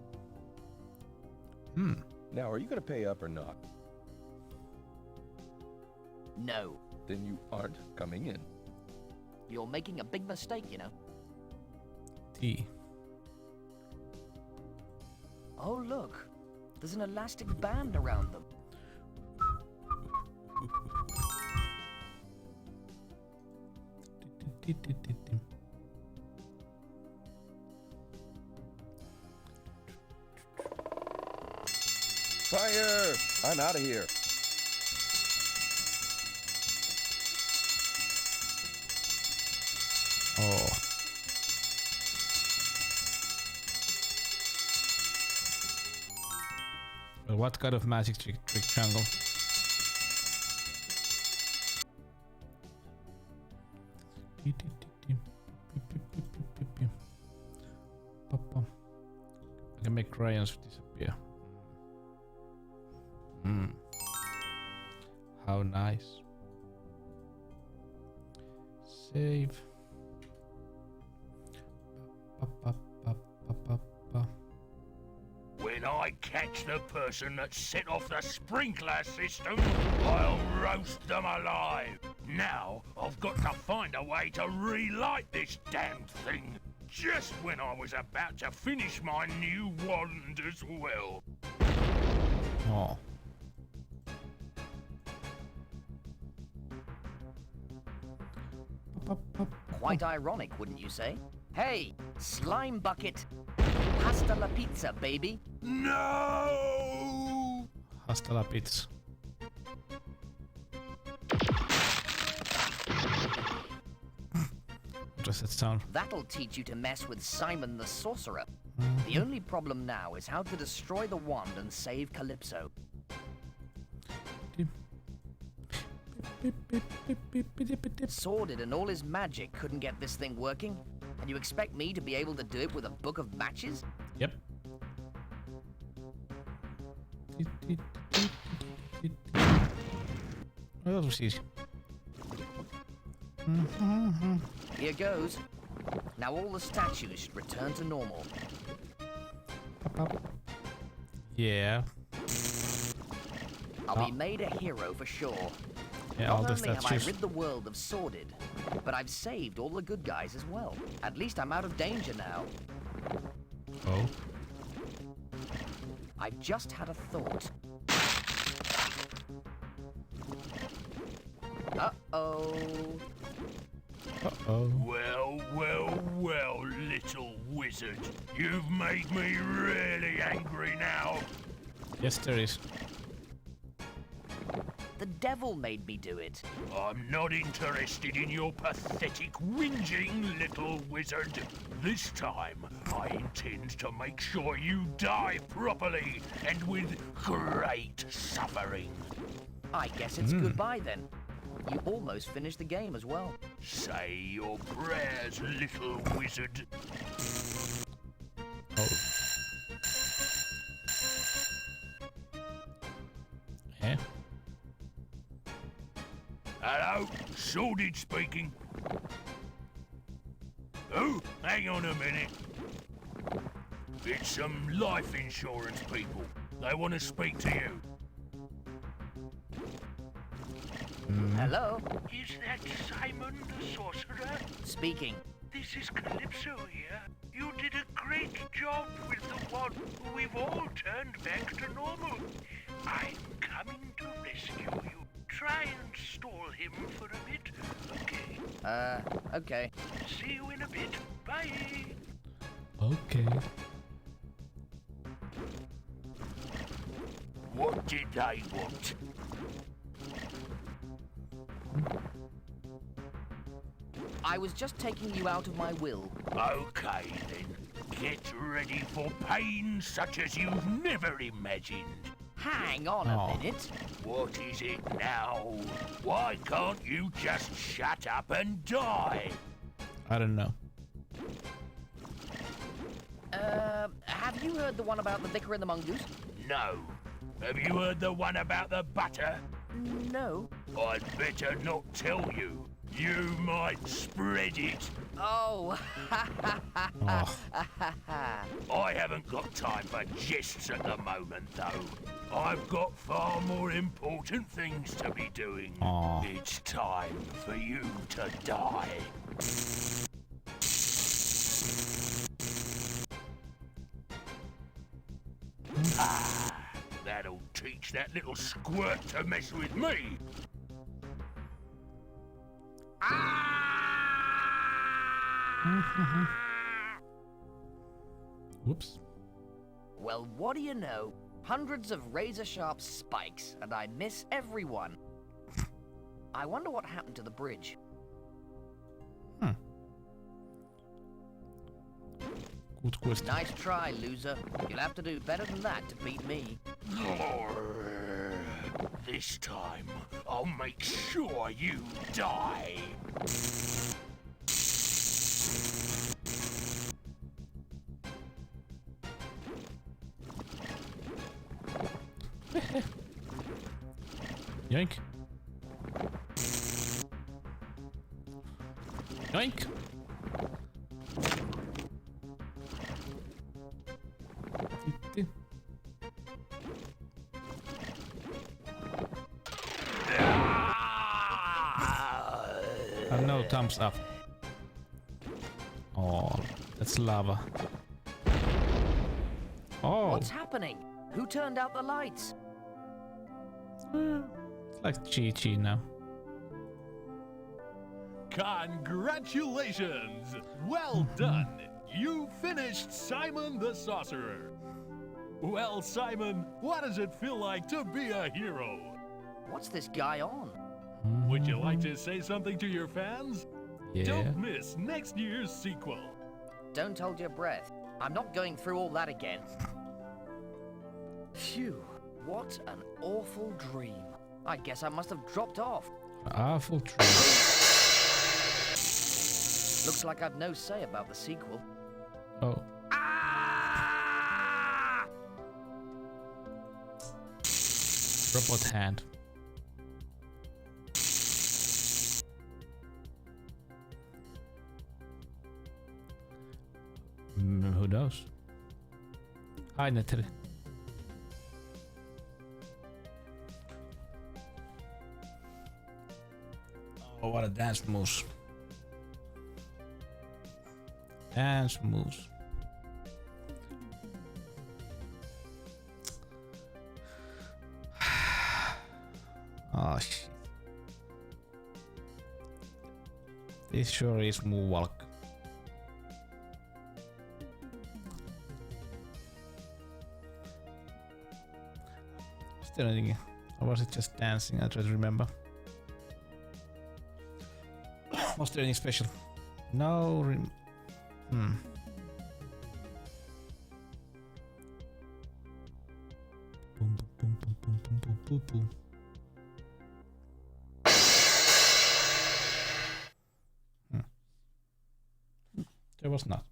Now, are you going to pay up or not? No. Then you aren't coming in. You're making a big mistake, you know. Tea. Oh, look. There's an elastic band around them. Fire! I'm out of here. Oh. Well, what kind of magic trick jungle? I can make crayons disappear. How nice. Save. When I catch the person that set off the sprinkler system, I'll roast them alive. Now, I've got to find a way to relight this damned thing. Just when I was about to finish my new wand as well. Oh. Quite ironic, wouldn't you say? Hey, slime bucket. Hasta la pizza, baby. No! Hasta la pizza. What does that sound? That'll teach you to mess with Simon the Sorcerer. The only problem now is how to destroy the wand and save Calypso. Sordid and all his magic couldn't get this thing working, and you expect me to be able to do it with a book of matches? Yep. Well, that was easy. Here goes. Now all the statues should return to normal. Yeah. I'll be made a hero for sure. Yeah, all Not the only have I statues. rid the world of sordid, but I've saved all the good guys as well. At least I'm out of danger now. Oh. I've just had a thought. Uh-oh. Uh-oh. Well, well, well, little wizard. You've made me really angry now. Yes, there is. The devil made me do it. I'm not interested in your pathetic whinging, little wizard. This time, I intend to make sure you die properly and with great suffering. I guess it's goodbye then. You almost finished the game as well. Say your prayers, little wizard. Oh. Yeah. Hello, Sordid speaking. Oh, hang on a minute. It's some life insurance people. They want to speak to you. Hello? Is that Simon the Sorcerer? Speaking. This is Calypso here. You did a great job with the one who we've all turned back to normal. I'm coming to rescue you. Try and stall him for a bit, okay? Okay. See you in a bit. Bye. Okay. What did they want? I was just taking you out of my will. Okay then. Get ready for pain such as you've never imagined. Hang on a minute. What is it now? Why can't you just shut up and die? I don't know. Have you heard the one about the vicar and the mongoose? No. Have you heard the one about the butter? No. I'd better not tell you. You might spread it. Oh. I haven't got time for jests at the moment, though. I've got far more important things to be doing. It's time for you to die. That'll teach that little squirt to mess with me. Whoops. Well, what do you know? Hundreds of razor-sharp spikes, and I miss everyone. I wonder what happened to the bridge. Good question. Nice try, loser. You'll have to do better than that to beat me. This time, I'll make sure you die. Yoink. Yoink. No thumbs up. Oh, that's lava. Oh. What's happening? Who turned out the lights? It's like GG now. Congratulations! Well done! You finished Simon the Sorcerer. Well, Simon, what does it feel like to be a hero? What's this guy on? Would you like to say something to your fans? Yeah. Don't miss next year's sequel. Don't hold your breath. I'm not going through all that again. Phew, what an awful dream. I guess I must have dropped off. Awful dream. Looks like I've no say about the sequel. Oh. Robot hand. Who knows? Hi, Natalie. Oh, what a dance moves. Dance moves. Oh shit. This sure is moonwalk. Still anything, or was it just dancing? I try to remember. Was there anything special? No. Boom, boom, boom, boom, boom, boom, boom, boom. There was not.